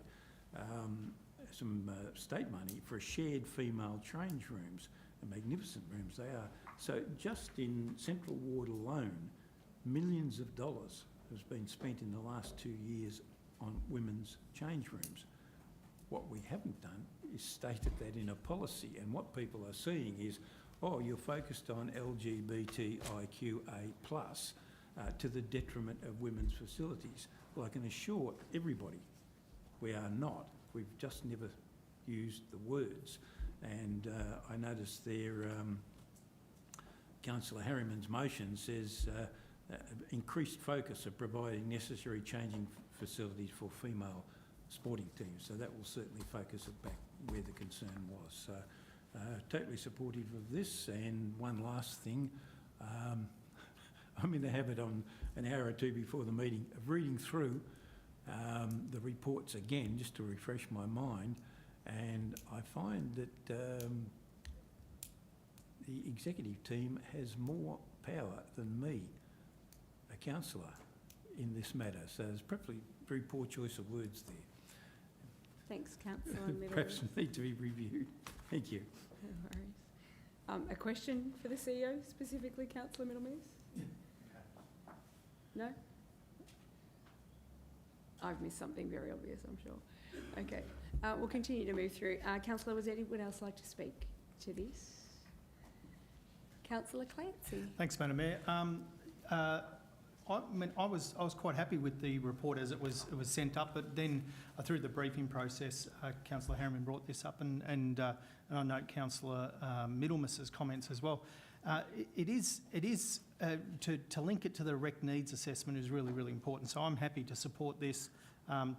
some state money for shared female change rooms. magnificent rooms they are. So just in Central Ward alone, millions of dollars has been spent in the last 2 years on women's change rooms. What we haven't done is stated that in a policy, and what people are seeing is, oh, you're focused on LGBTIQA+, to the detriment of women's facilities. Well, I can assure everybody we are not. We've just never used the words. And I noticed there, Councillor Harriman's motion says increased focus of providing necessary changing facilities for female sporting teams. So that will certainly focus it back where the concern was. So totally supportive of this. And one last thing, I'm in the habit on an hour or two before the meeting of reading through the reports again, just to refresh my mind. And I find that the executive team has more power than me, a councillor, in this matter. So there's probably very poor choice of words there. Thanks, Councillor Middleton. Perhaps need to be reviewed. Thank you. No worries. A question for the CEO, specifically Councillor Middleton? No? I've missed something very obvious, I'm sure. Okay, we'll continue to move through. Councillor, was anyone else like to speak to this? Councillor Clancy. Thanks, Madam Mayor. I was quite happy with the report as it was sent up, but then through the briefing process, Councillor Harriman brought this up, and I note Councillor Middlemas's comments as well. It is to link it to the direct needs assessment is really, really important. So I'm happy to support this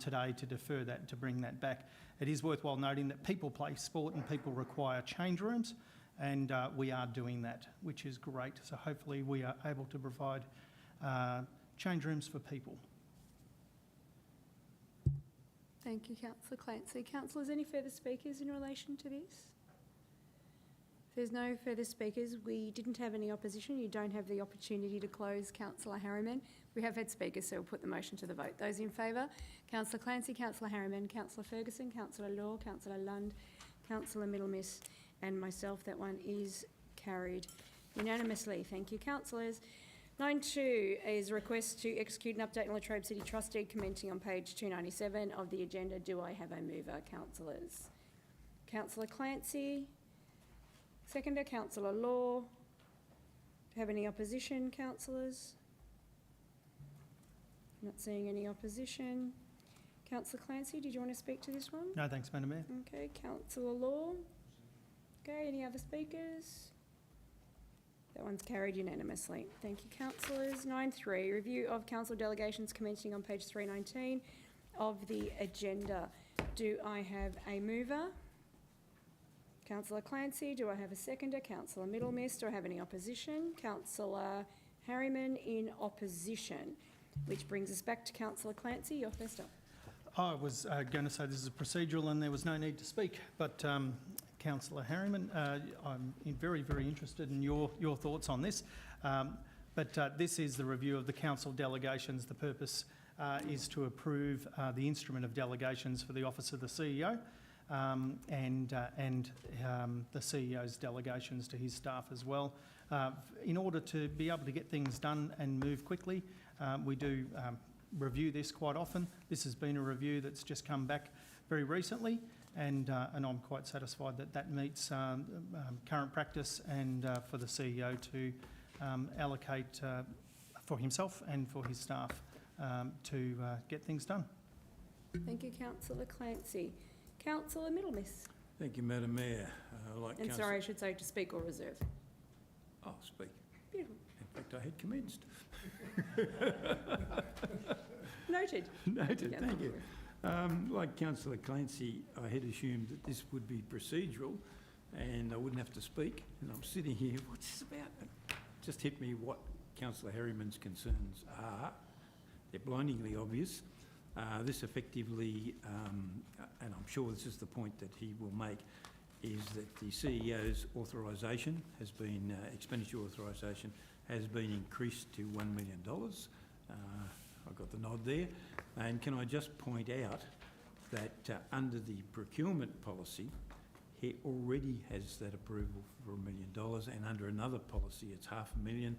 today, to defer that, to bring that back. It is worthwhile noting that people play sport and people require change rooms, and we are doing that, which is great. So hopefully we are able to provide change rooms for people. Thank you, Councillor Clancy. Councillors, any further speakers in relation to this? If there's no further speakers, we didn't have any opposition. You don't have the opportunity to close, Councillor Harriman. We have had speakers, so we'll put the motion to the vote. Those in favour, Councillor Clancy, Councillor Harriman, Councillor Ferguson, Councillor Law, Councillor Lund, Councillor Middlemiss and myself. That one is carried unanimously. Thank you, councillors. 9.2 is a request to execute an update on Latrobe City Trust deed commencing on page 297 of the agenda. Do I have a mover, councillors? Councillor Clancy. Seconder, Councillor Law. Do you have any opposition, councillors? Not seeing any opposition. Councillor Clancy, did you want to speak to this one? No, thanks, Madam Mayor. Okay, Councillor Law. Okay, any other speakers? That one's carried unanimously. Thank you, councillors. 9.3, review of council delegations commencing on page 319 of the agenda. Do I have a mover? Councillor Clancy. Do I have a seconder? Councillor Middlemiss. Do I have any opposition? Councillor Harriman in opposition, which brings us back to Councillor Clancy. You're first up. I was going to say this is a procedural and there was no need to speak, but Councillor Harriman, I'm very, very interested in your thoughts on this. But this is the review of the council delegations. The purpose is to approve the instrument of delegations for the office of the CEO and the CEO's delegations to his staff as well. In order to be able to get things done and move quickly, we do review this quite often. This has been a review that's just come back very recently, and I'm quite satisfied that that meets current practice and for the CEO to allocate for himself and for his staff to get things done. Thank you, Councillor Clancy. Councillor Middlemiss. Thank you, Madam Mayor. And sorry, I should say to speak or reserve. I'll speak. Beautiful. In fact, I had commenced. Noted. Noted, thank you. Like Councillor Clancy, I had assumed that this would be procedural and I wouldn't have to speak. And I'm sitting here, what's this about? It just hit me what Councillor Harriman's concerns are. They're blindingly obvious. This effectively, and I'm sure this is the point that he will make, is that the CEO's authorisation has been, expenditure authorisation has been increased to $1 million. I got the nod there. And can I just point out that under the procurement policy, he already has that approval for $1 million, and under another policy it's $500,000.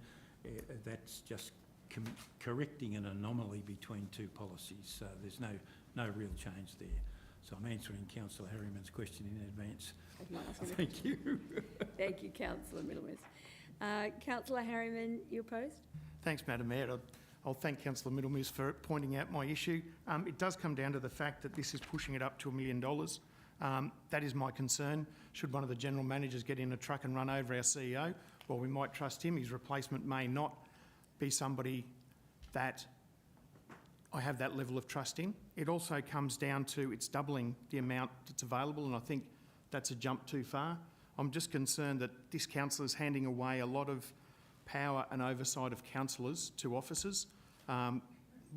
That's just correcting an anomaly between two policies. So there's no real change there. So I'm answering Councillor Harriman's question in advance. Thank you. Thank you, Councillor Middlemiss. Councillor Harriman, you opposed? Thanks, Madam Mayor. I'll thank Councillor Middlemiss for pointing out my issue. It does come down to the fact that this is pushing it up to $1 million. That is my concern. Should one of the general managers get in a truck and run over our CEO, well, we might trust him. His replacement may not be somebody that I have that level of trust in. It also comes down to it's doubling the amount that's available, and I think that's a jump too far. I'm just concerned that this council is handing away a lot of power and oversight of councillors to officers.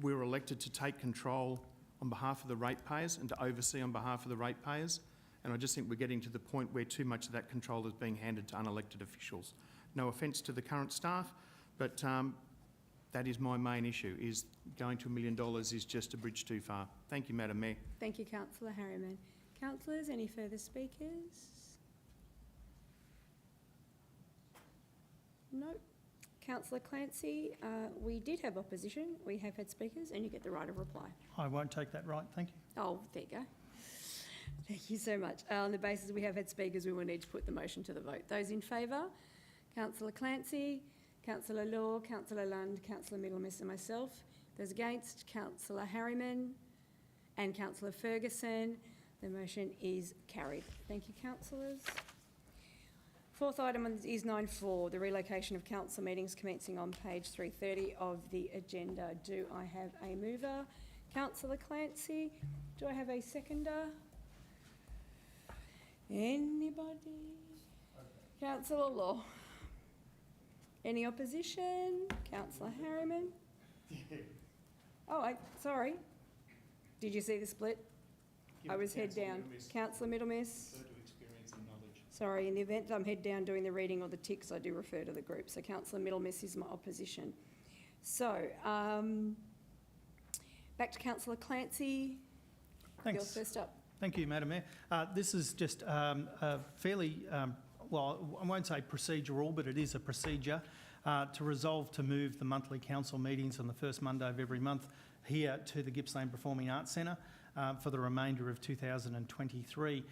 We're elected to take control on behalf of the ratepayers and to oversee on behalf of the ratepayers, and I just think we're getting to the point where too much of that control is being handed to unelected officials. No offence to the current staff, but that is my main issue, is going to $1 million is just a bridge too far. Thank you, Madam Mayor. Thank you, Councillor Harriman. Councillors, any further speakers? No. Councillor Clancy, we did have opposition. We have had speakers, and you get the right of reply. I won't take that right, thank you. Oh, there you go. Thank you so much. On the basis we have had speakers, we will need to put the motion to the vote. Those in favour? Councillor Clancy, Councillor Law, Councillor Lund, Councillor Middlemiss and myself. Those against, Councillor Harriman and Councillor Ferguson. The motion is carried. Thank you, councillors. Fourth item is 9.4, the relocation of council meetings commencing on page 330 of the agenda. Do I have a mover? Councillor Clancy. Do I have a seconder? Anybody? Councillor Law. Any opposition? Councillor Harriman? Oh, sorry. Did you see the split? I was head down. Councillor Middlemiss? Sorry, in the event I'm head down doing the reading or the ticks, I do refer to the group. So Councillor Middlemiss is my opposition. So, back to Councillor Clancy. Thanks. You're first up. Thank you, Madam Mayor. This is just a fairly, well, I won't say procedural, but it is a procedure to resolve to move the monthly council meetings on the first Monday of every month here to the Gippsland Performing Arts Centre for the remainder of 2023.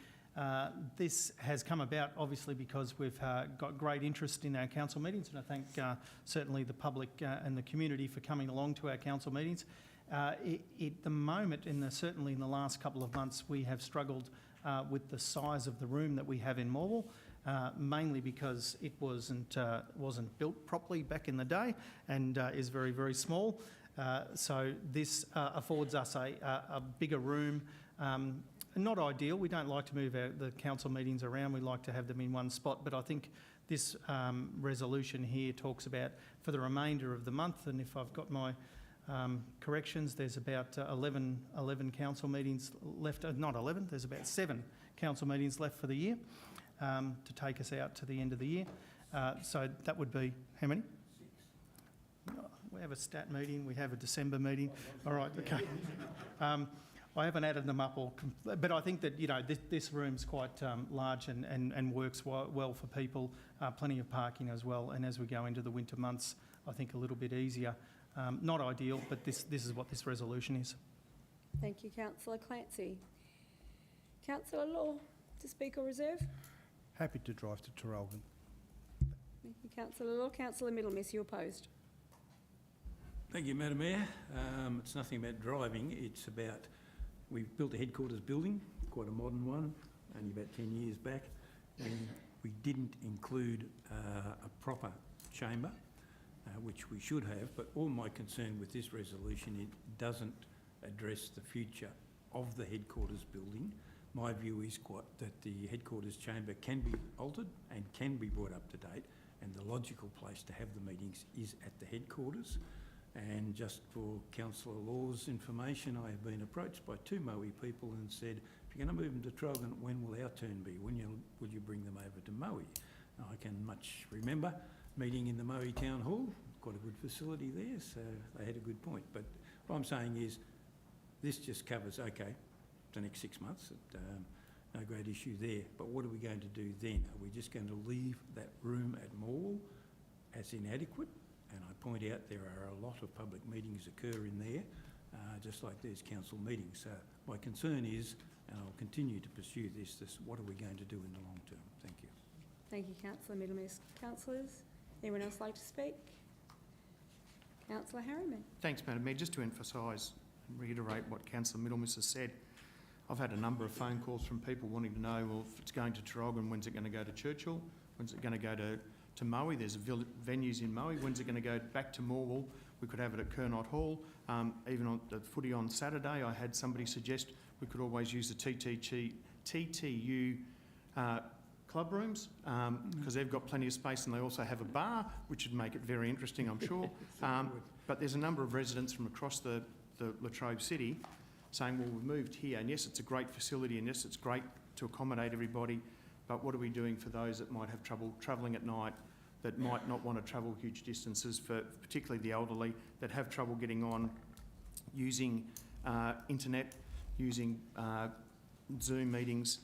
This has come about obviously because we've got great interest in our council meetings, and I thank certainly the public and the community for coming along to our council meetings. At the moment, certainly in the last couple of months, we have struggled with the size of the room that we have in Morwell, mainly because it wasn't built properly back in the day and is very, very small. So this affords us a bigger room. Not ideal. We don't like to move the council meetings around. We like to have them in one spot. But I think this resolution here talks about for the remainder of the month, and if I've got my corrections, there's about 11 council meetings left. Not 11, there's about 7 council meetings left for the year to take us out to the end of the year. So that would be how many? 6. We have a stat meeting, we have a December meeting. All right, okay. I haven't added them up all, but I think that, you know, this room's quite large and works well for people, plenty of parking as well, and as we go into the winter months, I think a little bit easier. Not ideal, but this is what this resolution is. Thank you, Councillor Clancy. Councillor Law, to speak or reserve? Happy to drive to Traralgon. Thank you, Councillor Law. Councillor Middlemiss, you opposed? Thank you, Madam Mayor. It's nothing about driving, it's about, we've built a headquarters building, quite a modern one, only about 10 years back, and we didn't include a proper chamber, which we should have, but all my concern with this resolution, it doesn't address the future of the headquarters building. My view is that the headquarters chamber can be altered and can be brought up to date, and the logical place to have the meetings is at the headquarters. And just for Councillor Law's information, I have been approached by 2 Moe people and said, if you're going to move them to Traralgon, when will our turn be? When will you bring them over to Moe? I can much remember meeting in the Moe Town Hall, quite a good facility there, so they had a good point. But what I'm saying is, this just covers, okay, the next 6 months. no great issue there. But what are we going to do then? Are we just going to leave that room at Morwell as inadequate? And I point out there are a lot of public meetings occur in there, just like there's council meetings. So my concern is, and I'll continue to pursue this, what are we going to do in the long term? Thank you. Thank you, Councillor Middlemiss. Councillors, anyone else like to speak? Councillor Harriman. Thanks, Madam Mayor. Just to emphasise and reiterate what Councillor Middlemiss has said, I've had a number of phone calls from people wanting to know, well, if it's going to Traralgon, when's it going to go to Churchill? When's it going to go to Moe? There's venues in Moe. When's it going to go back to Morwell? We could have it at Kernott Hall. Even on the footy on Saturday, I had somebody suggest we could always use the TTU club rooms because they've got plenty of space and they also have a bar, which would make it very interesting, I'm sure. But there's a number of residents from across the Latrobe city saying, well, we've moved here, and yes, it's a great facility, and yes, it's great to accommodate everybody, but what are we doing for those that might have trouble travelling at night, that might not want to travel huge distances, for particularly the elderly, that have trouble getting on, using internet, using Zoom meetings,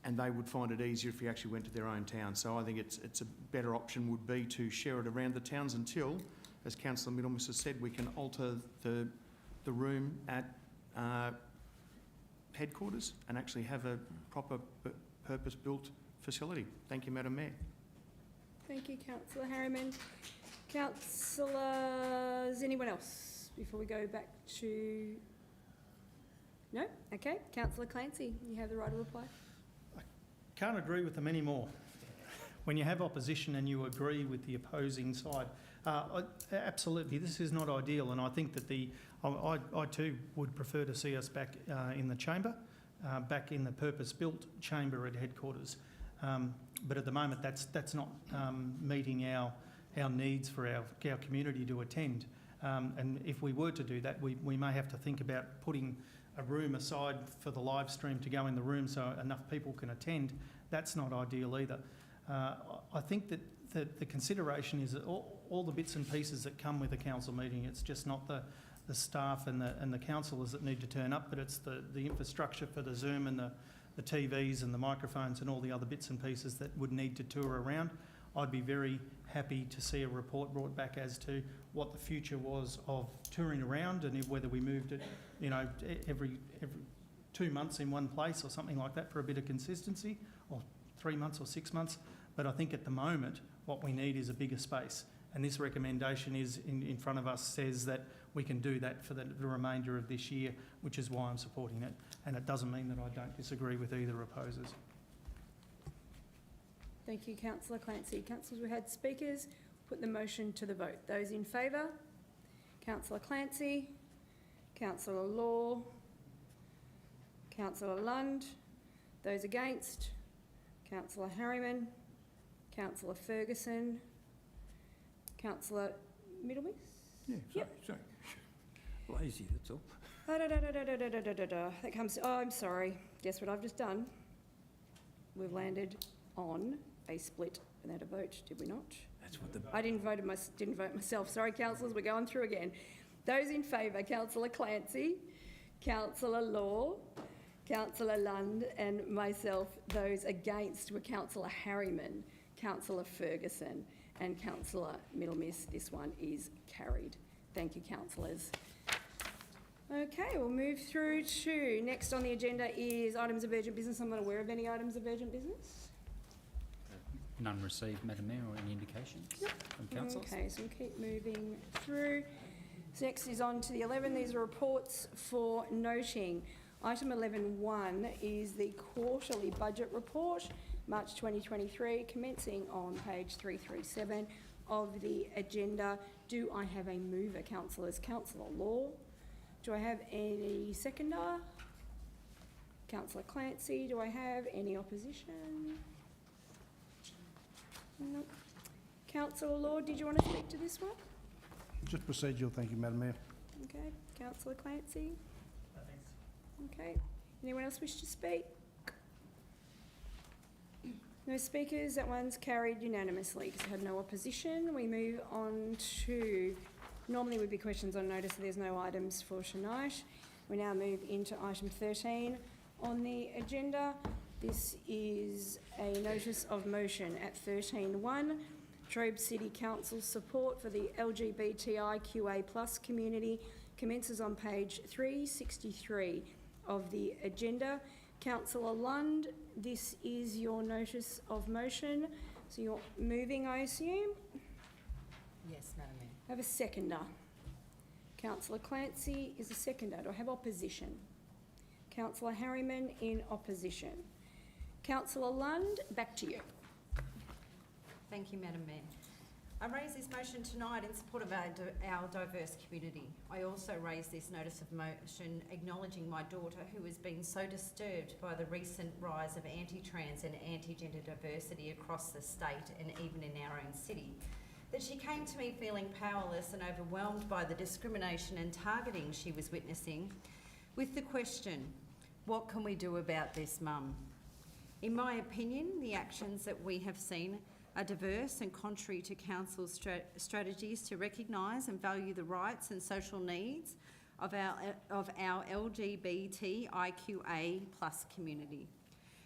and they would find it easier if you actually went to their own town. So I think it's a better option would be to share it around the towns until, as Councillor Middlemiss has said, we can alter the room at headquarters and actually have a proper purpose-built facility. Thank you, Madam Mayor. Thank you, Councillor Harriman. Councillors, anyone else before we go back to... No? Okay. Councillor Clancy, you have the right to reply. Can't agree with them anymore. When you have opposition and you agree with the opposing side, absolutely, this is not ideal, and I think that I too would prefer to see us back in the chamber, back in the purpose-built chamber at headquarters. But at the moment, that's not meeting our needs for our community to attend. And if we were to do that, we may have to think about putting a room aside for the live stream to go in the room so enough people can attend. That's not ideal either. I think that the consideration is that all the bits and pieces that come with a council meeting. It's just not the staff and the councillors that need to turn up, but it's the infrastructure for the Zoom and the TVs and the microphones and all the other bits and pieces that would need to tour around. I'd be very happy to see a report brought back as to what the future was of touring around and whether we moved it, every 2 months in one place or something like that for a bit of consistency, or 3 months or 6 months. But I think at the moment what we need is a bigger space, and this recommendation is in front of us says that we can do that for the remainder of this year, which is why I'm supporting it. And it doesn't mean that I don't disagree with either opposers. Thank you, Councillor Clancy. Councillors, we had speakers. Put the motion to the vote. Those in favour? Councillor Clancy, Councillor Law, Councillor Lund. Those against? Councillor Harriman, Councillor Ferguson, Councillor Middlemiss? Yeah, sorry. Lazy, that's all. That comes... Oh, I'm sorry. Guess what I've just done? We've landed on a split without a vote, did we not? That's what the... I didn't vote myself. Sorry, councillors, we're going through again. Those in favour, Councillor Clancy, Councillor Law, Councillor Lund and myself. Those against were Councillor Harriman, Councillor Ferguson and Councillor Middlemiss. This one is carried. Thank you, councillors. Okay, we'll move through to next on the agenda is items of urgent business. I'm not aware of any items of urgent business. None received, Madam Mayor, or any indications from councillors? Okay, so we'll keep moving through. So next is on to the 11. These are reports for noting. Item 11.1 is the quarterly budget report, March 2023, commencing on page 337 of the agenda. Do I have a mover, councillors? Councillor Law. Do I have any seconder? Councillor Clancy. Do I have any opposition? No. Councillor Law, did you want to speak to this one? Just procedural, thank you, Madam Mayor. Okay. Councillor Clancy? Okay. Anyone else wish to speak? No speakers. That one's carried unanimously because I had no opposition. We move on to... Normally would be questions on notice, so there's no items for tonight. We now move into item 13, on the agenda. This is a notice of motion at 13.1. Latrobe City Council support for the LGBTIQA+ community commences on page 363 of the agenda. Councillor Lund, this is your notice of motion. So you're moving, I assume? Yes, Madam Mayor. I have a seconder. Councillor Clancy is a seconder. Do I have opposition? Councillor Harriman in opposition. Councillor Lund, back to you. Thank you, Madam Mayor. I raise this motion tonight in support of our diverse community. I also raise this notice of motion acknowledging my daughter, who has been so disturbed by the recent rise of anti-trans and anti-gender diversity across the state and even in our own city, that she came to me feeling powerless and overwhelmed by the discrimination and targeting she was witnessing, with the question, what can we do about this, Mum? In my opinion, the actions that we have seen are diverse and contrary to Council's strategies to recognise and value the rights and social needs of our LGBTIQA+ community.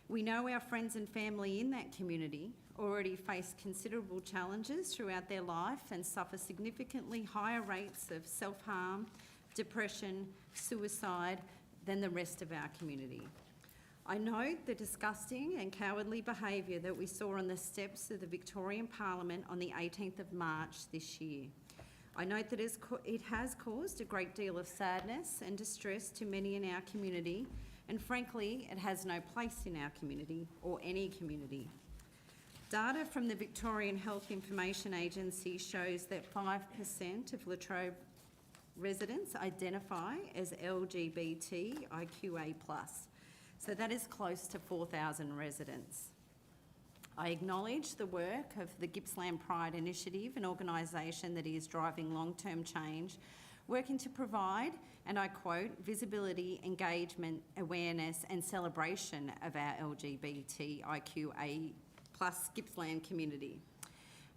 We know our friends and family in that community already face considerable challenges throughout their life and suffer significantly higher rates of self-harm, depression, suicide than the rest of our community. I note the disgusting and cowardly behaviour that we saw on the steps of the Victorian Parliament on the 18th of March this year. I note that it has caused a great deal of sadness and distress to many in our community, and frankly, it has no place in our community or any community. Data from the Victorian Health Information Agency shows that 5% of Latrobe residents identify as LGBTIQA+. So that is close to 4,000 residents. I acknowledge the work of the Gippsland Pride Initiative, an organisation that is driving long-term change, working to provide, and I quote, visibility, engagement, awareness and celebration of our LGBTIQA+ Gippsland community.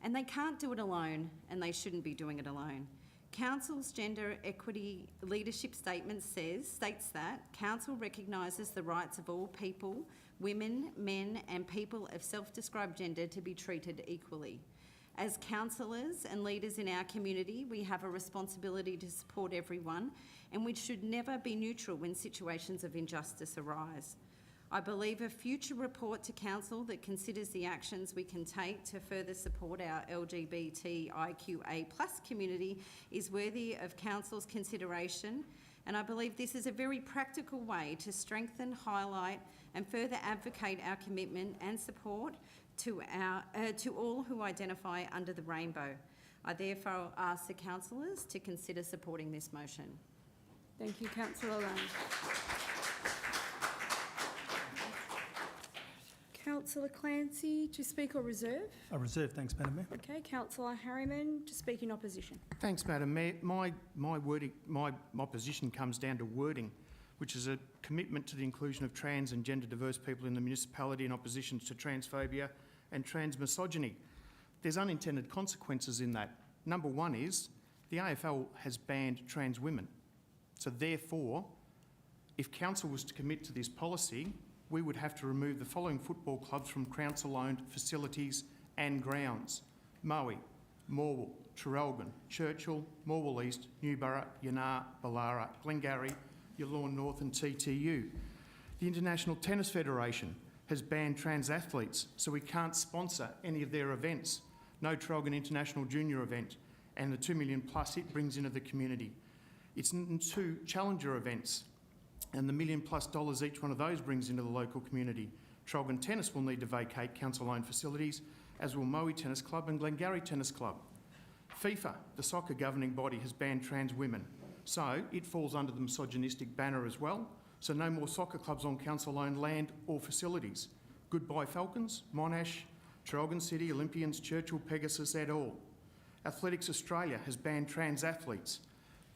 And they can't do it alone, and they shouldn't be doing it alone. Council's Gender Equity Leadership Statement states that Council recognises the rights of all people, women, men and people of self-described gender to be treated equally. As councillors and leaders in our community, we have a responsibility to support everyone, and we should never be neutral when situations of injustice arise. I believe a future report to Council that considers the actions we can take to further support our LGBTIQA+ community is worthy of Council's consideration, and I believe this is a very practical way to strengthen, highlight and further advocate our commitment and support to all who identify under the rainbow. I therefore ask the councillors to consider supporting this motion. Thank you, Councillor Lund. Councillor Clancy, to speak or reserve? I reserve, thanks, Madam Mayor. Okay, Councillor Harriman, to speak in opposition. Thanks, Madam Mayor. My opposition comes down to wording, which is a commitment to the inclusion of trans and gender diverse people in the municipality in opposition to transphobia and transmisogyny. There's unintended consequences in that. Number one is the AFL has banned trans women. So therefore, if Council was to commit to this policy, we would have to remove the following football clubs from Council-owned facilities and grounds: Moe, Morwell, Traralgon, Churchill, Morwell East, Newborough, Yannar, Ballara, Glengarry, Yallourn North and TTU. The International Tennis Federation has banned trans athletes, so we can't sponsor any of their events. No Traralgon International Junior event, and the $2 million plus it brings into the community. It's 2 challenger events, and the $1 million plus each one of those brings into the local community. Traralgon Tennis will need to vacate council-owned facilities, as will Moe Tennis Club and Glengarry Tennis Club. FIFA, the soccer governing body, has banned trans women, so it falls under the misogynistic banner as well. So no more soccer clubs on council-owned land or facilities. Goodbye Falcons, Monash, Traralgon City, Olympians, Churchill, Pegasus et al. Athletics Australia has banned trans athletes.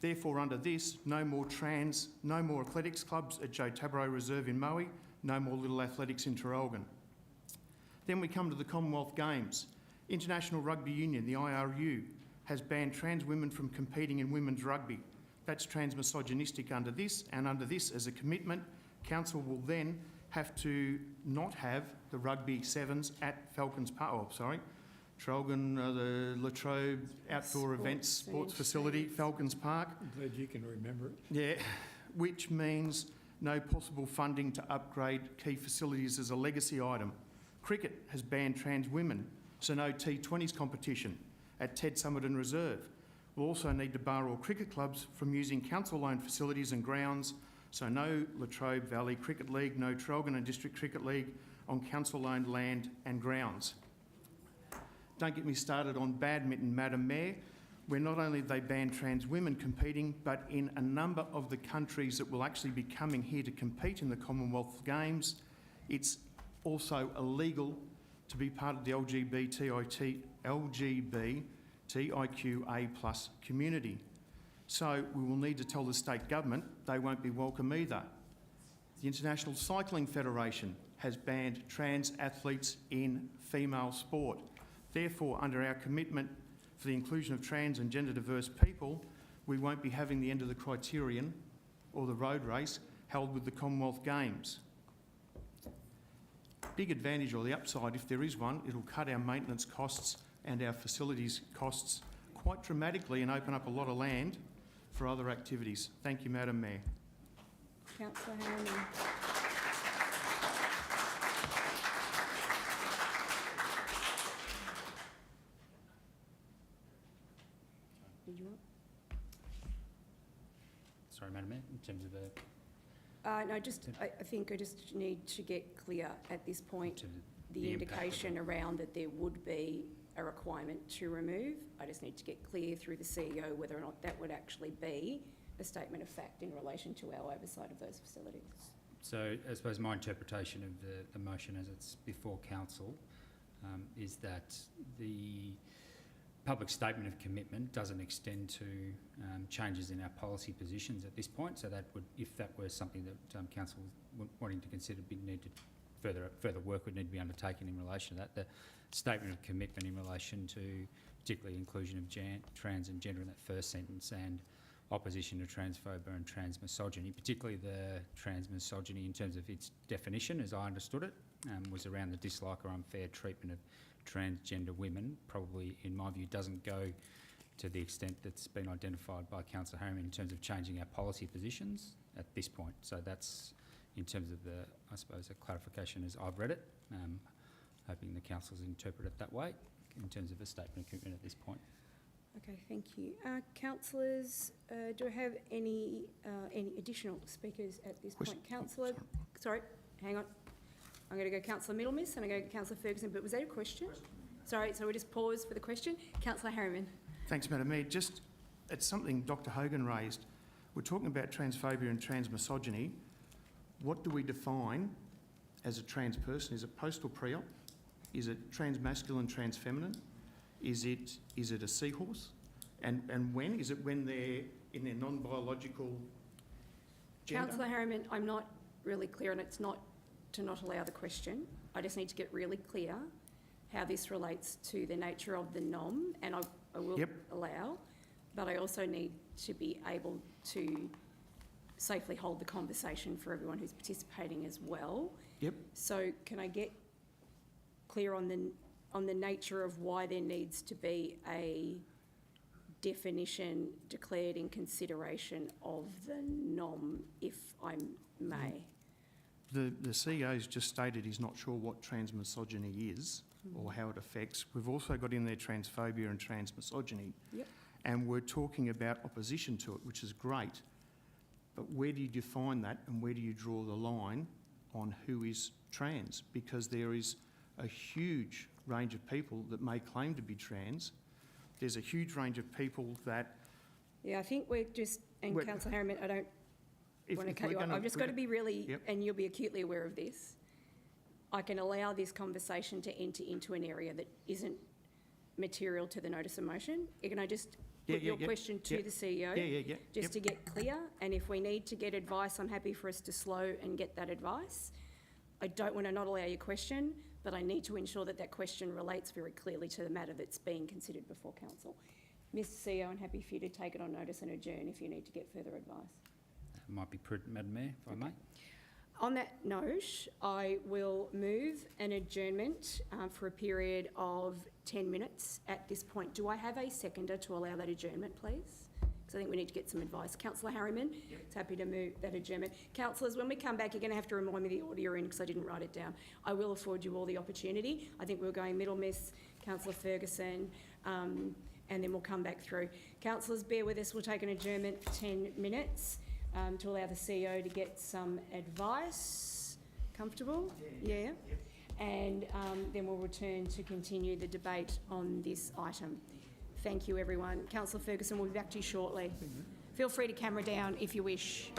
Therefore, under this, no more athletics clubs at Joe Tabarrow Reserve in Moe, no more Little Athletics in Traralgon. Then we come to the Commonwealth Games. International Rugby Union, the IRU, has banned trans women from competing in women's rugby. That's transmisogynistic under this, and under this, as a commitment, council will then have to not have the rugby sevens at Falcons Park, Traralgon, the Latrobe Outdoor Events Sports Facility, Falcons Park. I'm glad you can remember it. Yeah, which means no possible funding to upgrade key facilities as a legacy item. Cricket has banned trans women, so no T20s competition at Ted Summit and Reserve. We'll also need to bar all cricket clubs from using council-owned facilities and grounds, so no Latrobe Valley Cricket League, no Traralgon and District Cricket League on council-owned land and grounds. Don't get me started on badminton, Madam Mayor, where not only have they banned trans women competing, but in a number of the countries that will actually be coming here to compete in the Commonwealth Games, it's also illegal to be part of the LGBTIQA+ community. So we will need to tell the state government they won't be welcome either. The International Cycling Federation has banned trans athletes in female sport. Therefore, under our commitment for the inclusion of trans and gender diverse people, we won't be having the end of the criterion or the road race held with the Commonwealth Games. Big advantage, or the upside, if there is one, it'll cut our maintenance costs and our facilities costs quite dramatically and open up a lot of land for other activities. Thank you, Madam Mayor. Councillor Harriman. Did you want? Sorry, Madam Mayor, in terms of a... No, I think I just need to get clear at this point the the impact of indication around that there would be a requirement to remove. I just need to get clear through the CEO whether or not that would actually be a statement of fact in relation to our oversight of those facilities. So I suppose my interpretation of the motion as it's before council is that the public statement of commitment doesn't extend to changes in our policy positions at this point. So that would, if that were something that council was wanting to consider, further work would need to be undertaken in relation to that. The statement of commitment in relation to particularly inclusion of trans and gender in that first sentence, and opposition to transphobia and transmisogyny, particularly the transmisogyny in terms of its definition, as I understood it, was around the dislike or unfair treatment of transgender women. Probably, in my view, doesn't go to the extent that's been identified by Councillor Harriman in terms of changing our policy positions at this point. So that's in terms of the, I suppose, a clarification as I've read it. Hoping the council's interpret it that way in terms of a statement of commitment at this point. Okay, thank you. Councillors, do I have any additional speakers at this point? Councillor, sorry, hang on. I'm going to go Councillor Middlemiss and I'm going to go Councillor Ferguson, but was that a question? Sorry, so we just pause for the question. Councillor Harriman. Thanks, Madam Mayor. Just, it's something Dr Hogan raised. We're talking about transphobia and transmisogyny. What do we define as a trans person? Is it post or pre-op? Is it transmasculine, transfeminine? Is it a seahorse? And when? Is it when they're in their non-biological gender? Councillor Harriman, I'm not really clear, and it's not to not allow the question. I just need to get really clear how this relates to the nature of the NOM, and I will allow, but I also need to be able to safely hold the conversation for everyone who's participating as well. Yep. So can I get clear on the nature of why there needs to be a definition declared in consideration of the NOM, if I may? The CEO's just stated he's not sure what transmisogyny is or how it affects. We've also got in there transphobia and transmisogyny. Yep. And we're talking about opposition to it, which is great. But where do you define that and where do you draw the line on who is trans? Because there is a huge range of people that may claim to be trans. There's a huge range of people that... Yeah, I think we're just, and Councillor Harriman, I don't want to cut you off. I've just got to be really, and you'll be acutely aware of this. I can allow this conversation to enter into an area that isn't material to the notice of motion. Can I just put your question to the CEO? Just to get clear. And if we need to get advice, I'm happy for us to slow and get that advice. I don't want to not allow your question, but I need to ensure that that question relates very clearly to the matter that's being considered before council. Mr CEO, I'm happy for you to take it on notice and adjourn if you need to get further advice. That might be prudent, Madam Mayor, if I may. On that note, I will move an adjournment for a period of 10 minutes at this point. Do I have a seconder to allow that adjournment, please? Because I think we need to get some advice. Councillor Harriman is happy to move that adjournment. Councillors, when we come back, you're going to have to remind me the order you're in because I didn't write it down. I will afford you all the opportunity. I think we're going Middle Miss, Councillor Ferguson, and then we'll come back through. Councillors, bear with us. We'll take an adjournment for 10 minutes. To allow the CEO to get some advice. Comfortable? Yeah. And then we'll return to continue the debate on this item. Thank you, everyone. Councillor Ferguson, we'll be back to you shortly. Feel free to camera down if you wish.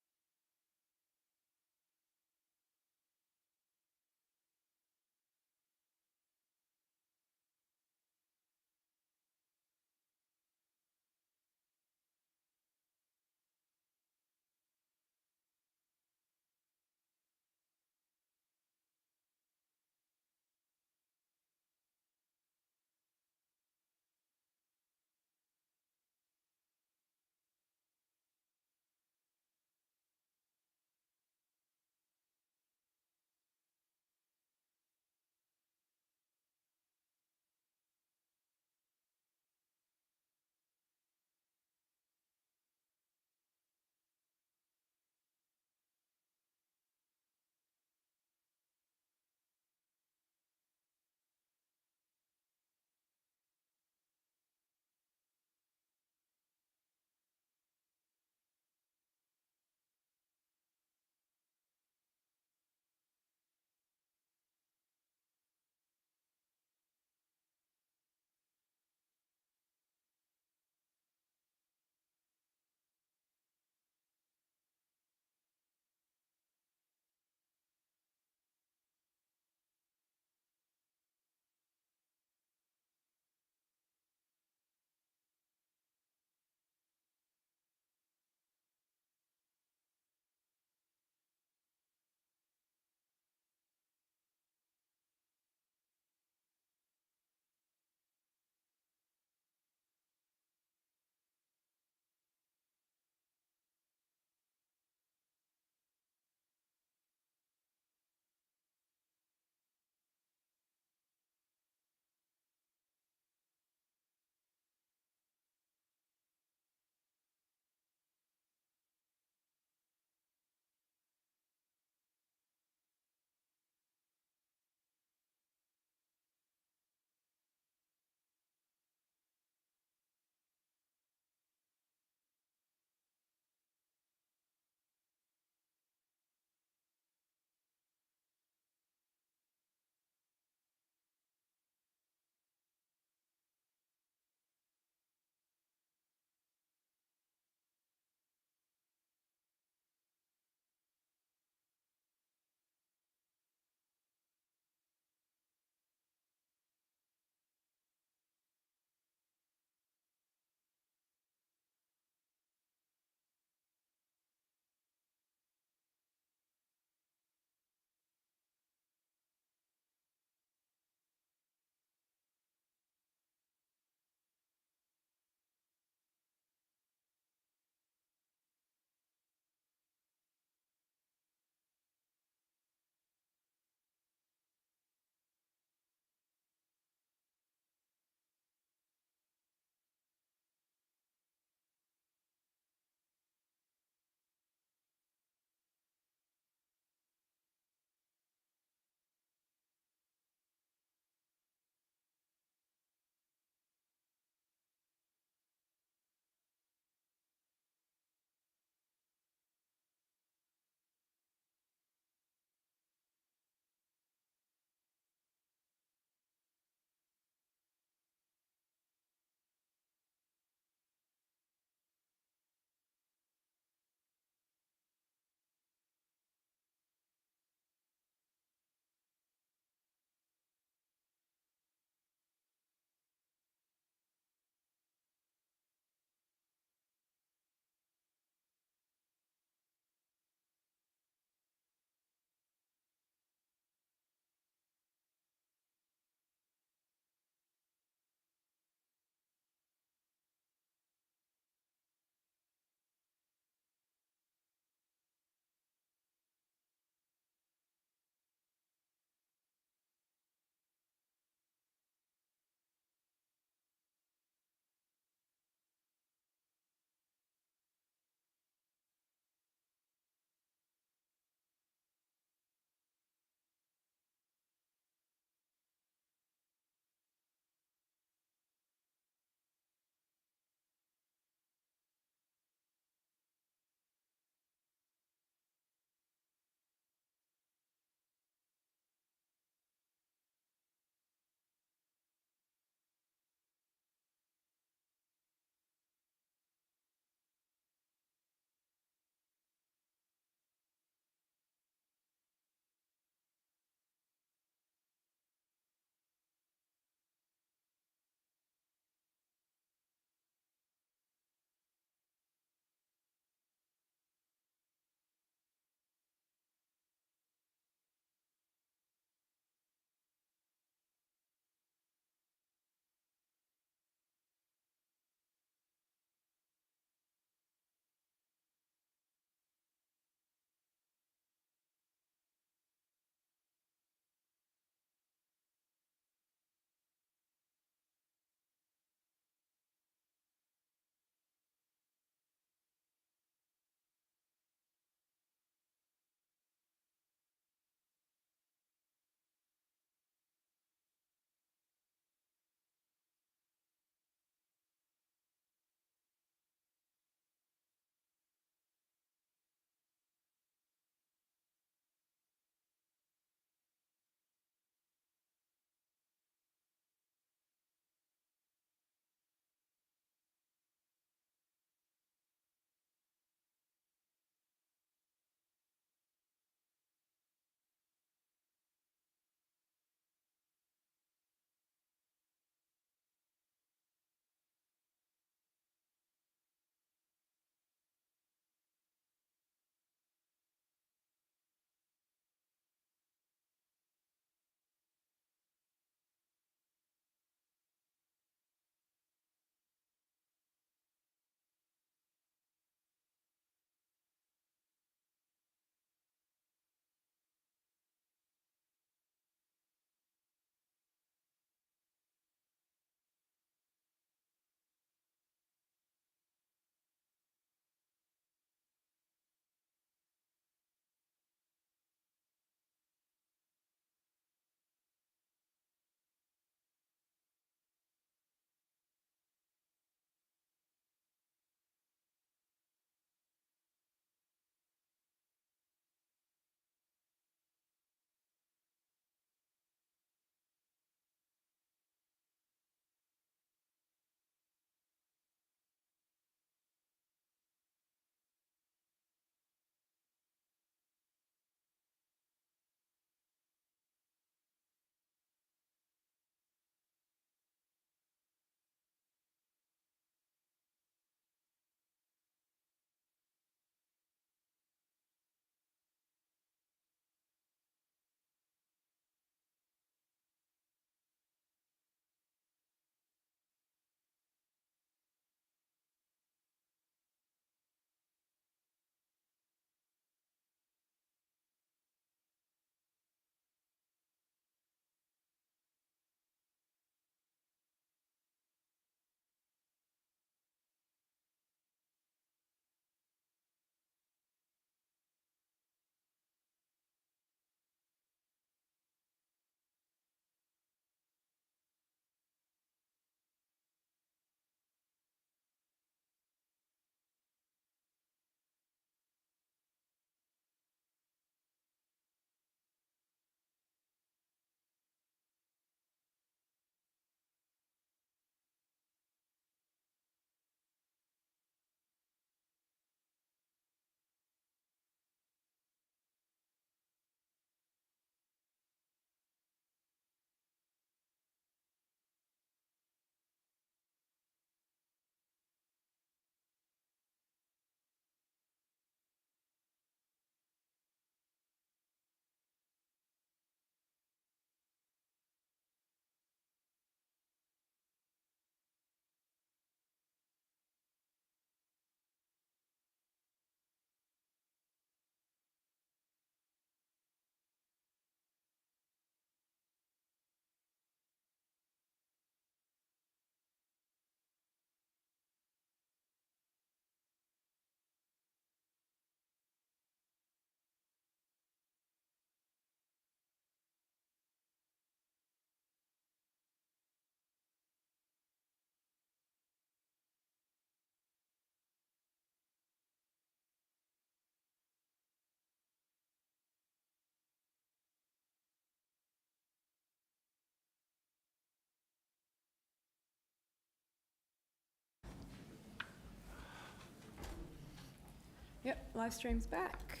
Yep, live stream's back.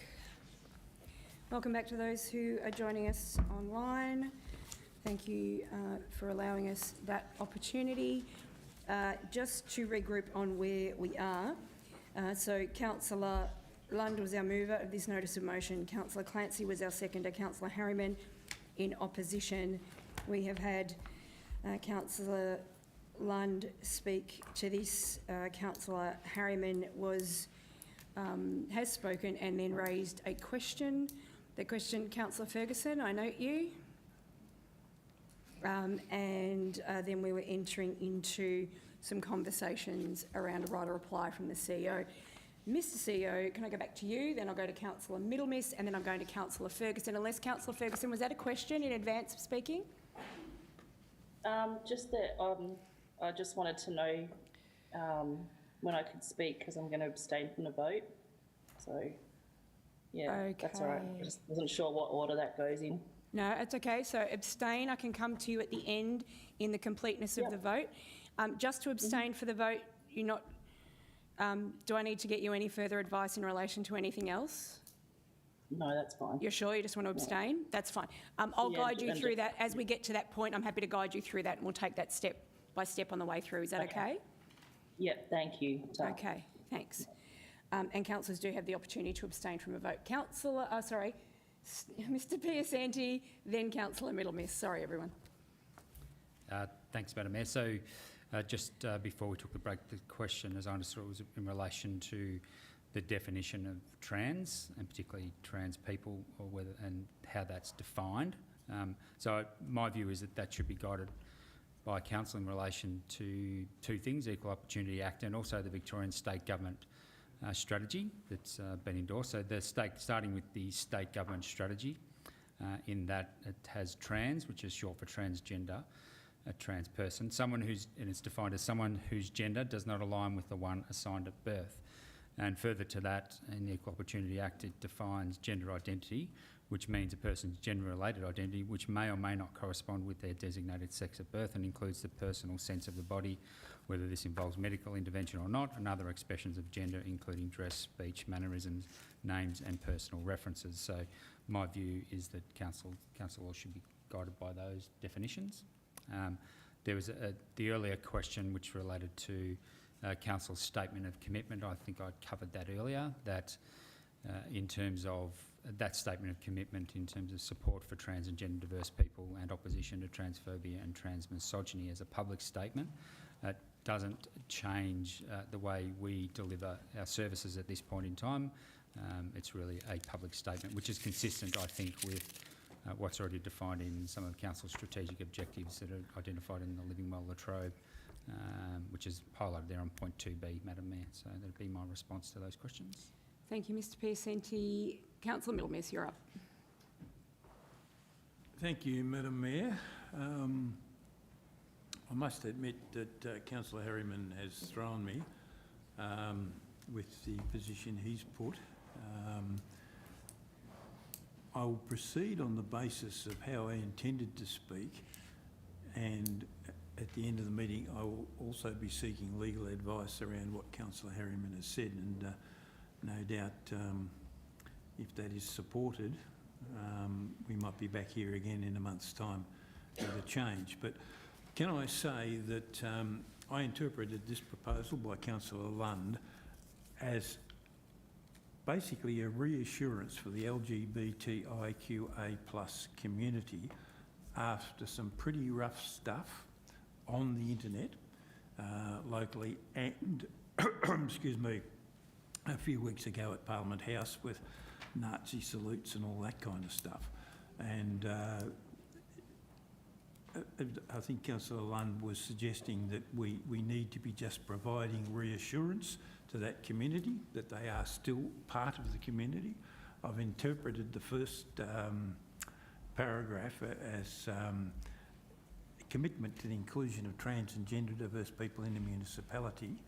Welcome back to those who are joining us online. Thank you for allowing us that opportunity. Just to regroup on where we are. So Councillor Lund was our mover of this notice of motion. Councillor Clancy was our seconder. Councillor Harriman in opposition. We have had Councillor Lund speak to this. Councillor Harriman has spoken and then raised a question. The question, Councillor Ferguson, I note you. And then we were entering into some conversations around a right of reply from the CEO. Mr CEO, can I go back to you? Then I'll go to Councillor Middlemiss, and then I'm going to Councillor Ferguson. Unless Councillor Ferguson, was that a question in advance of speaking? Just that I just wanted to know when I could speak, because I'm going to abstain from the vote. So, yeah, that's all right. I just wasn't sure what order that goes in. No, it's okay. So abstain, I can come to you at the end in the completeness of the vote. Just to abstain for the vote, you're not... do I need to get you any further advice in relation to anything else? No, that's fine. You're sure you just want to abstain? That's fine. I'll guide you through that. As we get to that point, I'm happy to guide you through that, and we'll take that step by step on the way through. Is that okay? Yep, thank you. Okay, thanks. And councillors do have the opportunity to abstain from a vote. Mr Piasanti, then Councillor Middlemiss. Sorry, everyone. Thanks, Madam Mayor. So just before we took the break, the question, as I understood, was in relation to the definition of trans, and particularly trans people, or whether and how that's defined. So my view is that should be guided by council in relation to two things: Equal Opportunity Act and also the Victorian State Government strategy that's been endorsed. So starting with the state government strategy, in that it has trans, which is short for transgender, a trans person, and it's defined as someone whose gender does not align with the one assigned at birth. And further to that, in the Equal Opportunity Act, it defines gender identity, which means a person's gender-related identity, which may or may not correspond with their designated sex at birth, and includes the personal sense of the body, whether this involves medical intervention or not, and other expressions of gender, including dress, speech, mannerisms, names and personal references. So my view is that council law should be guided by those definitions. There was the earlier question which related to council's statement of commitment. I think I covered that earlier, that in terms of that statement of commitment in terms of support for trans and gender diverse people and opposition to transphobia and transmisogyny as a public statement. It doesn't change the way we deliver our services at this point in time. It's really a public statement, which is consistent, I think, with what's already defined in some of council's strategic objectives that are identified in the Living Well Latrobe, which is highlighted there on point 2B, Madam Mayor. So that would be my response to those questions. Thank you, Mr Piasanti. Councillor Middlemiss, you're up. Thank you, Madam Mayor. I must admit that Councillor Harriman has thrown me with the position he's put. I will proceed on the basis of how I intended to speak, and at the end of the meeting I will also be seeking legal advice around what Councillor Harriman has said, and no doubt if that is supported, we might be back here again in a month's time with a change. But can I say that I interpreted this proposal by Councillor Lund as basically a reassurance for the LGBTIQA+ community after some pretty rough stuff on the internet, locally and, excuse me, a few weeks ago at Parliament House with Nazi salutes and all that kind of stuff. And I think Councillor Lund was suggesting that we need to be just providing reassurance to that community, that they are still part of the community. I've interpreted the first paragraph as a commitment to the inclusion of trans and gender diverse people in the municipality.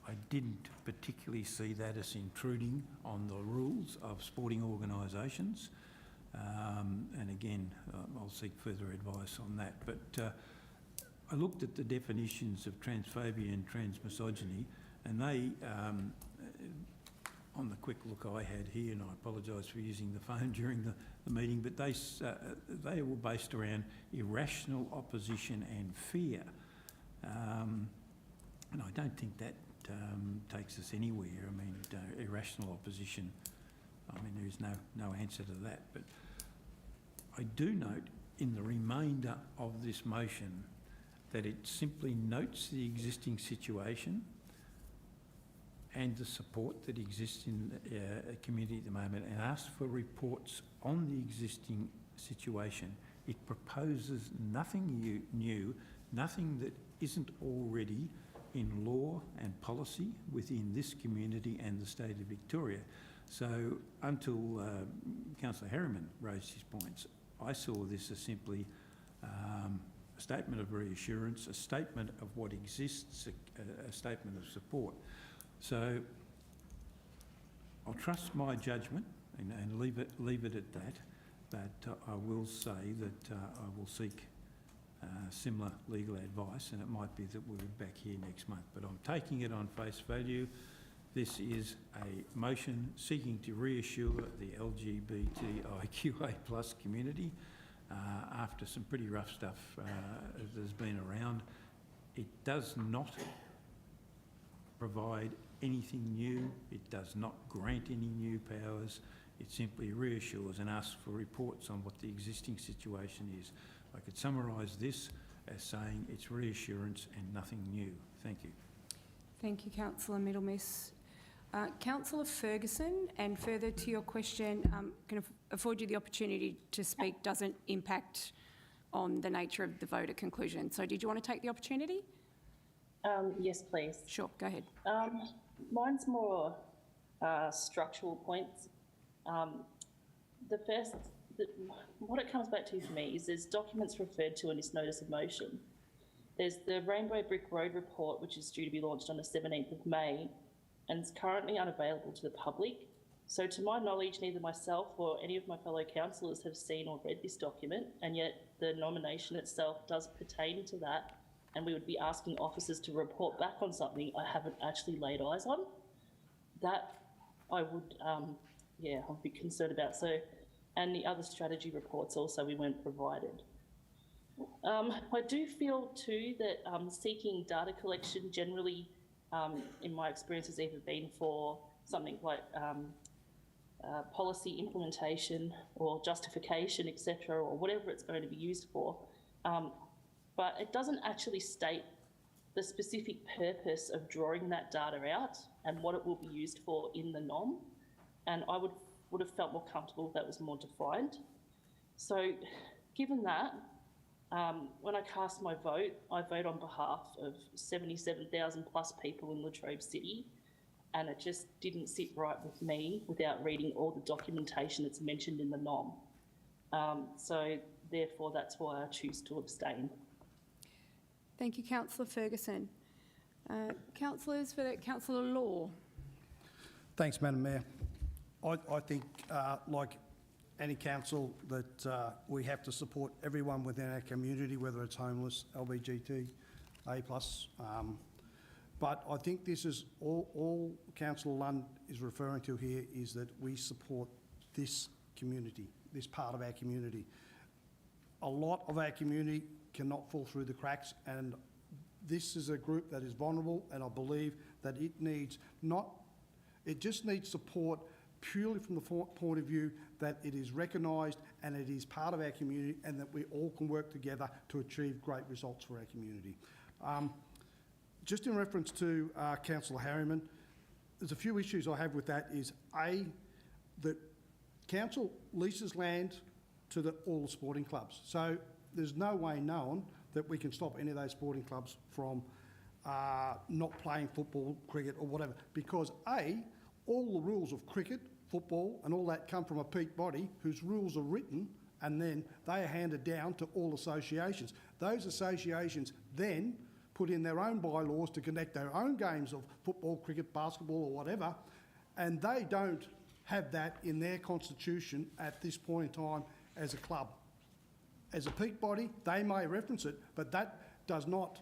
I didn't particularly see that as intruding on the rules of sporting organisations. And again, I'll seek further advice on that. But I looked at the definitions of transphobia and transmisogyny, and they, on the quick look I had here, and I apologise for using the phone during the meeting, but they were based around irrational opposition and fear. And I don't think that takes us anywhere. I mean, irrational opposition, I mean, there is no answer to that. But I do note in the remainder of this motion that it simply notes the existing situation and the support that exists in the community at the moment, and asks for reports on the existing situation. It proposes nothing new, nothing that isn't already in law and policy within this community and the state of Victoria. So until Councillor Harriman raised his points, I saw this as simply a statement of reassurance, a statement of what exists, a statement of support. So I'll trust my judgment and leave it at that, but I will say that I will seek similar legal advice, and it might be that we'll be back here next month. But I'm taking it on face value. This is a motion seeking to reassure the LGBTIQA+ community after some pretty rough stuff that's been around. It does not provide anything new. It does not grant any new powers. It simply reassures and asks for reports on what the existing situation is. I could summarise this as saying it's reassurance and nothing new. Thank you. Thank you, Councillor Middlemiss. Councillor Ferguson, and further to your question, can afford you the opportunity to speak doesn't impact on the nature of the vote at conclusion. So did you want to take the opportunity? Yes, please. Sure, go ahead. Mine's more structural points. What it comes back to for me is there's documents referred to in this notice of motion. There's the Rainbow Brick Road report, which is due to be launched on the 17th of May, and it's currently unavailable to the public. So to my knowledge, neither myself or any of my fellow councillors have seen or read this document, and yet the nomination itself does pertain to that, and we would be asking officers to report back on something I haven't actually laid eyes on. That I would, I'd be concerned about. So, and the other strategy reports also we weren't provided. I do feel too that seeking data collection generally, in my experience, has either been for something like policy implementation or justification, etc., or whatever it's going to be used for. But it doesn't actually state the specific purpose of drawing that data out and what it will be used for in the NOM. And I would have felt more comfortable if that was more defined. So given that, when I cast my vote, I vote on behalf of 77,000 plus people in Latrobe City, and it just didn't sit right with me without reading all the documentation that's mentioned in the NOM. So therefore, that's why I choose to abstain. Thank you, Councillor Ferguson. Councillors, for Councillor Law. Thanks, Madam Mayor. I think, like any council, that we have to support everyone within our community, whether it's homeless, LGBTIA+. But I think this is all Councillor Lund is referring to here is that we support this community, this part of our community. A lot of our community cannot fall through the cracks, and this is a group that is vulnerable, and I believe that it just needs support purely from the point of view that it is recognised and it is part of our community, and that we all can work together to achieve great results for our community. Just in reference to Councillor Harriman, there's a few issues I have with that. Is A, that council leases land to all the sporting clubs. So there's no way known that we can stop any of those sporting clubs from not playing football, cricket or whatever, because A, all the rules of cricket, football and all that come from a peak body whose rules are written, and then they are handed down to all associations. Those associations then put in their own bylaws to conduct their own games of football, cricket, basketball or whatever, and they don't have that in their constitution at this point in time as a club. As a peak body, they may reference it, but that does not,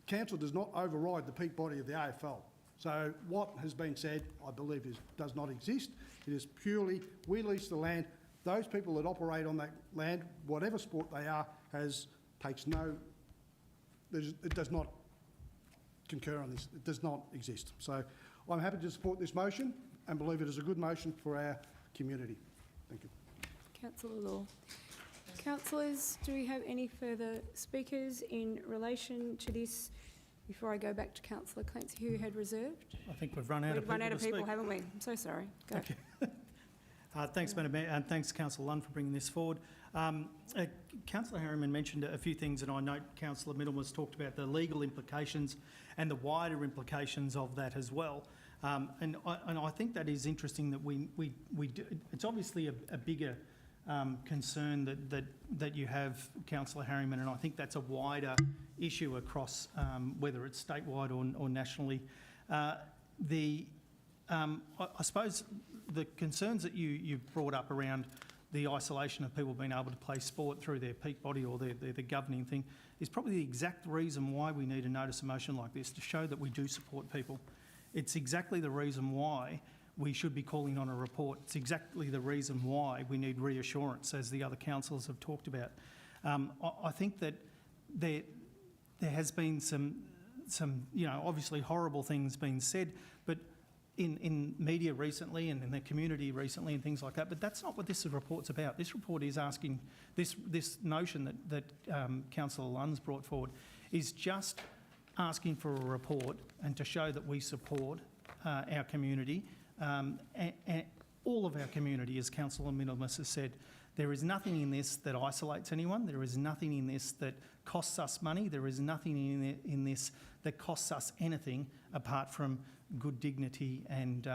council does not override the peak body of the AFL. So what has been said, I believe, does not exist. It is purely, we lease the land. Those people that operate on that land, whatever sport they are, it does not concur on this. It does not exist. So I'm happy to support this motion and believe it is a good motion for our community. Thank you. Councillor Law. Councillors, do we have any further speakers in relation to this before I go back to Councillor Clancy, who had reserved? I think we've run out of people. We've run out of to people, speak. haven't we? I'm so sorry. Go. Okay. Thanks, Madam Mayor, and thanks, Councillor Lund, for bringing this forward. Councillor Harriman mentioned a few things, and I note Councillor Middlemas talked about the legal implications and the wider implications of that as well. And I think that is interesting that we do. It's obviously a bigger concern that you have, Councillor Harriman, and I think that's a wider issue across whether it's statewide or nationally. I suppose the concerns that you've brought up around the isolation of people being able to play sport through their peak body or the governing thing is probably the exact reason why we need a notice of motion like this, to show that we do support people. It's exactly the reason why we should be calling on a report. It's exactly the reason why we need reassurance, as the other councillors have talked about. I think that there has been some obviously horrible things being said, but in media recently and in the community recently and things like that, but that's not what this report's about. This report is asking, this notion that Councillor Lund's brought forward is just asking for a report and to show that we support our community, and all of our community, as Councillor Middlemas has said. There is nothing in this that isolates anyone. There is nothing in this that costs us money. There is nothing in this that costs us anything apart from good dignity and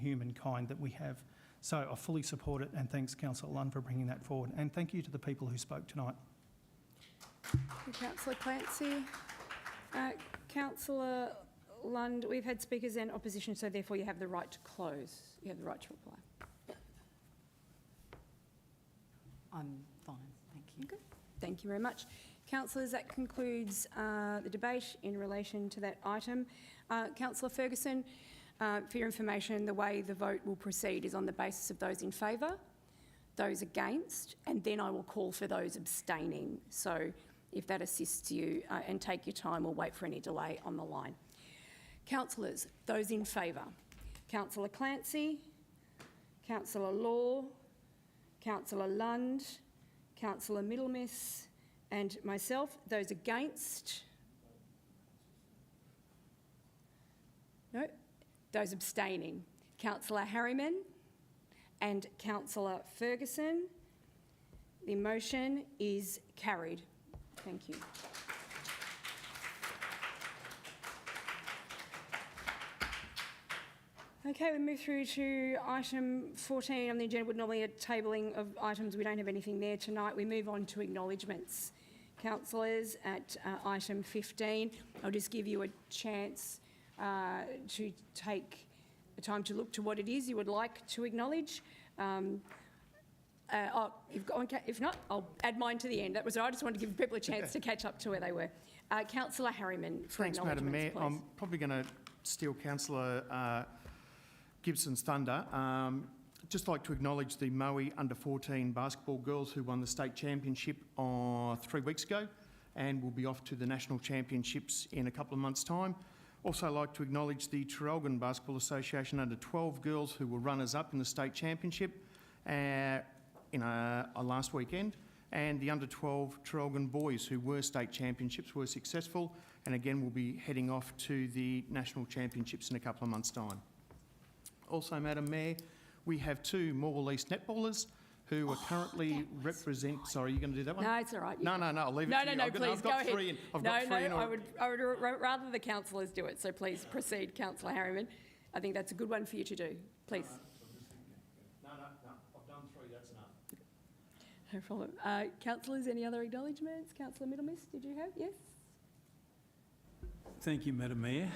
humankind that we have. So I fully support it, and thanks, Councillor Lund, for bringing that forward. And thank you to the people who spoke tonight. Councillor Clancy. Councillor Lund, we've had speakers and opposition, so therefore you have the right to close. You have the right to reply. I'm fine, thank you. Okay. Thank you very much. Councillors, that concludes the debate in relation to that item. Councillor Ferguson, for your information, the way the vote will proceed is on the basis of those in favour, those against, and then I will call for those abstaining. So if that assists you, and take your time, or wait for any delay on the line. Councillors, those in favour. Councillor Clancy, Councillor Law, Councillor Lund, Councillor Middlemiss, and myself. Those against? No. Those abstaining? Councillor Harriman and Councillor Ferguson. The motion is carried. Thank you. Okay, we move through to item 14 on the agenda. Would normally a tabling of items. We don't have anything there tonight. We move on to acknowledgements. Councillors, at item 15, I'll just give you a chance to take the time to look to what it is you would like to acknowledge. If not, I'll add mine to the end. That was I just wanted to give people a chance to catch up to where they were. Councillor Harriman, for Thanks, Madam Mayor. please. I'm probably going to steal Councillor Gibson's thunder. Just like to acknowledge the Moe under-14 basketball girls who won the state championship 3 weeks ago and will be off to the national championships in a couple of months' time. Also like to acknowledge the Traralgon Basketball Association under-12 girls who were runners-up in the state championship last weekend, and the under-12 Traralgon boys who were state championships were successful, and again will be heading off to the national championships in a couple of months' time. Also, Madam Mayor, we have two Morwell East netballers who are currently represent. Sorry, you're going to do that one? No, it's all right. No, I'll leave it to you. No, please, I've got go three ahead. I would rather the councillors do it, so please proceed, Councillor Harriman. I think that's a good one for you to do. Please. No, I've done three, that's enough. No problem. Councillors, any other acknowledgements? Councillor Middlemiss, did you have? Yes? Thank you, Madam Mayor.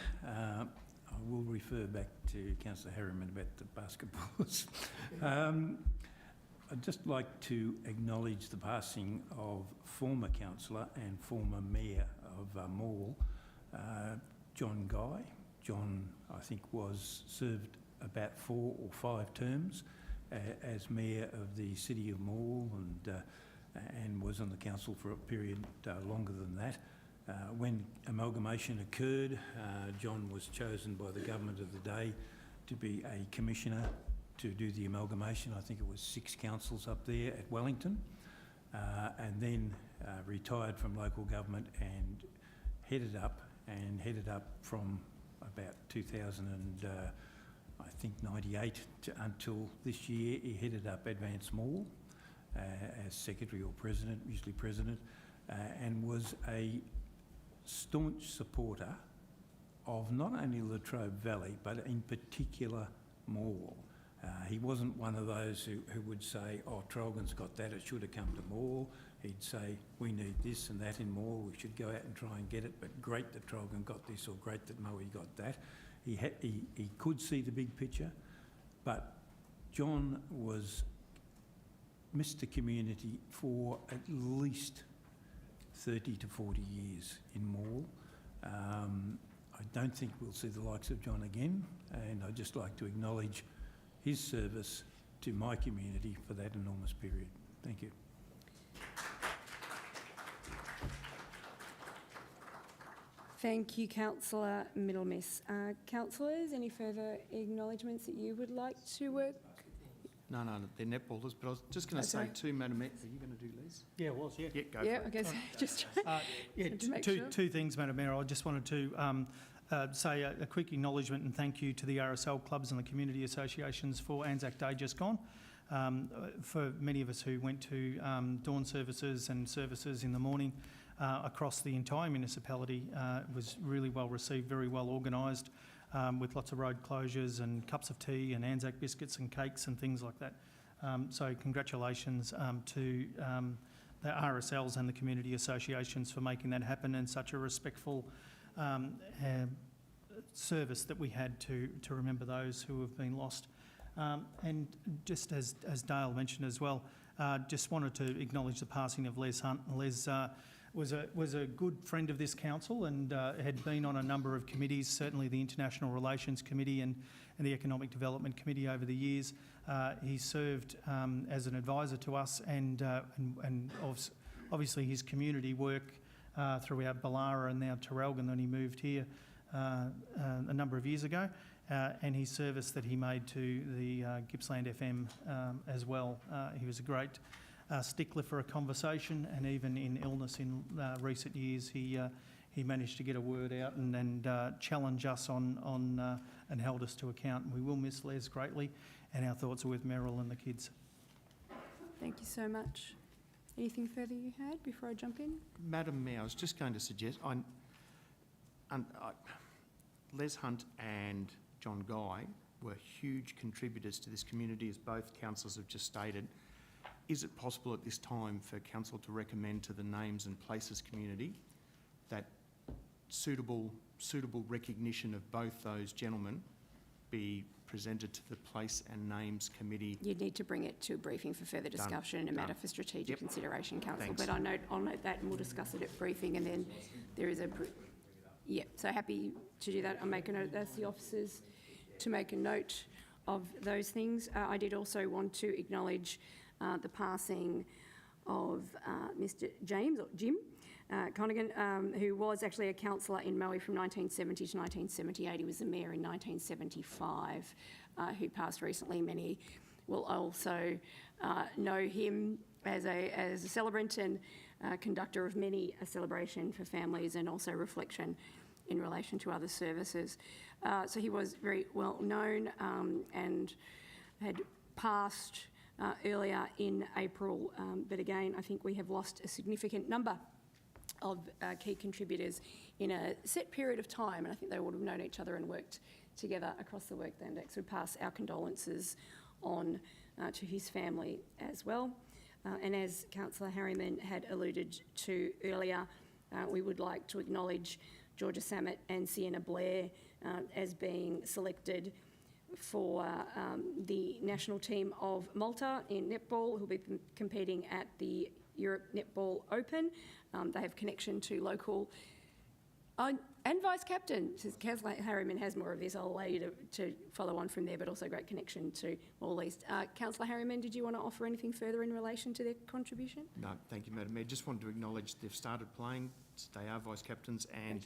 I will refer back to Councillor Harriman about the basketballers. I'd just like to acknowledge the passing of former councillor and former mayor of Morwell, John Guy, John, I think, served about 4 or 5 terms as mayor of the city of Morwell, and was on the council for a period longer than that. When amalgamation occurred, John was chosen by the government of the day to be a commissioner to do the amalgamation. I think it was 6 councils up there at Wellington, and then retired from local government and headed up from about 98 until this year. He headed up Advance Morwell as secretary or president, usually president, and was a staunch supporter of not only Latrobe Valley, but in particular Morwell. He wasn't one of those who would say, oh, Traralgon's got that, it should have come to Morwell. He'd say, we need this and that in Morwell, we should go out and try and get it, but great that Traralgon got this, or great that Moe got that. He could see the big picture, but John was Mr. Community for at least 30 to 40 years in Morwell. I don't think we'll see the likes of John again, and I'd just like to acknowledge his service to my community for that enormous period. Thank you. Thank you, Councillor Middlemiss. Councillors, any further acknowledgements that you would like to work? No, they're netballers, but I was just going to say too, Madam Mayor, are you going to do Les? Yeah, it was, yeah. Yeah, go Yeah, for I it. guess just to make sure. Two things, Madam Mayor. I just wanted to say a quick acknowledgement and thank you to the RSL clubs and the community associations for Anzac Day just gone. For many of us who went to dawn services and services in the morning across the entire municipality, it was really well received, very well organised, with lots of road closures and cups of tea and Anzac biscuits and cakes and things like that. So congratulations to the RSLs and the community associations for making that happen, and such a respectful service that we had to remember those who have been lost. And just as Dale mentioned as well, just wanted to acknowledge the passing of Les Hunt. Les was a good friend of this council and had been on a number of committees, certainly the International Relations Committee and the Economic Development Committee over the years. He served as an advisor to us, and obviously his community work throughout Ballara and now Traralgon, when he moved here a number of years ago, and his service that he made to the Gippsland FM as well. He was a great stickler for a conversation, and even in illness in recent years, he managed to get a word out and challenge us on and held us to account. And we will miss Les greatly, and our thoughts are with Merrill and the kids. Thank you so much. Anything further you had before I jump in? Madam Mayor, I was just going to suggest, Les Hunt and John Guy were huge contributors to this community, as both councillors have just stated. Is it possible at this time for council to recommend to the Names and Places community that suitable recognition of both those gentlemen be presented to the Place and Names Committee? You'd need to bring it to a briefing for further discussion and a matter for strategic consideration, Council. But I'll note that, and we'll discuss it at briefing, and then there is a... Yeah, so happy to do that. I'll make a note, that's the officers, to make a note of those things. I did also want to acknowledge the passing of Mr. Jim Connigan, who was actually a councillor in Moe from 1970 to 1978. He was the mayor in 1975, who passed recently. Many will also know him as a celebrant and conductor of many a celebration for families, and also reflection in relation to other services. So he was very well known and had passed earlier in April, but again, I think we have lost a significant number of key contributors in a set period of time, and I think they would have known each other and worked together across the work. The index would pass our condolences on to his family as well. And as Councillor Harriman had alluded to earlier, we would like to acknowledge Georgia Samet and Sienna Blair as being selected for the national team of Malta in netball, who'll be competing at the Europe Netball Open. They have connection to local And Vice Captain, since Councillor Harriman has more of this, I'll allow you to follow on from there, but also great connection to Morley East. Councillor Harriman, did you want to offer anything further in relation to their contribution? No, thank you, Madam Mayor. Just wanted to acknowledge they've started playing. They are vice captains, and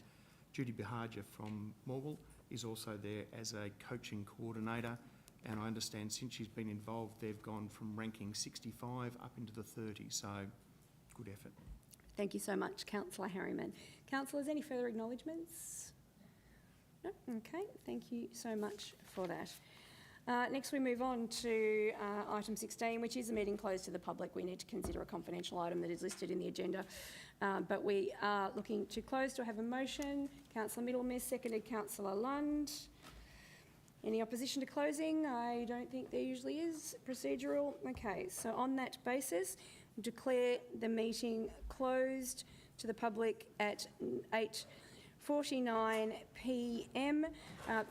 Judy Bahaja from Morwell is also there as a coaching coordinator. And I understand since she's been involved, they've gone from ranking 65 up into the 30. So, good effort. Thank you so much, Councillor Harriman. Councillors, any further acknowledgements? No? Okay, thank you so much for that. Next we move on to item 16, which is a meeting closed to the public. We need to consider a confidential item that is listed in the agenda, but we are looking to close. Do I have a motion? Councillor Middlemiss, seconded Councillor Lund. Any opposition to closing? I don't think there usually is. Procedural. Okay, so on that basis, declare the meeting closed to the public at 8:49 p.m.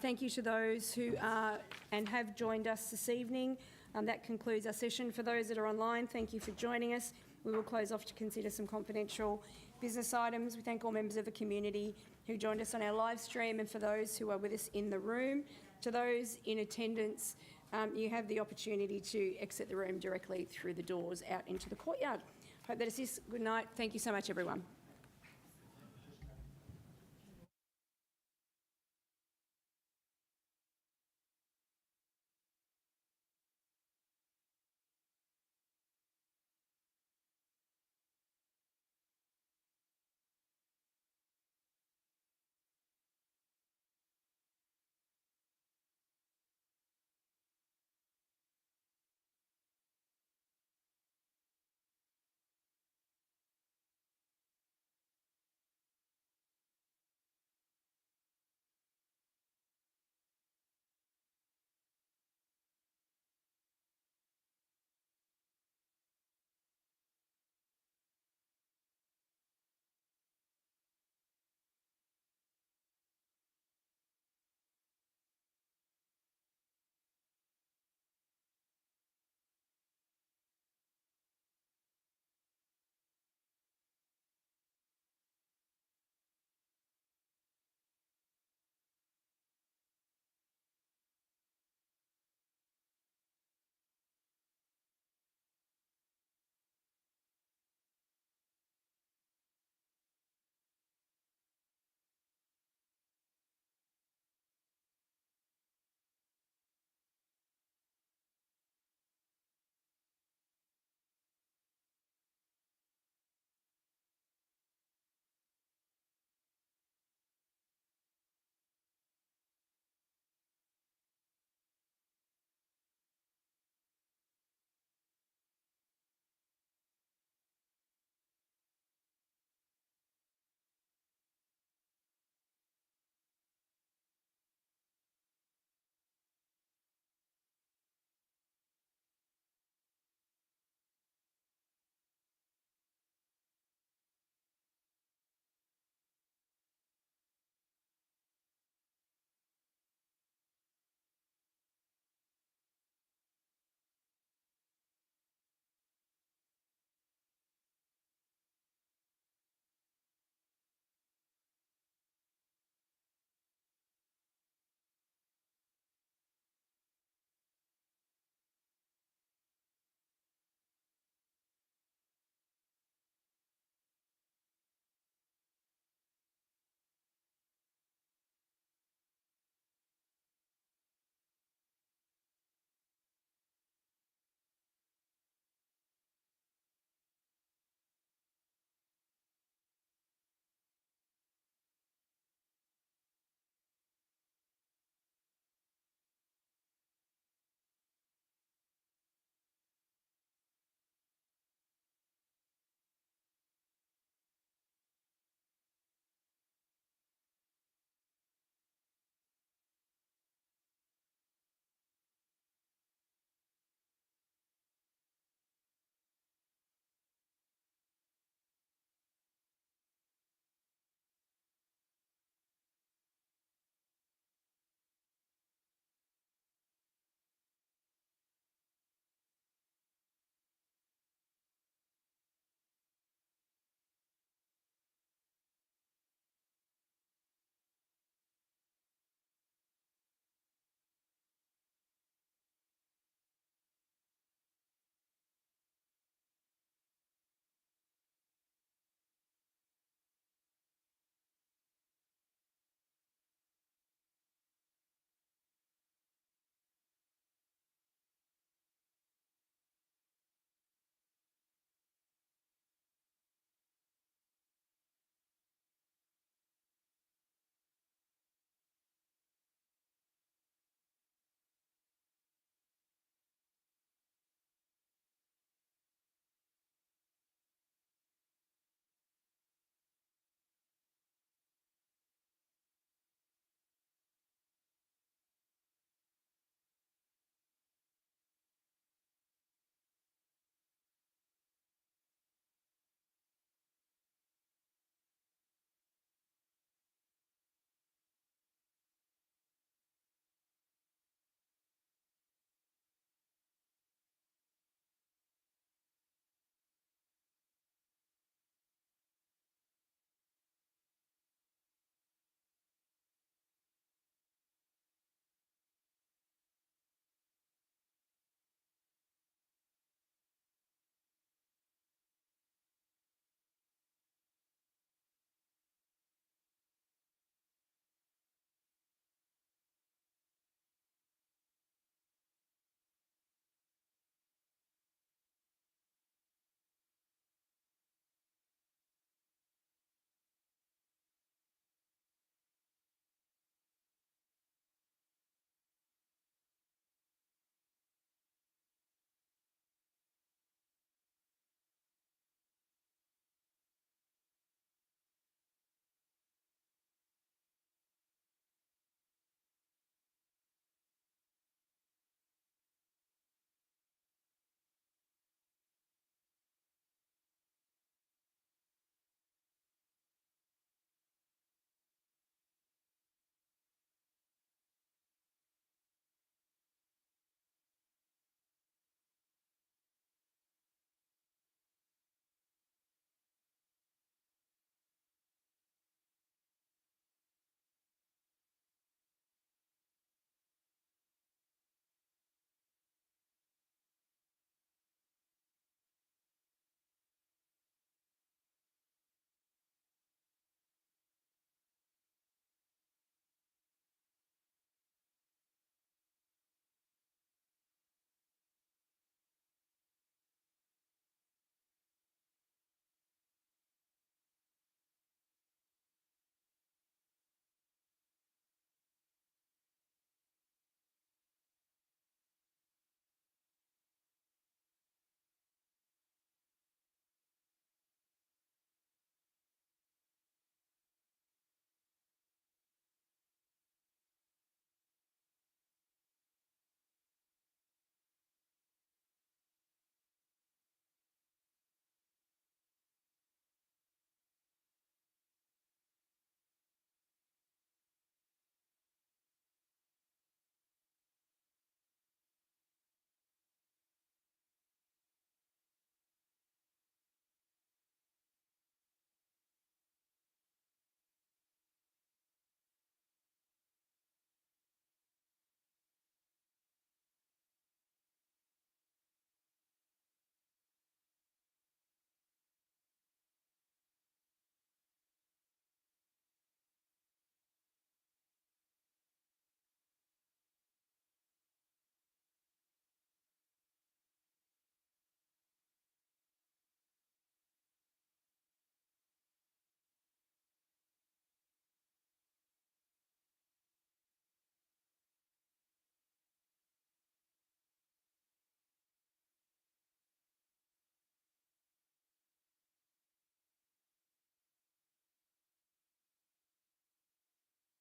Thank you to those who are and have joined us this evening. That concludes our session. For those that are online, thank you for joining us. We will close off to consider some confidential business items. We thank all members of the community who joined us on our live stream, and for those who are with us in the room. To those in attendance, you have the opportunity to exit the room directly through the doors out into the courtyard. Hope that assists. Good night. Thank you so much, everyone.